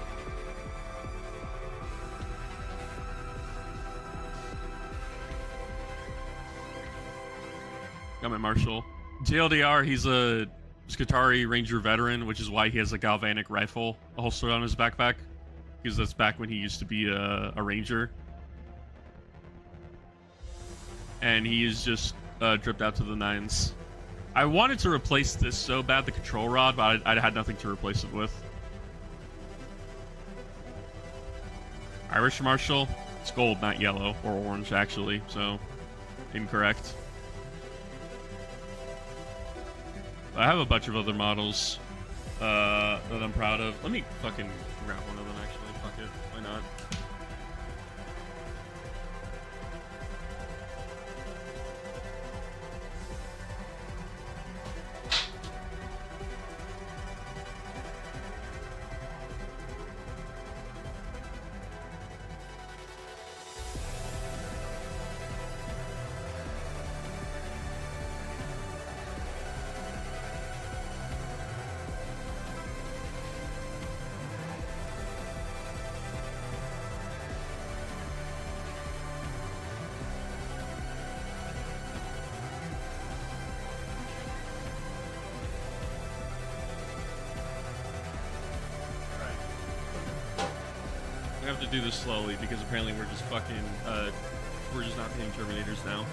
Got my Marshal. JLDR, he's a Skitarii Ranger veteran, which is why he has a galvanic rifle holstered on his backpack. Because that's back when he used to be a Ranger. And he is just dripped out to the nines. I wanted to replace this so bad, the control rod, but I had nothing to replace it with. Irish Marshal. It's gold, not yellow, or orange, actually, so incorrect. I have a bunch of other models that I'm proud of. Let me fucking grab one of them, actually. Fuck it. Why not? I have to do this slowly because apparently we're just fucking, we're just not hitting Terminators now.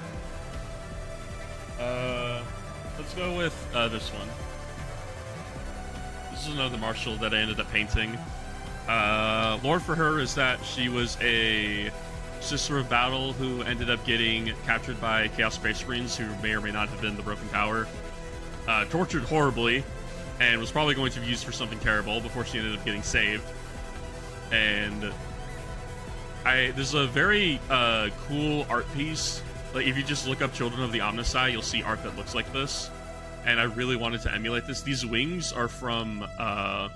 Let's go with, this one. This is another Marshal that I ended up painting. Lore for her is that she was a Sister of Battle who ended up getting captured by Chaos Space Marines who may or may not have been the Broken Tower. Tortured horribly, and was probably going to be used for something terrible before she ended up getting saved. And there's a very cool art piece. Like, if you just look up Children of the Omnissiah, you'll see art that looks like this. And I really wanted to emulate this. These wings are from, I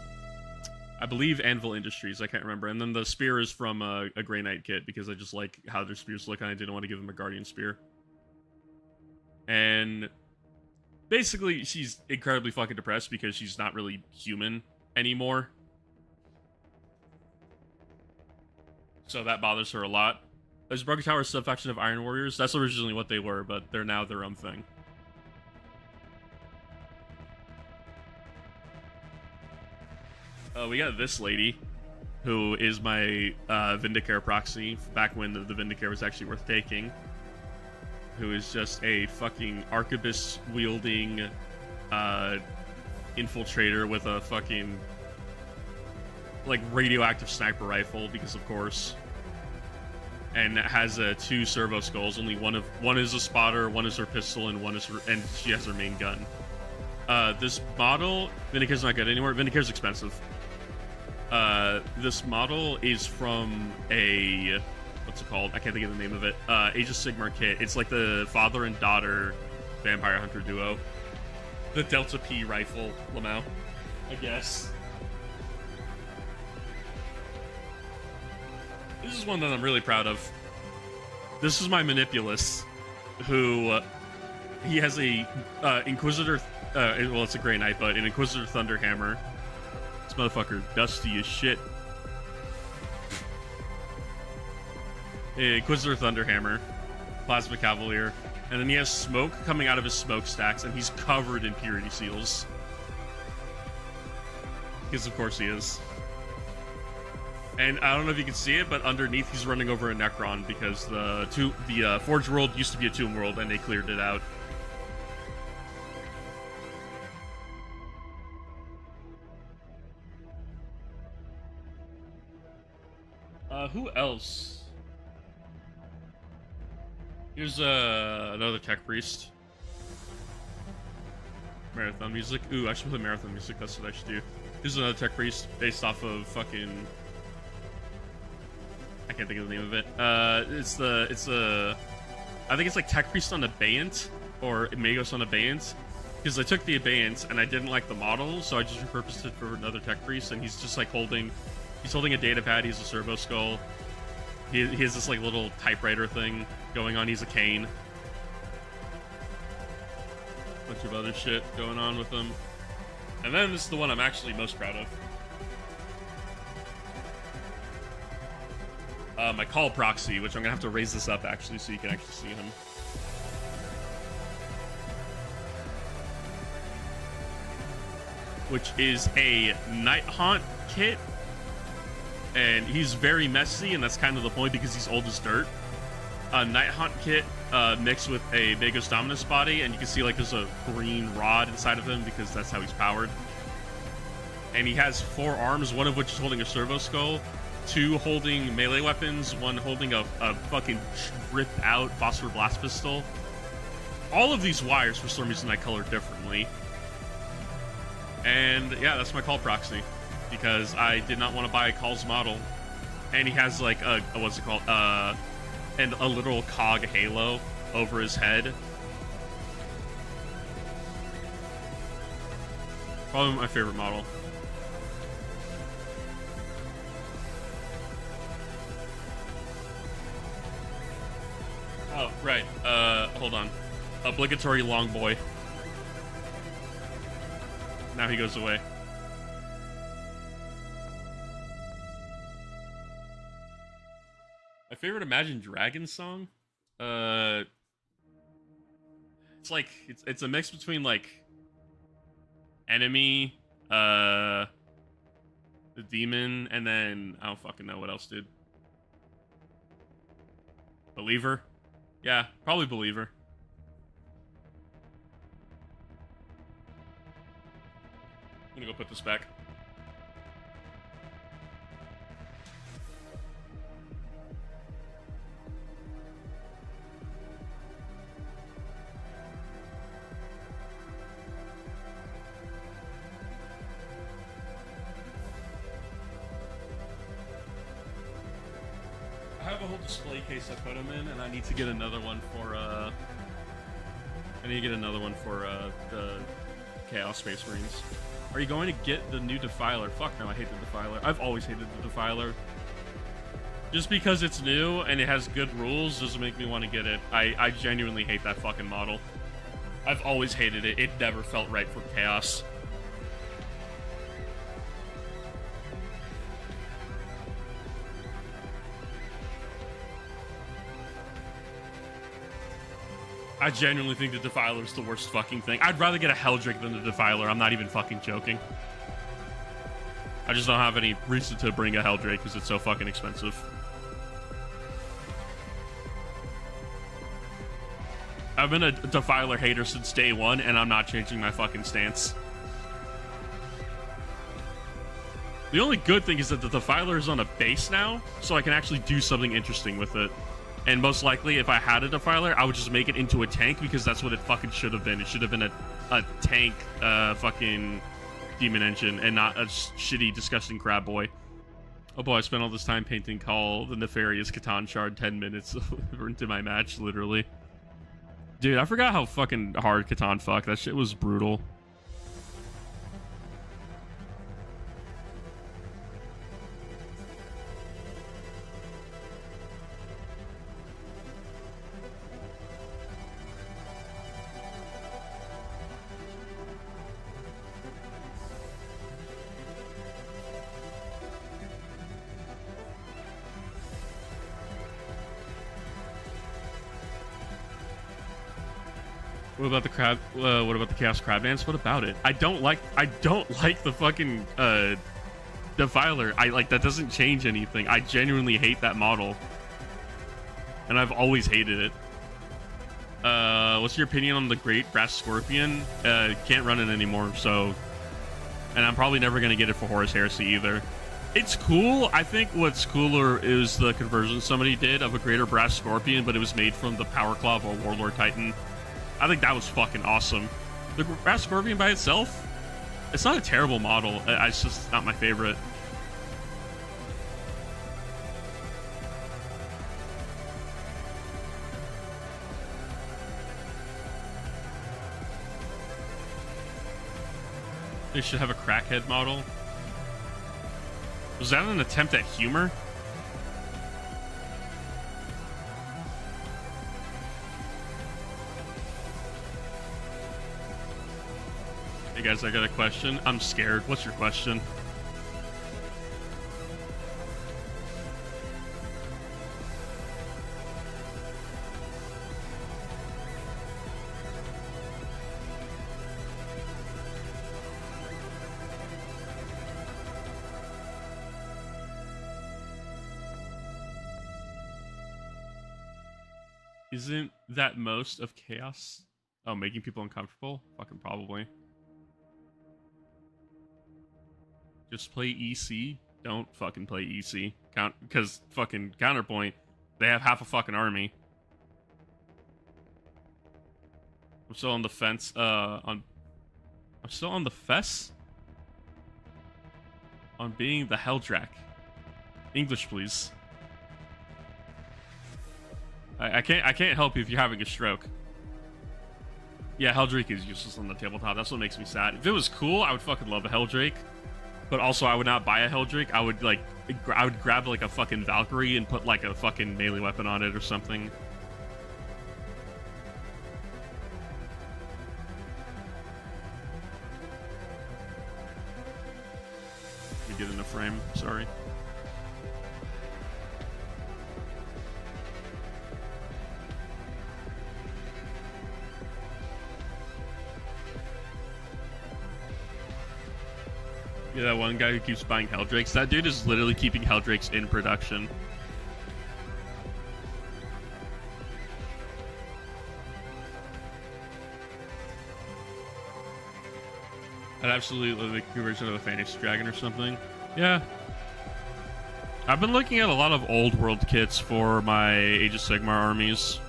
believe, Anvil Industries. I can't remember. And then the spear is from a Grey Knight kit, because I just like how their spears look, and I didn't want to give them a Guardian spear. And basically, she's incredibly fucking depressed because she's not really human anymore. So that bothers her a lot. There's Broken Tower sub-faction of Iron Warriors. That's originally what they were, but they're now their own thing. We got this lady, who is my Vindicare proxy, back when the Vindicare was actually worth taking. Who is just a fucking arquebus-wielding infiltrator with a fucking like radioactive sniper rifle, because of course, and has 2 servo skulls. Only one is a spotter, one is her pistol, and and she has her main gun. This model, Vindicare's not good anymore. Vindicare's expensive. This model is from a, what's it called? I can't think of the name of it. Age of Sigmar kit. It's like the father and daughter vampire hunter duo. The Delta P rifle, Lamau, I guess. This is one that I'm really proud of. This is my Manipulus, who, he has a Inquisitor, well, it's a Grey Knight, but an Inquisitor Thunderhammer. This motherfucker dusty as shit. Inquisitor Thunderhammer, Plasma Cavalier, and then he has smoke coming out of his smokestacks, and he's covered in purity seals. Because of course he is. And I don't know if you can see it, but underneath he's running over a Necron because the Forge World used to be a Tomb World and they cleared it out. Who else? Here's another Tech Priest. Marathon music. Ooh, I should put Marathon music. That's what I should do. Here's another Tech Priest based off of fucking, I can't think of the name of it. It's I think it's like Tech Priest on Abeyant, or Magos on Abeyant. Because I took the Abeyant and I didn't like the model, so I just repurposed it for another Tech Priest, and he's just like holding a data pad, he's a servo skull. He has this like little typewriter thing going on, he's a cane. Bunch of other shit going on with him. And then this is the one I'm actually most proud of. My call proxy, which I'm gonna have to raise this up actually so you can actually see him. which is a Night Haunt kit. And he's very messy, and that's kind of the point because he's old as dirt. A Night Haunt kit mixed with a Magus Dominus body, and you can see like there's a green rod inside of him because that's how he's powered. And he has 4 arms, one of which is holding a servo skull, 2 holding melee weapons, 1 holding a fucking ripped out phosphor blast pistol. All of these wires for some reason I colored differently. And yeah, that's my call proxy because I did not want to buy a Call's model. And he has like a what's it called? And a literal cog halo over his head. Probably my favorite model. Oh, right. Hold on. Obligatory long boy. Now he goes away. My favorite Imagine Dragons song? It's like, it's a mix between, like, Enemy, the Demon, and then, I don't fucking know what else, dude. Believer? Yeah, probably Believer. I'm gonna go put this back. I have a whole display case I put them in, and I need to get another one for, the Chaos Space Marines. Are you going to get the new Defiler? Fuck no, I hate the Defiler. I've always hated the Defiler. Just because it's new and it has good rules doesn't make me want to get it. I genuinely hate that fucking model. I've always hated it. It never felt right for Chaos. I genuinely think the Defiler is the worst fucking thing. I'd rather get a Helldrake than the Defiler. I'm not even fucking joking. I just don't have any reason to bring a Helldrake because it's so fucking expensive. I've been a Defiler hater since day one, and I'm not changing my fucking stance. The only good thing is that the Defiler is on a base now, so I can actually do something interesting with it. And most likely, if I had a Defiler, I would just make it into a tank because that's what it fucking should have been. It should have been a tank fucking demon engine and not a shitty, disgusting crab boy. Oh boy, I spent all this time painting Call the Nefarious Catan Shard 10 minutes into my match, literally. Dude, I forgot how fucking hard Catan fucked. That shit was brutal. What about the crab? What about the Chaos Crab Dance? What about it? I don't like the fucking Defiler. That doesn't change anything. I genuinely hate that model, and I've always hated it. What's your opinion on the Great Brass Scorpion? Can't run it anymore, so, and I'm probably never gonna get it for Horus Heresy either. It's cool. I think what's cooler is the conversion somebody did of a Greater Brass Scorpion, but it was made from the Power Claw of a Warlord Titan. I think that was fucking awesome. The Brass Scorpion by itself, it's not a terrible model. It's just not my favorite. They should have a crackhead model. Was that an attempt at humor? Hey guys, I got a question. I'm scared. What's your question? Isn't that most of chaos? Oh, making people uncomfortable? Fucking probably. Just play EC. Don't fucking play EC. Because fucking Counterpoint, they have half a fucking army. I'm still on the fence. I'm still on the fence on being the Helldrak. English, please. I can't help you if you're having a stroke. Yeah, Helldrake is useless on the tabletop. That's what makes me sad. If it was cool, I would fucking love a Helldrake. But also, I would not buy a Helldrake. I would grab like a fucking Valkyrie and put like a fucking melee weapon on it or something. Let me get in the frame. Sorry. Yeah, that one guy who keeps buying Helldrakes. That dude is literally keeping Helldrakes in production. I'd absolutely love the conversion of a Phoenix Dragon or something. Yeah. I've been looking at a lot of old world kits for my Age of Sigmar armies.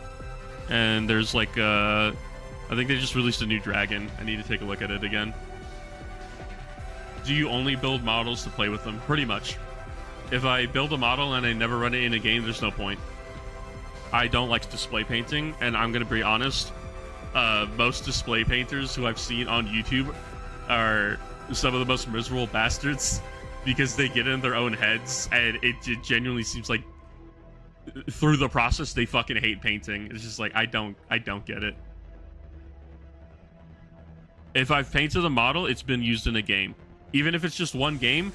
And there's like, I think they just released a new dragon. I need to take a look at it again. Do you only build models to play with them? Pretty much. If I build a model and I never run it in a game, there's no point. I don't like display painting, and I'm gonna be honest, most display painters who I've seen on YouTube are some of the most miserable bastards because they get in their own heads, and it genuinely seems like through the process they fucking hate painting. It's just like, I don't get it. If I've painted a model, it's been used in a game. Even if it's just one game,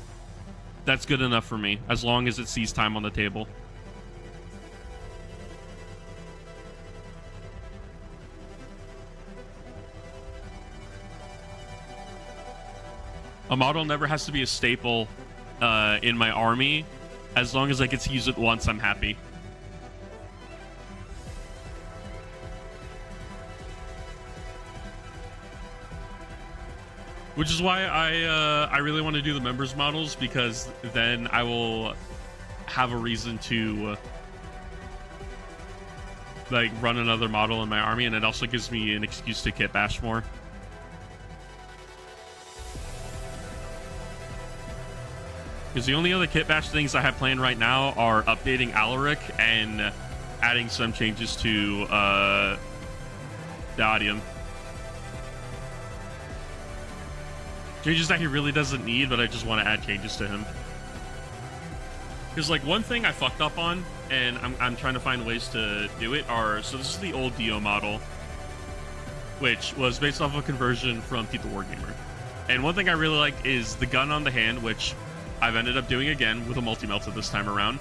that's good enough for me, as long as it sees time on the table. A model never has to be a staple in my army. As long as I get to use it once, I'm happy. Which is why I really want to do the members models, because then I will have a reason to like run another model in my army, and it also gives me an excuse to kit bash more. Because the only other kit bash things I have planned right now are updating Alaric and adding some changes to Dadium. Changes that he really doesn't need, but I just want to add changes to him. Because, like, one thing I fucked up on, and I'm trying to find ways to do it, so this is the old Dio model, which was based off a conversion from Pete the Wargamer. And one thing I really like is the gun on the hand, which I've ended up doing again with a multi-melta this time around,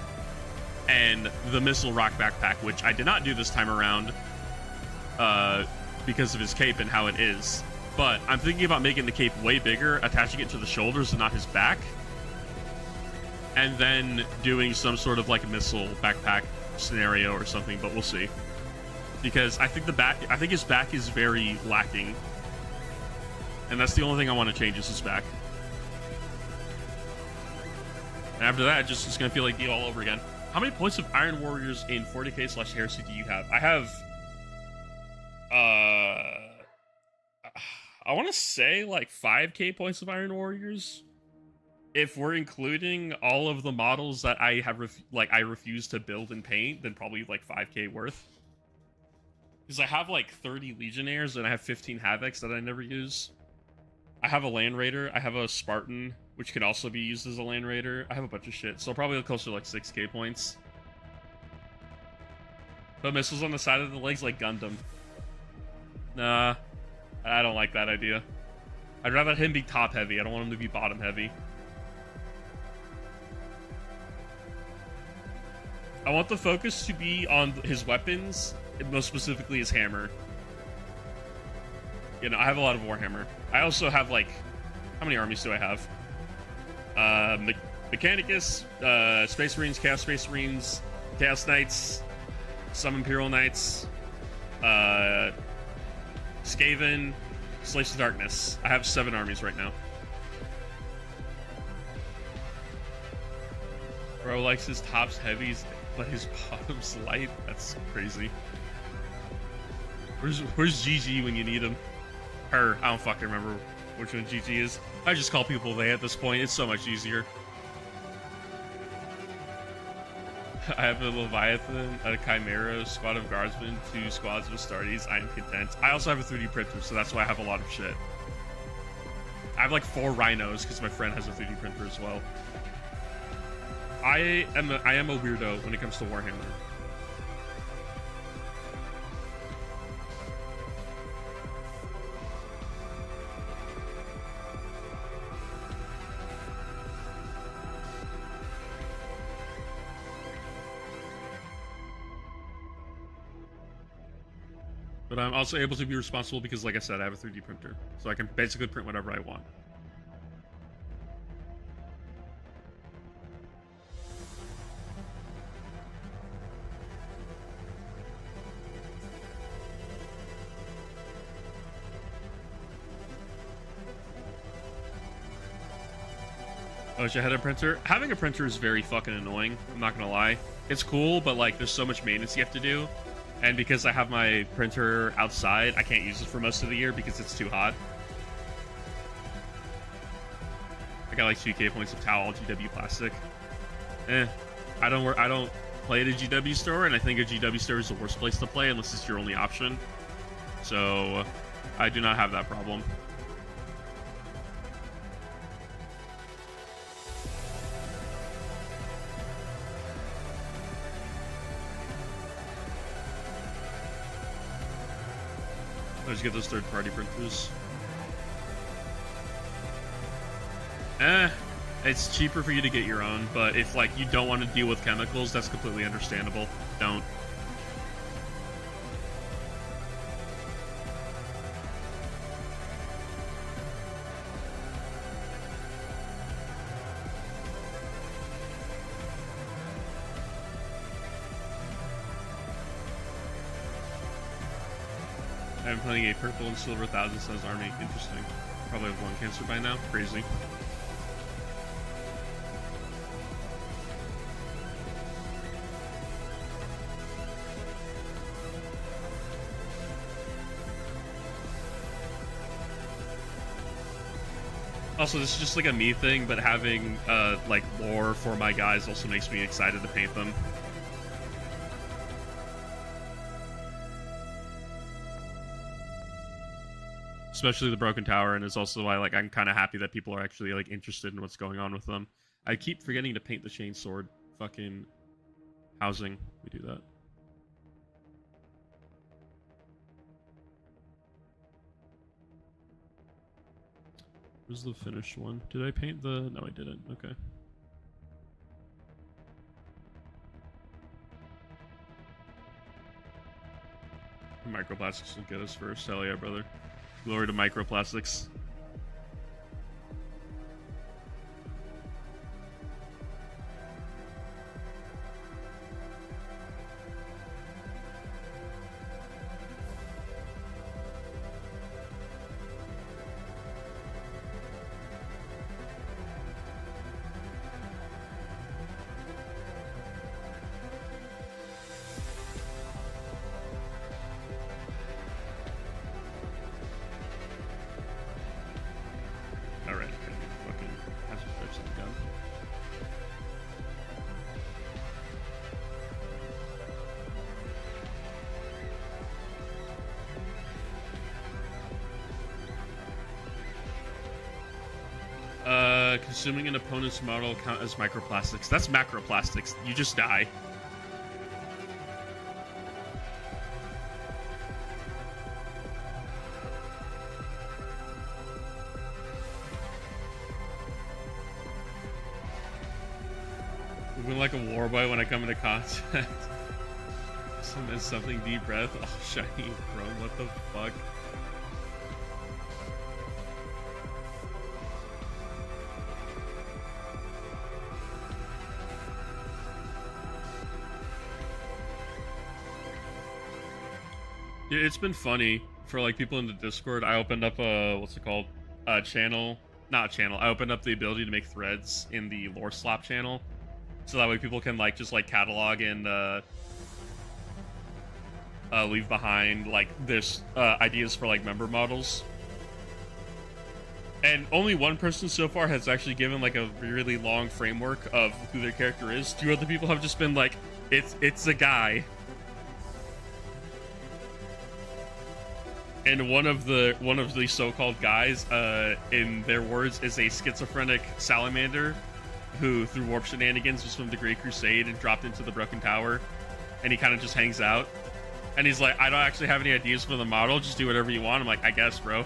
and the missile rock backpack, which I did not do this time around because of his cape and how it is. But I'm thinking about making the cape way bigger, attaching it to the shoulders and not his back, and then doing some sort of like missile backpack scenario or something. But we'll see, because I think his back is very lacking, and that's the only thing I want to change is his back. And after that, it's gonna feel like Dio all over again. How many points of Iron Warriors in 40k/Heresy do you have? I have I want to say like 5k points of Iron Warriors, if we're including all of the models that I have I refuse to build and paint. Then probably like 5k worth, because I have like 30 Legionnaires and I have 15 Havocs that I never use. I have a Land Raider, I have a Spartan, which can also be used as a Land Raider. I have a bunch of shit, so probably closer to like 6k points. But missiles on the side of the legs like Gundam. Nah, I don't like that idea. I'd rather him be top heavy. I don't want him to be bottom heavy. I want the focus to be on his weapons, and most specifically his hammer. You know, I have a lot of Warhammer. I also have like, how many armies do I have? Mechanicus, Space Marines, Chaos Space Marines, Chaos Knights, some Imperial Knights, Skaven, Slaves of Darkness. I have 7 armies right now. Bro likes his tops heavies, but his bottoms light. That's crazy. Where's GG when you need him? Her. I don't fucking remember which one GG is. I just call people they at this point. It's so much easier. I have a Leviathan, a Chimera, squad of guardsmen, 2 squads of Astartes. I am content. I also have a 3D printer, so that's why I have a lot of shit. I have like 4 rhinos because my friend has a 3D printer as well. I am a weirdo when it comes to Warhammer. But I'm also able to be responsible because, like I said, I have a 3D printer. So I can basically print whatever I want. Oh, I had a printer. Having a printer is very fucking annoying. I'm not gonna lie. It's cool, but like, there's so much maintenance you have to do. And because I have my printer outside, I can't use it for most of the year because it's too hot. I got like 2K points of towel, GW plastic. I don't play at a GW store, and I think a GW store is the worst place to play unless it's your only option. So I do not have that problem. Just get those third-party printers. It's cheaper for you to get your own, but if like you don't want to deal with chemicals, that's completely understandable. Don't. I'm playing a purple and silver 1,000 Suns army. Interesting. Probably have lung cancer by now. Crazy. Also, this is just like a me thing, but having like lore for my guys also makes me excited to paint them. Especially the Broken Tower, and it's also why like I'm kind of happy that people are actually like interested in what's going on with them. I keep forgetting to paint the chain sword fucking housing. We do that. Where's the finished one? Did I paint the... No, I didn't. Okay. Microplastics will get us first. Hell yeah, brother. Glory to microplastics. Consuming an opponent's model count as microplastics. That's macroplastics. You just die. Moving like a war boy when I come into contact. Something deep breath. Oh, shiny chrome. What the fuck? It's been funny for like people in the Discord. I opened up a what's it called? A channel, not a channel. I opened up the ability to make threads in the Lore Slop channel, so that way people can like just like catalog and leave behind like this ideas for like member models. And only one person so far has actually given like a really long framework of who their character is. 2 other people have just been like, it's a guy. And one of the so-called guys, in their words, is a schizophrenic salamander who, through warp shenanigans, was from the Great Crusade and dropped into the Broken Tower, and he kind of just hangs out. And he's like, I don't actually have any ideas for the model, just do whatever you want. I'm like, I guess, bro.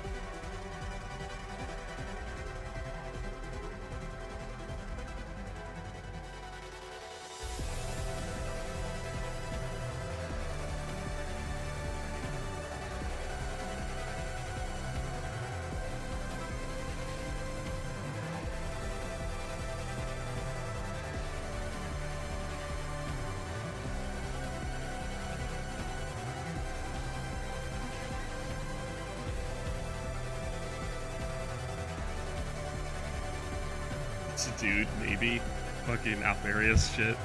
It's a dude, maybe. Fucking Alfarius shit.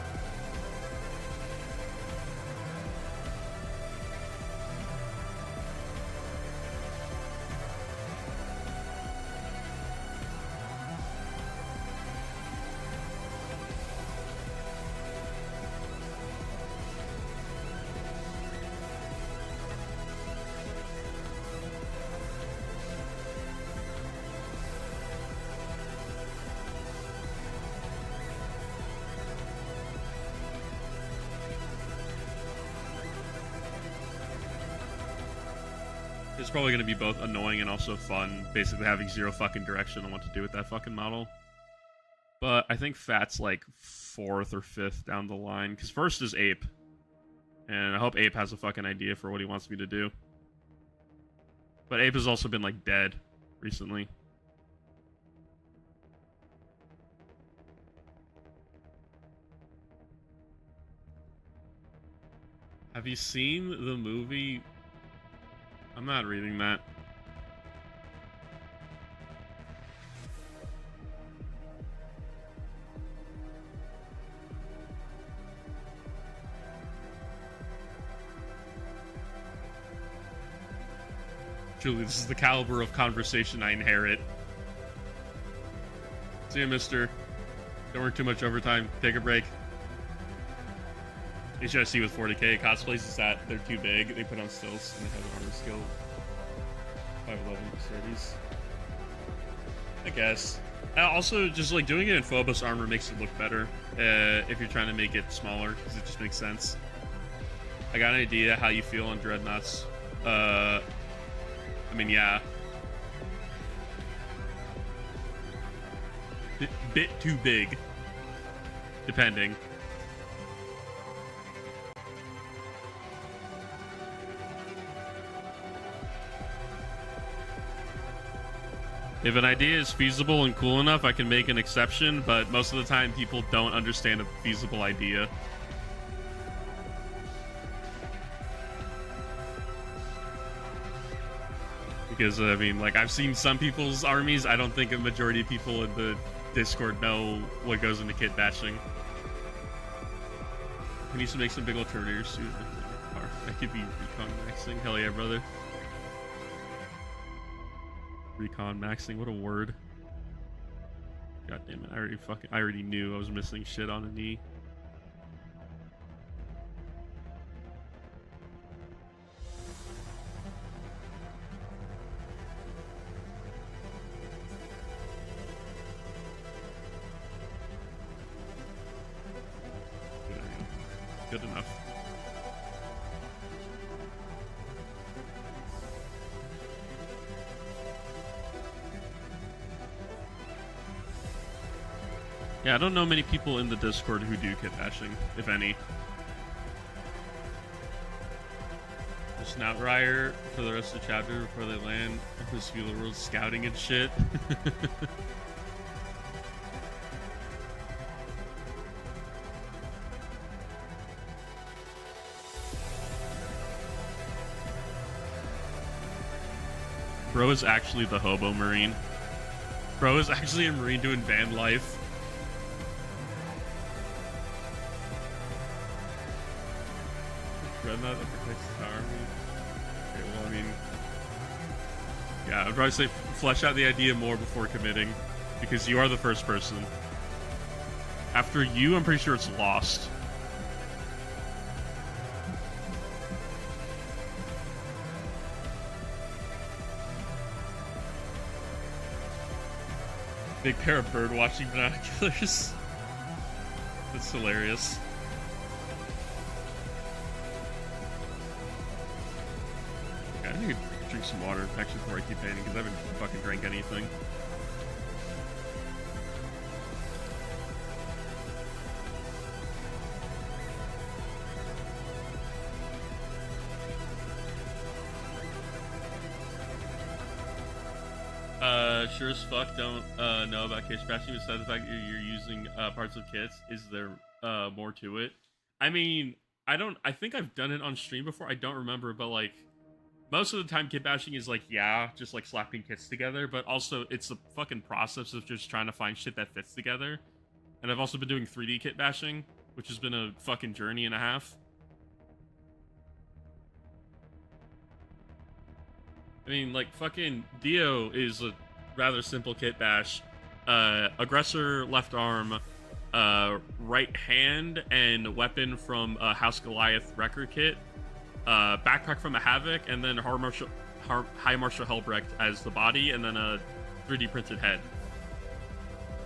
It's probably going to be both annoying and also fun, basically having zero fucking direction on what to do with that fucking model. But I think Fat's like 4th or 5th down the line, because first is Ape. And I hope Ape has a fucking idea for what he wants me to do. But Ape has also been like dead recently. Have you seen the movie? I'm not reading that. Truly, this is the caliber of conversation I inherit. See you, mister. Don't work too much overtime. Take a break. HIC with 40k cosplays is that they're too big. They put on stilts and they have an armor skill. 5'11 sturdies. I guess. Also, just like doing it in Phobos armor makes it look better if you're trying to make it smaller, because it just makes sense. I got an idea how you feel on Dreadnoughts. I mean, yeah. Bit too big. Depending. If an idea is feasible and cool enough, I can make an exception, but most of the time people don't understand a feasible idea. Because, I mean, like, I've seen some people's armies. I don't think a majority of people in the Discord know what goes into kit bashing. We need to make some big old Terminator suit. That could be recon maxing. Hell yeah, brother. Recon maxing, what a word. God damn it, I already knew I was missing shit on a knee. Good enough. Yeah, I don't know many people in the Discord who do kit bashing, if any. Just an outrider for the rest of the chapter before they land. This feel the world scouting and shit. Bro is actually the hobo marine. Bro is actually a marine doing van life. Dreadnought that protects the army. Okay, well, I mean, yeah, I'd probably say flesh out the idea more before committing, because you are the first person. After you, I'm pretty sure it's lost. Big pair of bird watching binoculars. That's hilarious. Okay, I need to drink some water actually before I keep painting because I haven't fucking drank anything. Sure as fuck don't know about case crashing besides the fact that you're using parts of kits. Is there more to it? I mean, I think I've done it on stream before. I don't remember, but like most of the time kit bashing is like, yeah, just like slapping kits together, but also it's the fucking process of just trying to find shit that fits together. And I've also been doing 3D kit bashing, which has been a fucking journey and a half. I mean, like, fucking Dio is a rather simple kit bash. Aggressor left arm, right hand, and weapon from House Goliath record kit, backpack from a Havoc, and then High Marshal Helbrecht as the body, and then a 3D printed head.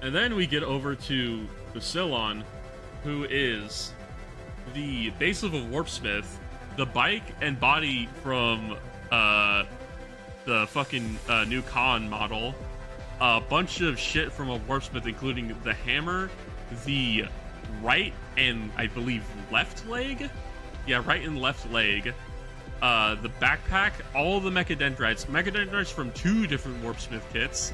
And then we get over to the Sillon, who is the base of a Warpsmith, the bike and body from the fucking new Khan model, a bunch of shit from a Warpsmith, including the hammer, the right and I believe left leg, yeah, right and left leg, the backpack, all the mechadendrites from 2 different Warpsmith kits,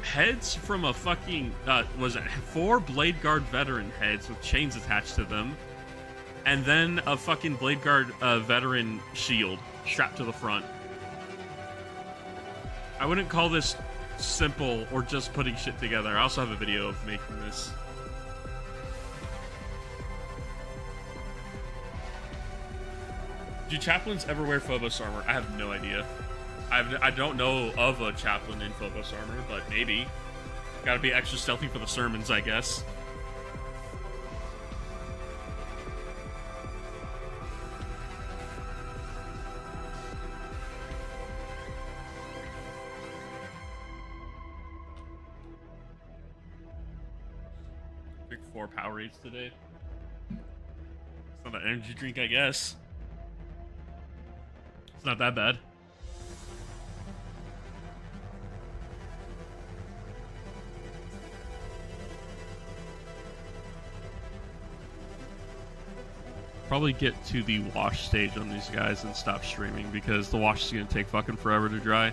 heads from a fucking was it 4 Blade Guard veteran heads with chains attached to them, and then a fucking Blade Guard veteran shield strapped to the front. I wouldn't call this simple or just putting shit together. I also have a video of making this. Do chaplains ever wear Phobos armor? I have no idea. I don't know of a chaplain in Phobos armor, but maybe. Gotta be extra stealthy for the sermons, I guess. Took 4 Powerades today. It's not an energy drink, I guess. It's not that bad. Probably get to the wash stage on these guys and stop streaming because the wash is gonna take fucking forever to dry.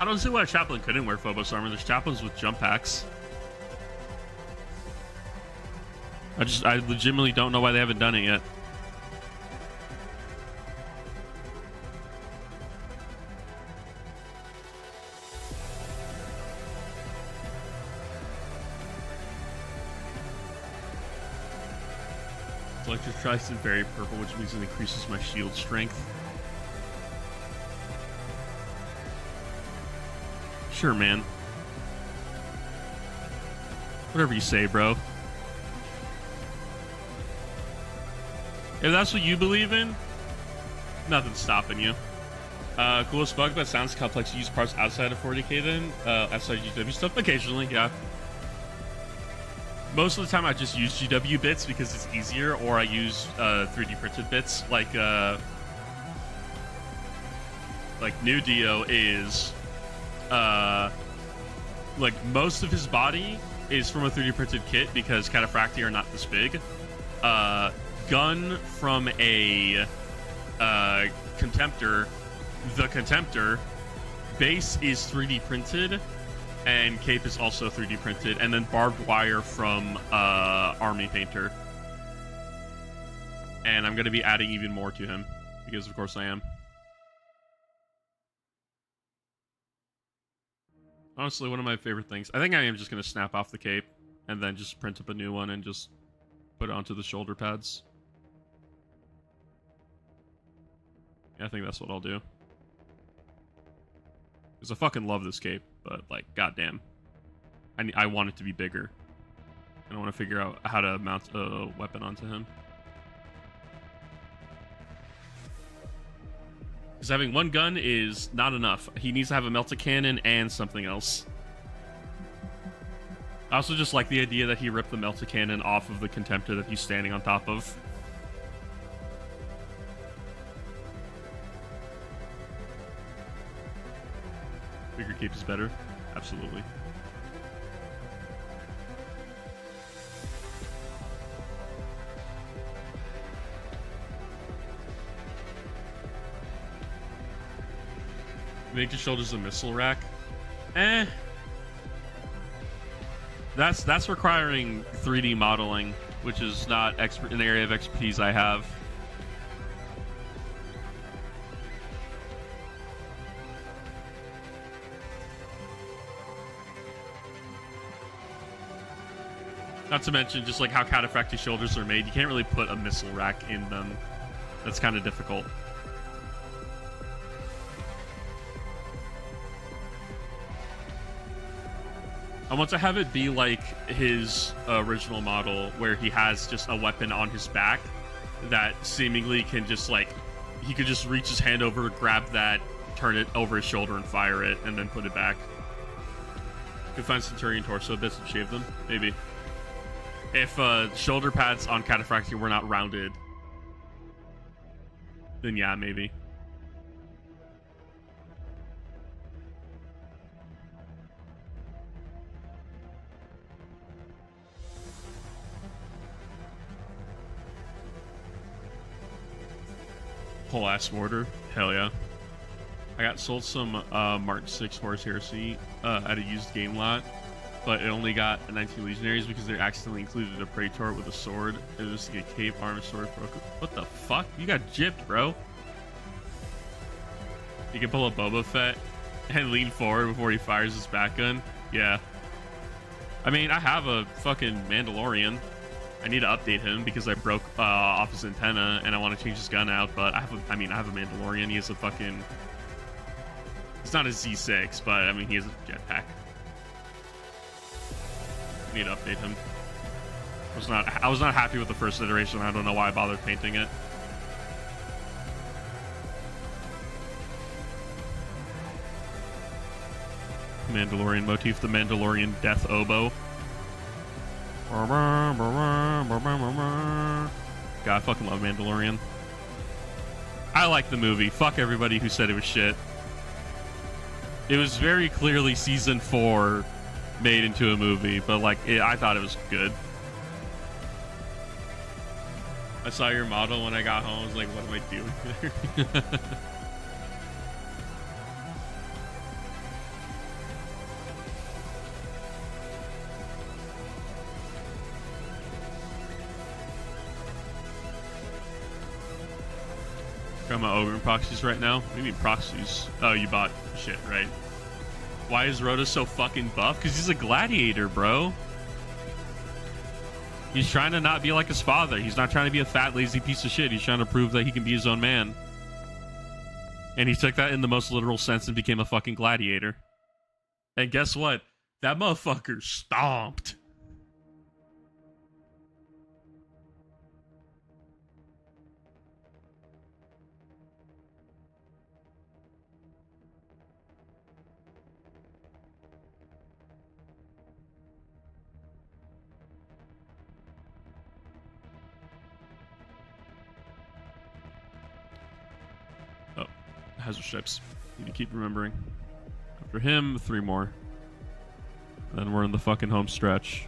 I don't see why a chaplain couldn't wear Phobos armor. There's chaplains with jump packs. I legitimately don't know why they haven't done it yet. Electric Tristan very purple, which means it increases my shield strength. Sure, man. Whatever you say, bro. If that's what you believe in, nothing's stopping you. Coolest bug, but sounds complex. You use parts outside of 40k then? Outside GW stuff? Occasionally, yeah. Most of the time I just use GW bits because it's easier, or I use 3D printed bits. Like New Dio is... like most of his body is from a 3D printed kit because Cataphracti are not this big. Gun from a Contemptor. The Contemptor base is 3D printed. And cape is also 3D printed. And then barbed wire from Army Painter. And I'm going to be adding even more to him. Because of course I am. Honestly, one of my favorite things. I think I am just going to snap off the cape. And then just print up a new one and just put it onto the shoulder pads. Yeah, I think that's what I'll do. Because I fucking love this cape. But, like, goddamn. I want it to be bigger. And I want to figure out how to mount a weapon onto him. Because having one gun is not enough. He needs to have a melta cannon and something else. I also just like the idea that he ripped the melta cannon off of the contemptor that he's standing on top of. Bigger cape is better. Absolutely. Make the shoulders a missile rack. That's requiring 3D modeling, which is not an area of expertise I have. Not to mention just like how cataphractic shoulders are made, you can't really put a missile rack in them. That's kind of difficult. I want to have it be like his original model, where he has just a weapon on his back that seemingly can just like, he could just reach his hand over, grab that, turn it over his shoulder and fire it, and then put it back. Could find Centurion torso bits and shave them, maybe. If shoulder pads on cataphractic were not rounded, then yeah, maybe. Whole ass mortar, hell yeah. I got sold some Mark 6 Horus Heresy at a used game lot, but it only got 19 Legionaries because they accidentally included a Praetor with a sword. It was like a cape, armor, sword. What the fuck? You got gypped, bro. You can pull a Boba Fett and lean forward before he fires his back gun. Yeah. I mean, I have a fucking Mandalorian. I need to update him because I broke off his antenna and I want to change his gun out. But I have a Mandalorian. He has a fucking. It's not a Z6, but I mean he has a jetpack. I need to update him. I was not happy with the first iteration. I don't know why I bothered painting it. Mandalorian motif, the Mandalorian death oboe. God, I fucking love Mandalorian. I like the movie. Fuck everybody who said it was shit. It was very clearly season 4 made into a movie, but like I thought it was good. I saw your model when I got home. I was like, what am I doing there? Got my Ogre proxies right now. What do you mean proxies? Oh, you bought shit, right? Why is Rhoda so fucking buff? Because he's a gladiator, bro. He's trying to not be like his father. He's not trying to be a fat, lazy piece of shit. He's trying to prove that he can be his own man. And he took that in the most literal sense and became a fucking gladiator. And guess what? That motherfucker stomped. Hazard ships. Need to keep remembering. After him, 3 more. Then we're in the fucking home stretch.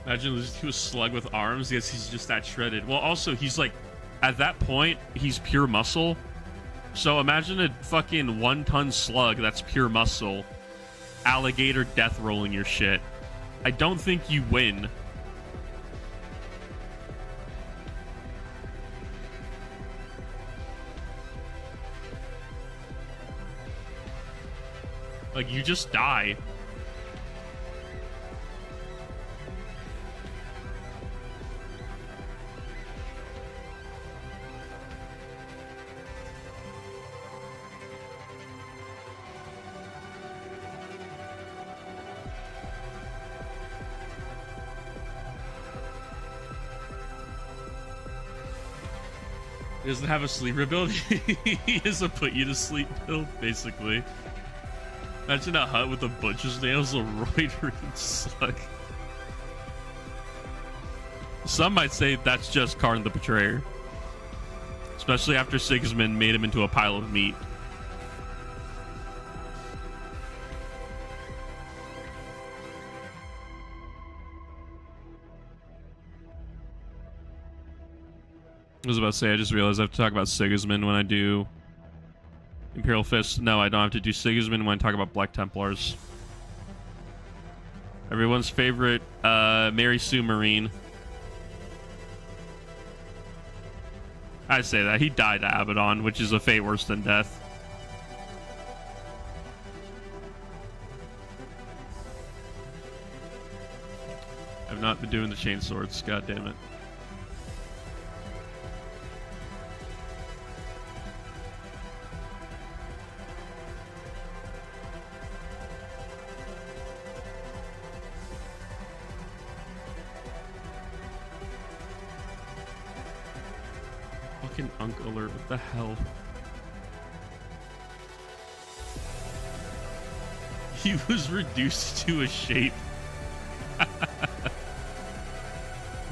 Imagine losing to a slug with arms. Yes, he's just that shredded. Well, also, he's like at that point, he's pure muscle. So imagine a fucking 1-ton slug that's pure muscle. Alligator death rolling your shit. I don't think you win. Like, you just die. He doesn't have a sleeper build. He is a put you to sleep build, basically. Imagine a hut with a butcher's nails, a roidering slug. Some might say that's just Karn the Betrayer. Especially after Sigismund made him into a pile of meat. I was about to say, I just realized I have to talk about Sigismund when I do Imperial Fist. No, I don't have to do Sigismund when I talk about Black Templars. Everyone's favorite Mary Sue Marine. I say that. He died to Abaddon, which is a fate worse than death. I've not been doing the chain swords. God damn it. Fucking Unk alert, what the hell? He was reduced to a shape.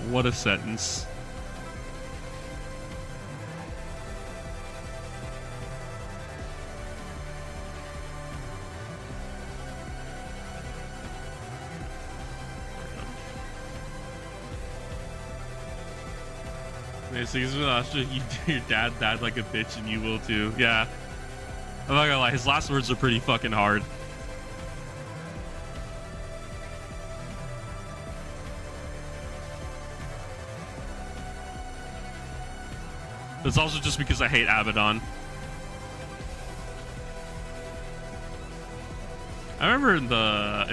What a sentence. Your dad died like a bitch and you will too. Yeah. I'm not gonna lie, his last words are pretty fucking hard. It's also just because I hate Abaddon. I remember in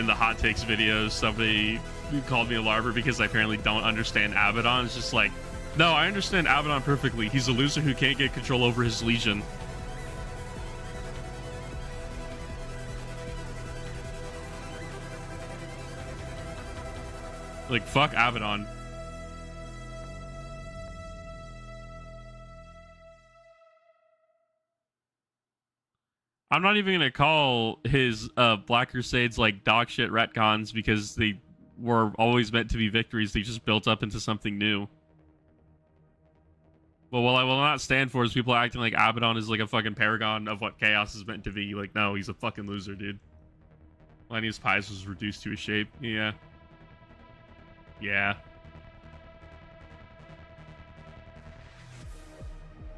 the hot takes videos, somebody called me a larper because I apparently don't understand Abaddon. It's just like, no, I understand Abaddon perfectly. He's a loser who can't get control over his legion. Like, fuck Abaddon. I'm not even gonna call his Black Crusades like dog shit retcons because they were always meant to be victories. They just built up into something new. But what I will not stand for is people acting like Abaddon is like a fucking paragon of what chaos is meant to be. Like, no, he's a fucking loser, dude. Linus Pies was reduced to a shape. Yeah. Yeah.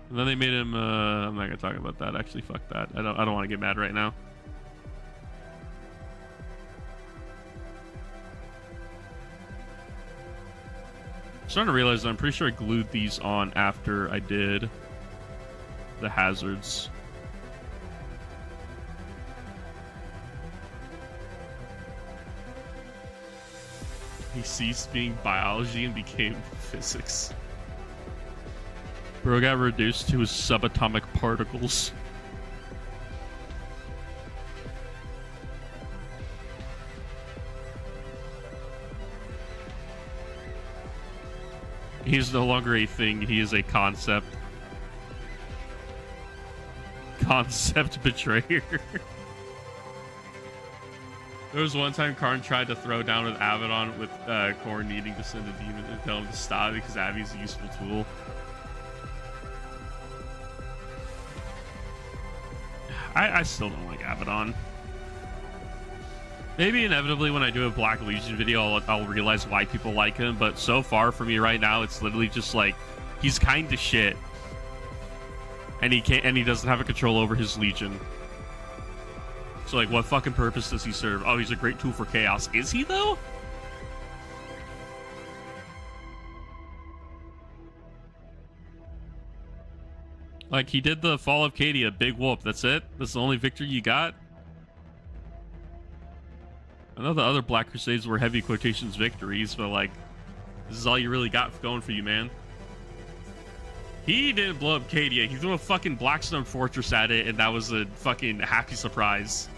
And then they made him, I'm not gonna talk about that. Actually, fuck that. I don't want to get mad right now. I'm starting to realize that I'm pretty sure I glued these on after I did the hazards. He ceased being biology and became physics. Bro got reduced to his subatomic particles. He's no longer a thing, he is a concept. Concept betrayer. There was one time Karn tried to throw down with Abaddon with Korn needing to send a demon and tell him to stop because Abby's a useful tool. I still don't like Abaddon. Maybe inevitably when I do a Black Legion video, I'll realize why people like him. But so far for me right now, it's literally just like, he's kind of shit. and he can't, and he doesn't have a control over his legion. So like, what fucking purpose does he serve? Oh, he's a great tool for chaos. Is he though? Like, he did the Fall of Cadia, big whoop. That's it? That's the only victory you got? I know the other Black Crusades were heavy quotations victories, but like, this is all you really got going for you, man. He didn't blow up Cadia. He threw a fucking Blackstone Fortress at it, and that was a fucking happy surprise.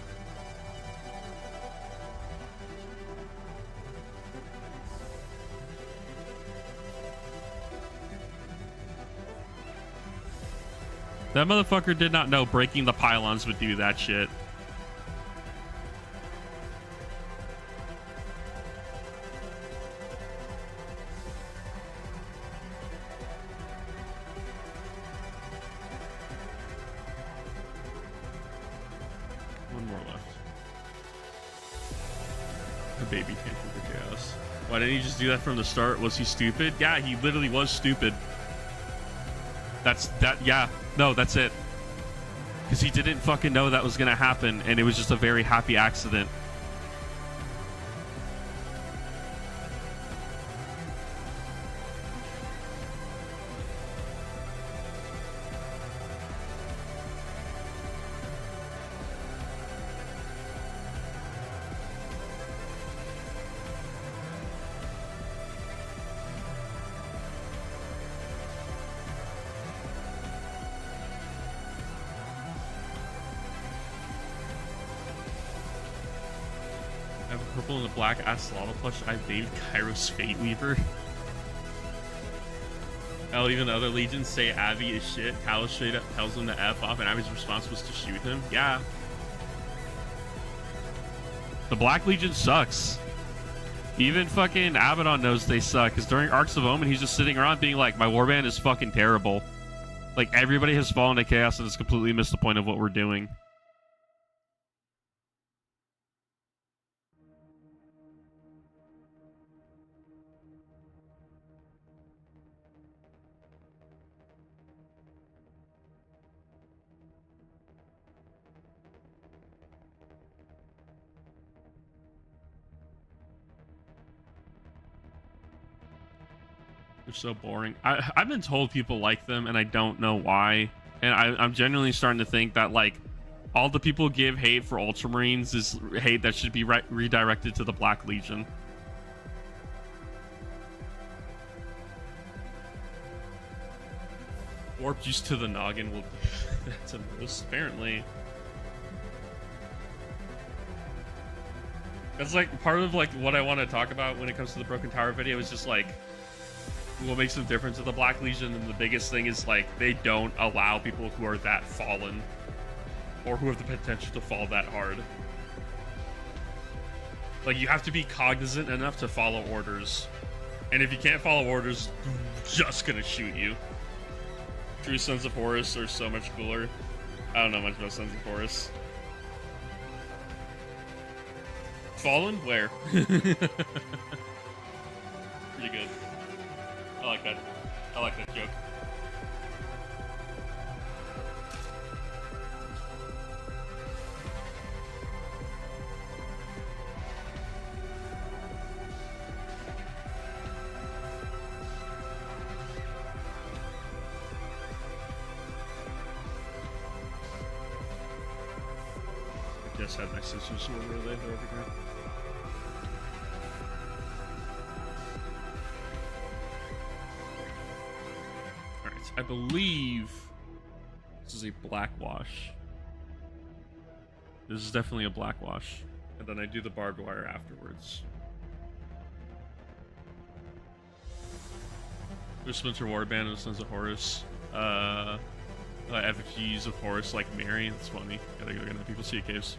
That motherfucker did not know breaking the pylons would do that shit. One more left. A baby tantrum for chaos. Why didn't he just do that from the start? Was he stupid? Yeah, he literally was stupid. Yeah, no, that's it. Because he didn't fucking know that was gonna happen, and it was just a very happy accident. Purple and the black Aslava plush. I named Kairos Fate Weaver. Oh, even the other legions say Avi is shit. Kalos straight up tells him to F off, and Avi's response was to shoot him. Yeah. The Black Legion sucks. Even fucking Abaddon knows they suck, because during Arcs of Omen, he's just sitting around being like, my warband is fucking terrible. Like, everybody has fallen to chaos and has completely missed the point of what we're doing. They're so boring. I've been told people like them, and I don't know why. And I'm genuinely starting to think that, like, all the people give hate for Ultramarines is hate that should be redirected to the Black Legion. Warp juice to the noggin will... That's a most, apparently. That's, like, part of, like, what I want to talk about when it comes to the Broken Tower video is just, like, what makes them different to the Black Legion, and the biggest thing is like they don't allow people who are that fallen or who have the potential to fall that hard. Like, you have to be cognizant enough to follow orders, and if you can't follow orders, they're just gonna shoot you. True Sons of Horus are so much cooler. I don't know much about Sons of Horus. Fallen? Where? Pretty good. I like that. I like that joke. I guess had my sisters were over there. They're over here. I believe this is a black wash. This is definitely a black wash. And then I do the barbed wire afterwards. There's Splinter Warband and Sons of Horus. Effigies of Horus like Mary. That's funny. Gotta go get people see caves.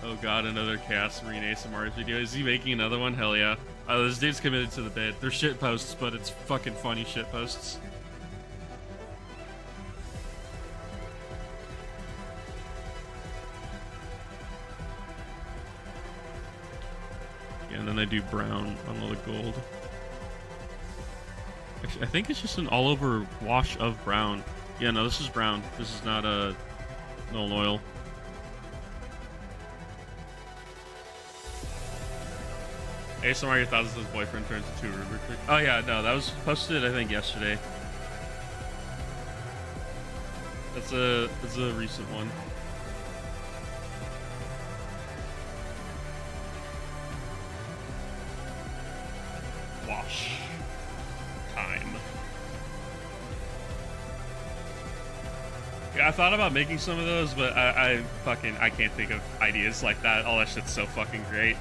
Oh god, another Chaos Marine ASMR video. Is he making another one? Hell yeah. This dude's committed to the bit. They're shit posts, but it's fucking funny shit posts. Yeah, and then I do brown on all the gold. I think it's just an all over wash of brown. Yeah, no, this is brown. This is not a null oil. ASMR, your thoughts his boyfriend turns into a Rubik. Oh yeah, no, that was posted I think yesterday. That's a recent one. Wash time. Yeah, I thought about making some of those, but I can't think of ideas like that. All that shit's so fucking great.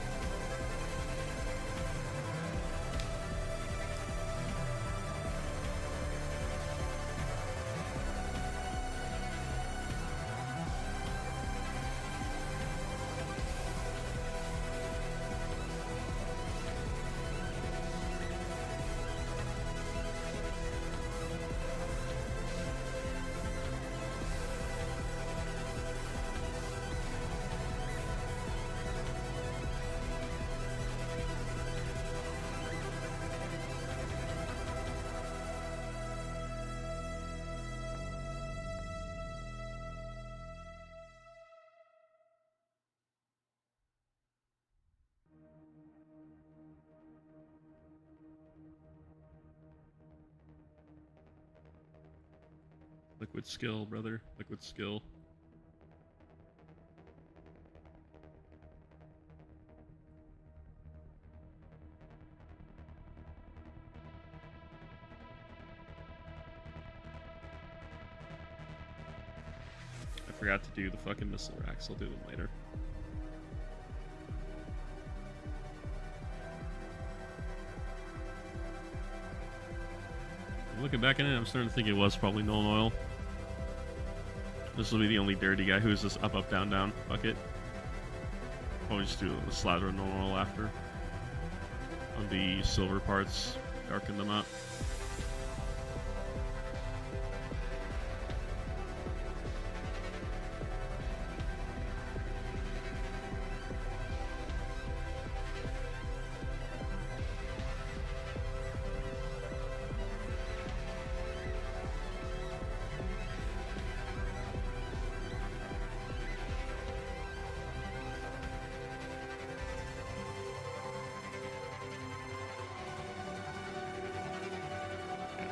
Liquid skill, brother. Liquid skill. I forgot to do the fucking missile racks. I'll do them later. Looking back at it, I'm starting to think it was probably null oil. This will be the only dirty guy who's this up, up, down, down bucket. Probably just do a slather of null oil after. On the silver parts, darken them up.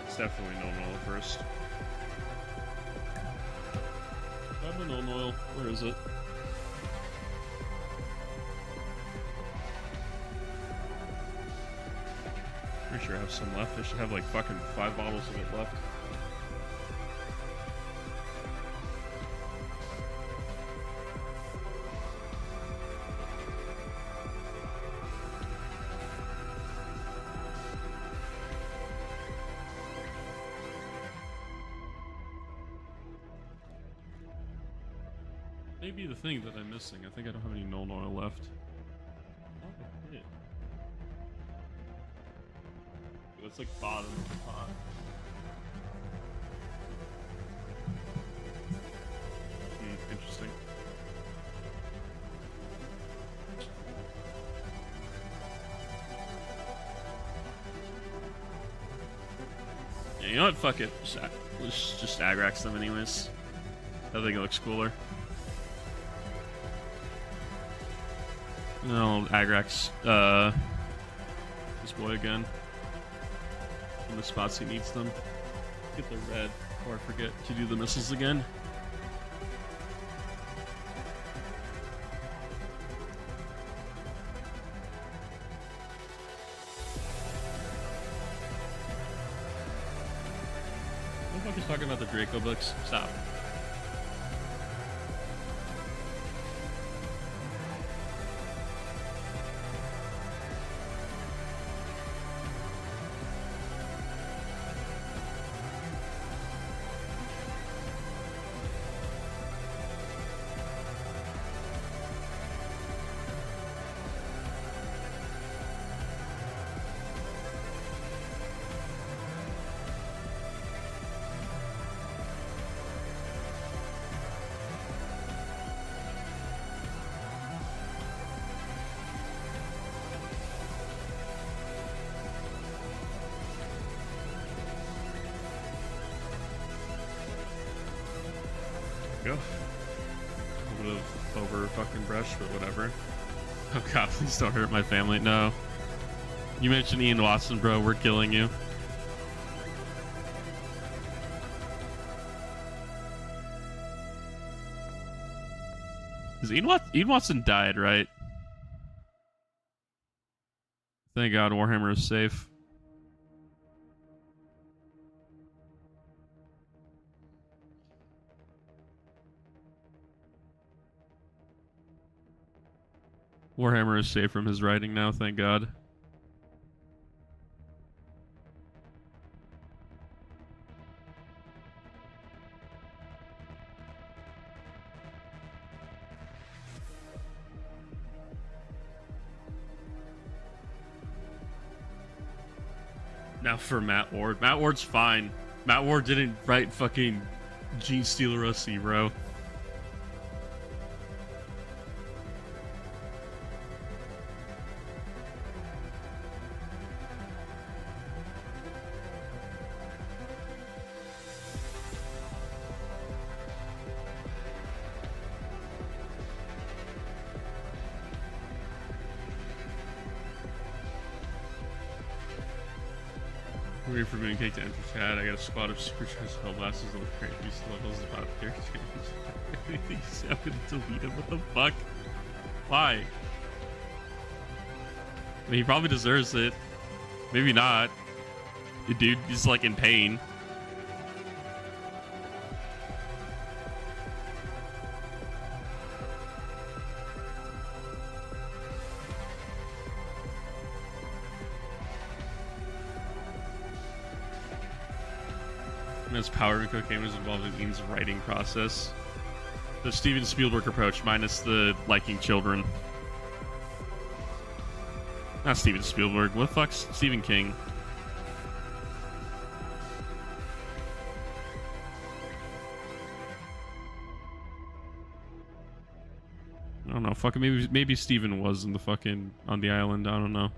It's definitely null oil first. I have a null oil. Where is it? Pretty sure I have some left. I should have like fucking 5 bottles of it left. Maybe the thing that I'm missing. I think I don't have any null oil left. Oh, yeah. That's like bottom of the pot. Interesting. Yeah, you know what? Fuck it. Let's just Agrax them anyways. I think it looks cooler. No, Agrax, this boy again. In the spots he needs them. Get the red, or forget to do the missiles again. What the fuck is talking about the Draco books? Stop. Go. A little bit of over fucking brush, but whatever. Oh god, please don't hurt my family. No. You mentioned Ian Watson, bro. We're killing you. Ian Watson died, right? Thank God Warhammer is safe. Warhammer is safe from his writing now, thank God. Now for Matt Ward. Matt Ward's fine. Matt Ward didn't write fucking Gene Steeler-Rossi, bro. Waiting for Moon Cake to enter chat. I got a squad of supercharged hellblasters that carry these levels about character change. I'm gonna delete him. What the fuck? Why? I mean, he probably deserves it. Maybe not. The dude is like in pain. As power and cocaine was involved in Ian's writing process. The Steven Spielberg approach, minus the liking children. Not Steven Spielberg. What the fuck's Stephen King? I don't know. Fucking maybe Steven was in the fucking on the island. I don't know.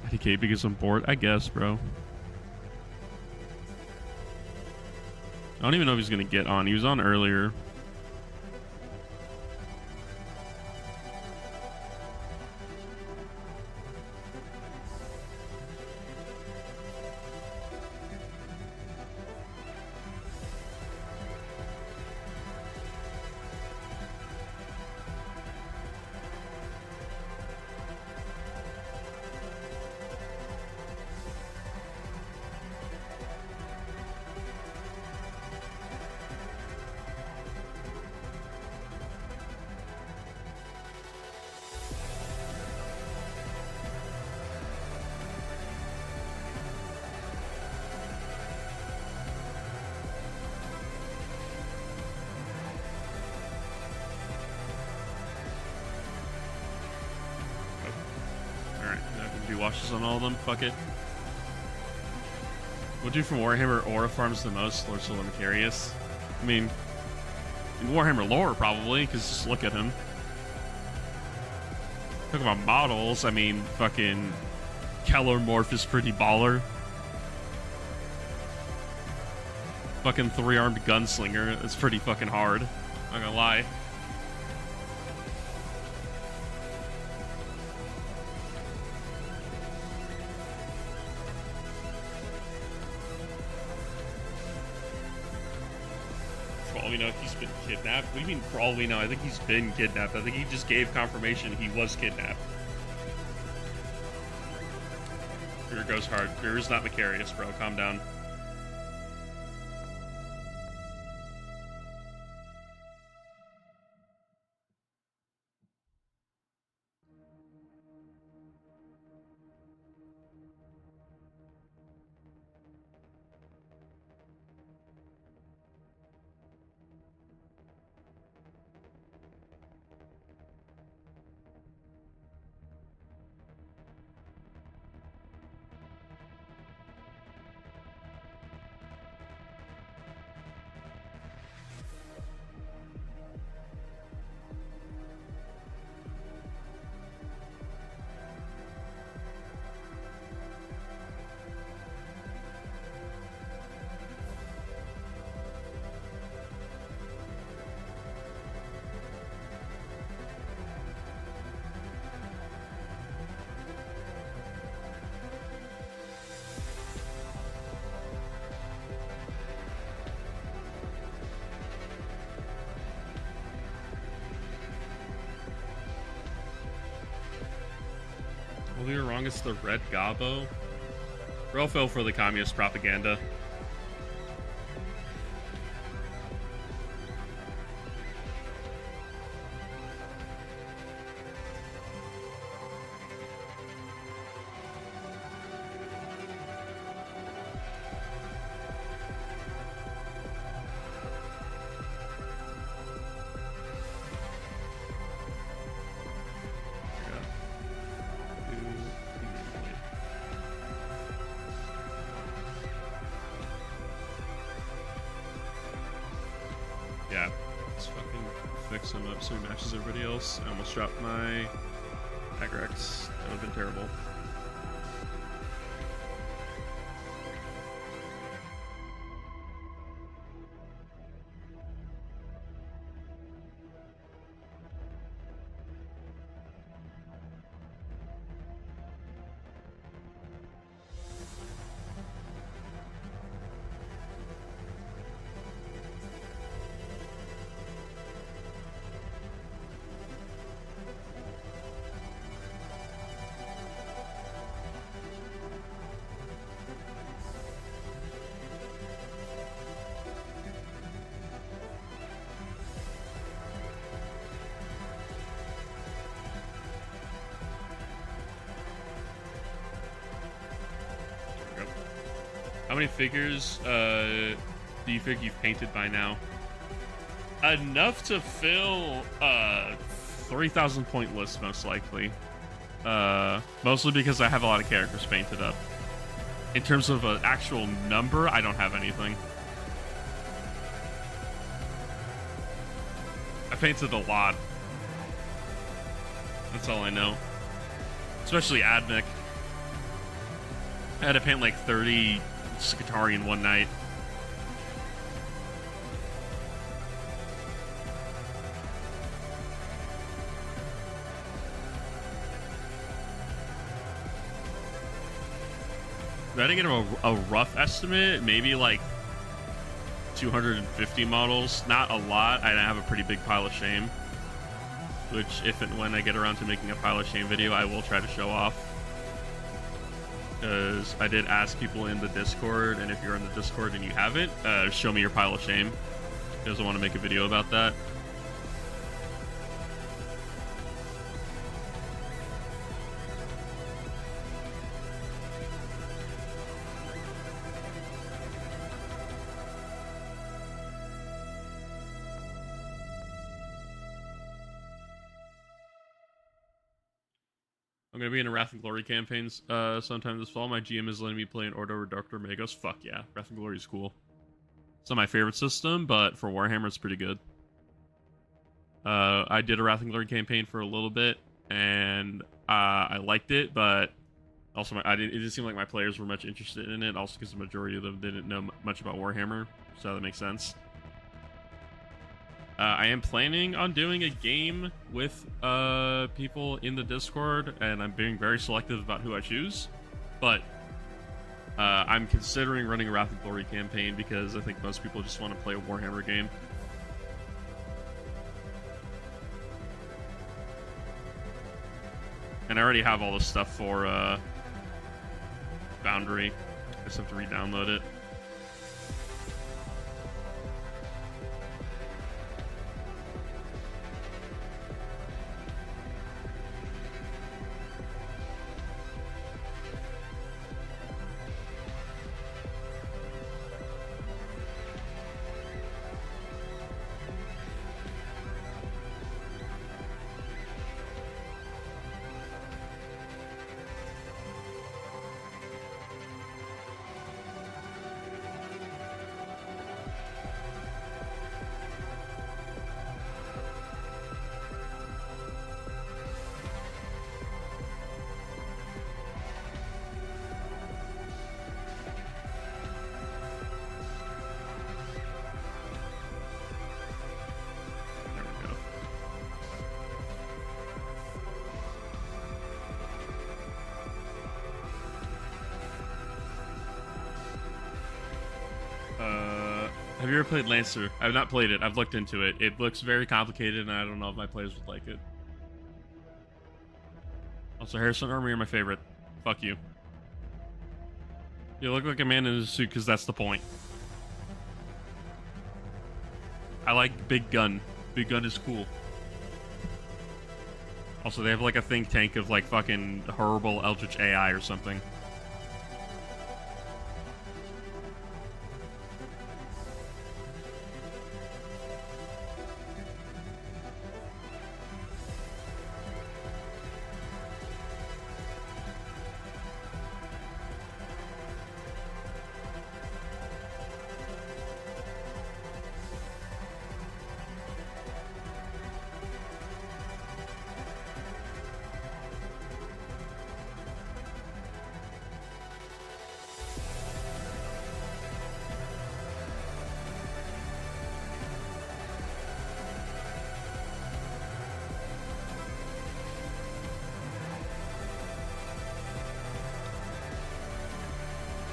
IDK because I'm bored? I guess, bro. I don't even know if he's gonna get on. He was on earlier. Washes on all of them. Fuck it. What dude from Warhammer aura farms the most? Lord Solar Macarius. I mean, in Warhammer lore, probably, because just look at him. Talk about models. I mean, fucking Keller Morph is pretty baller. Fucking 3-armed gunslinger. That's pretty fucking hard. Not gonna lie. We know he's been kidnapped. What do you mean for all we know? I think he's been kidnapped. I think he just gave confirmation he was kidnapped. Here goes hard. Here is not Macarius, bro. Calm down. Well, you're wrong. It's the red gobbo. Bro fell for the communist propaganda. Yeah, let's fucking fix him up so he matches everybody else. I almost dropped my Agrax. That would have been terrible. How many figures do you think you've painted by now? Enough to fill 3,000 point list, most likely. Mostly because I have a lot of characters painted up. In terms of an actual number, I don't have anything. I painted a lot. That's all I know. Especially Adnic. I had to paint like 30 Skitari in one night. If I had to get a rough estimate, maybe like 250 models. Not a lot. I have a pretty big pile of shame. Which, if and when I get around to making a pile of shame video, I will try to show off. Because I did ask people in the Discord, and if you're in the Discord and you haven't, show me your pile of shame. Because I want to make a video about that. I'm gonna be in a Wrath and Glory campaigns sometime this fall. My GM is letting me play an Ordo Reductor Magos. Fuck yeah, Wrath and Glory is cool. It's not my favorite system, but for Warhammer, it's pretty good. I did a Wrath and Glory campaign for a little bit, and I liked it, but also it didn't seem like my players were much interested in it. Also, because the majority of them didn't know much about Warhammer, so that makes sense. I am planning on doing a game with people in the Discord, and I'm being very selective about who I choose. But I'm considering running a Wrath and Glory campaign because I think most people just want to play a Warhammer game. And I already have all the stuff for Boundary. I just have to re-download it. Have you ever played Lancer? I've not played it. I've looked into it. It looks very complicated, and I don't know if my players would like it. Also, Harrison Army, you're my favorite. Fuck you. You look like a man in a suit because that's the point. I like Big Gun. Big Gun is cool. Also, they have like a think tank of like fucking horrible Eldritch AI or something.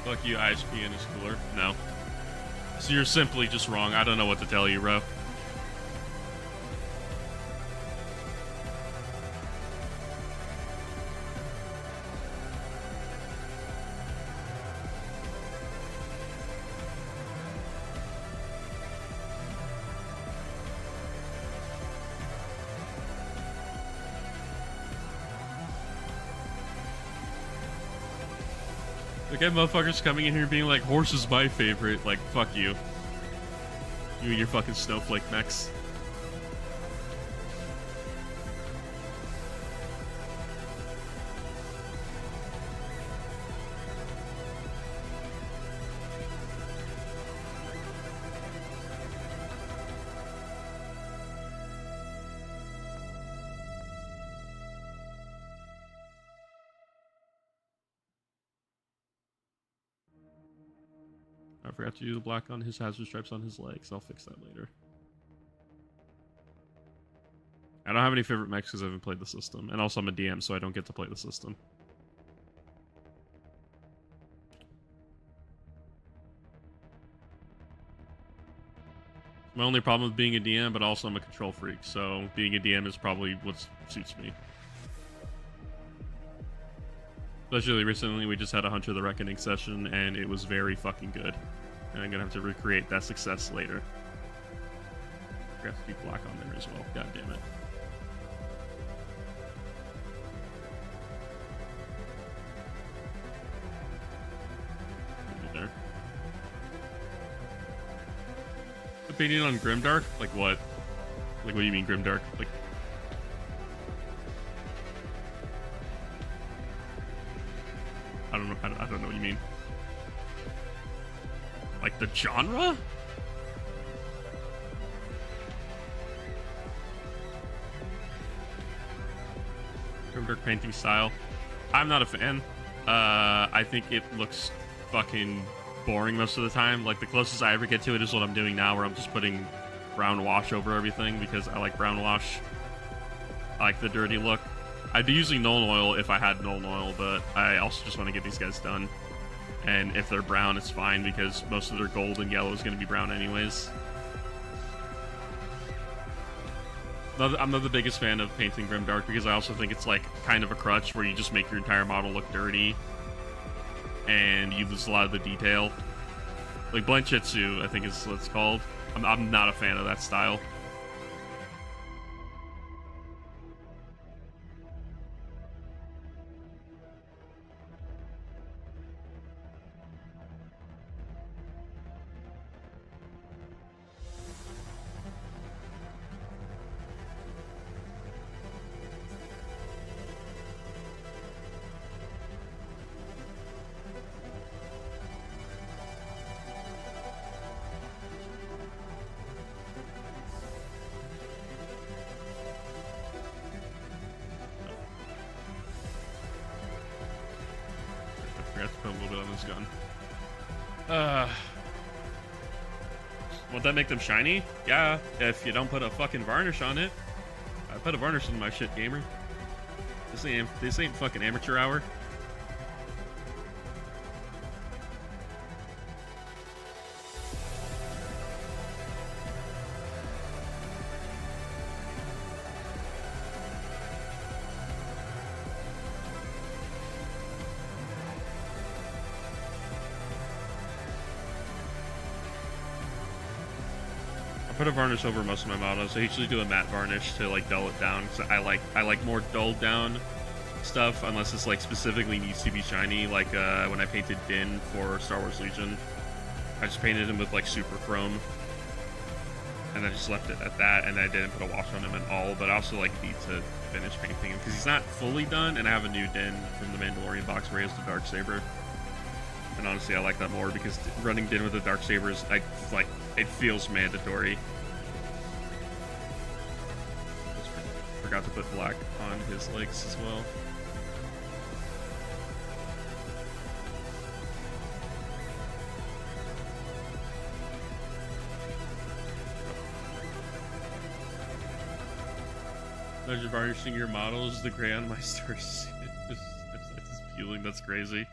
Fuck you, ISPN is cooler. No. So you're simply just wrong. I don't know what to tell you, bro. Like, I have motherfuckers coming in here being like, horse is my favorite. Like, fuck you. You and your fucking snowflake mechs. I forgot to do the black on his hazard stripes on his legs. I'll fix that later. I don't have any favorite mechs because I haven't played the system. And also I'm a DM, so I don't get to play the system. My only problem with being a DM, but also I'm a control freak, so being a DM is probably what suits me. Especially recently, we just had a Hunter the Reckoning session, and it was very fucking good. And I'm gonna have to recreate that success later. I have to do black on there as well. God damn it. There. Opinion on Grimdark? Like what? Like what do you mean Grimdark? Like I don't know. I don't know what you mean. Like the genre? Grimdark painting style. I'm not a fan. I think it looks fucking boring most of the time. Like the closest I ever get to it is what I'm doing now, where I'm just putting brown wash over everything because I like brown wash. I like the dirty look. I'd be using Nuln Oil if I had Nuln Oil, but I also just want to get these guys done. And if they're brown, it's fine because most of their gold and yellow is going to be brown anyways. I'm not the biggest fan of painting Grimdark because I also think it's like kind of a crutch where you just make your entire model look dirty and you lose a lot of the detail. Like Blanchitsu, I think is what it's called. I'm not a fan of that style. Gun. Won't that make them shiny? Yeah, if you don't put a fucking varnish on it. I put a varnish on my shit, gamer. This ain't fucking amateur hour. put a varnish over most of my models. I usually do a matte varnish to like dull it down, because I like more dulled down stuff, unless it's like specifically needs to be shiny. Like when I painted Din for Star Wars Legion, I just painted him with like super chrome, and I just left it at that, and I didn't put a wash on him at all. But I also like need to finish painting him because he's not fully done, and I have a new Din from the Mandalorian box where he has the Darksaber. And honestly, I like that more because running Din with the Darksaber is it feels mandatory. Forgot to put black on his legs as well. Imagine varnishing your models the gray on my stars. It's peeling. That's crazy.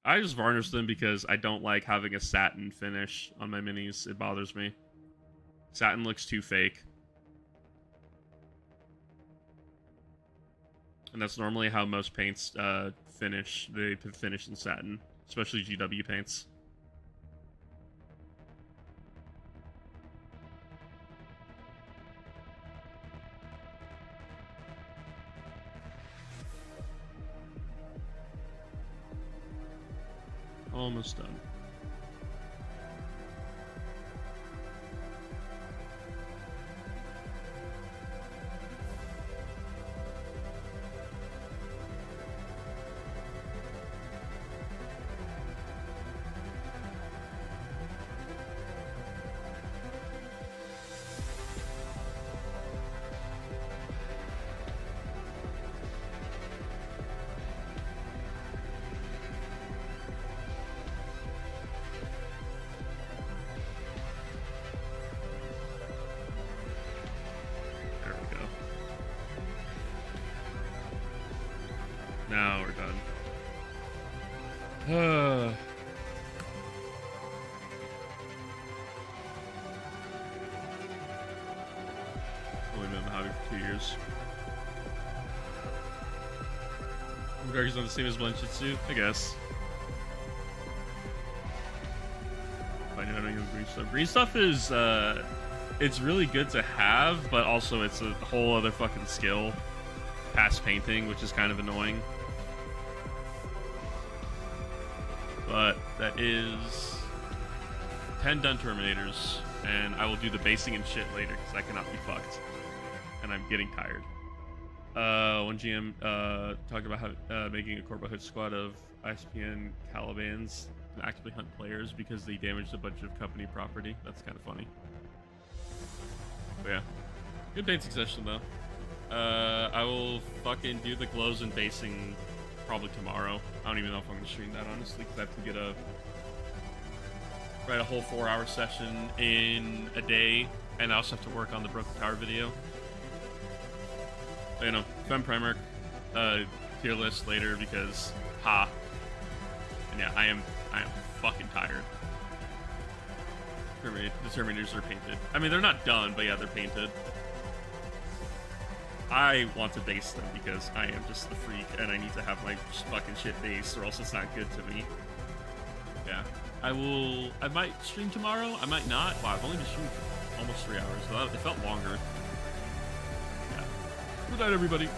I just varnish them because I don't like having a satin finish on my minis. It bothers me. Satin looks too fake. And that's normally how most paints finish. They finish in satin, especially GW paints. Almost done. Now we're done. Only been in the hobby for 2 years. Darky's not the same as Blanchitsu, I guess. I know I don't use green stuff. Green stuff is it's really good to have, but also it's a whole other fucking skill past painting, which is kind of annoying. But that is 10 done Terminators, and I will do the basing and shit later because I cannot be fucked, and I'm getting tired. One GM talked about how making a Corpo hit squad of ISPN Calibans and actively hunt players because they damaged a bunch of company property. That's kind of funny. But yeah, good paint succession though. I will fucking do the glows and basing probably tomorrow. I don't even know if I'm gonna stream that honestly, because I have to write a whole 4-hour session in a day, and I also have to work on the Broken Tower video. But, you know, Fem Primarch tier list later because and yeah, I am fucking tired. The Terminators are painted. I mean, they're not done, but yeah, they're painted. I want to base them because I am just the freak and I need to have my fucking shit based or else it's not good to me. Yeah. I might stream tomorrow. I might not. Wow, I've only been streaming for almost 3 hours. So it felt longer. Yeah. Good night, everybody.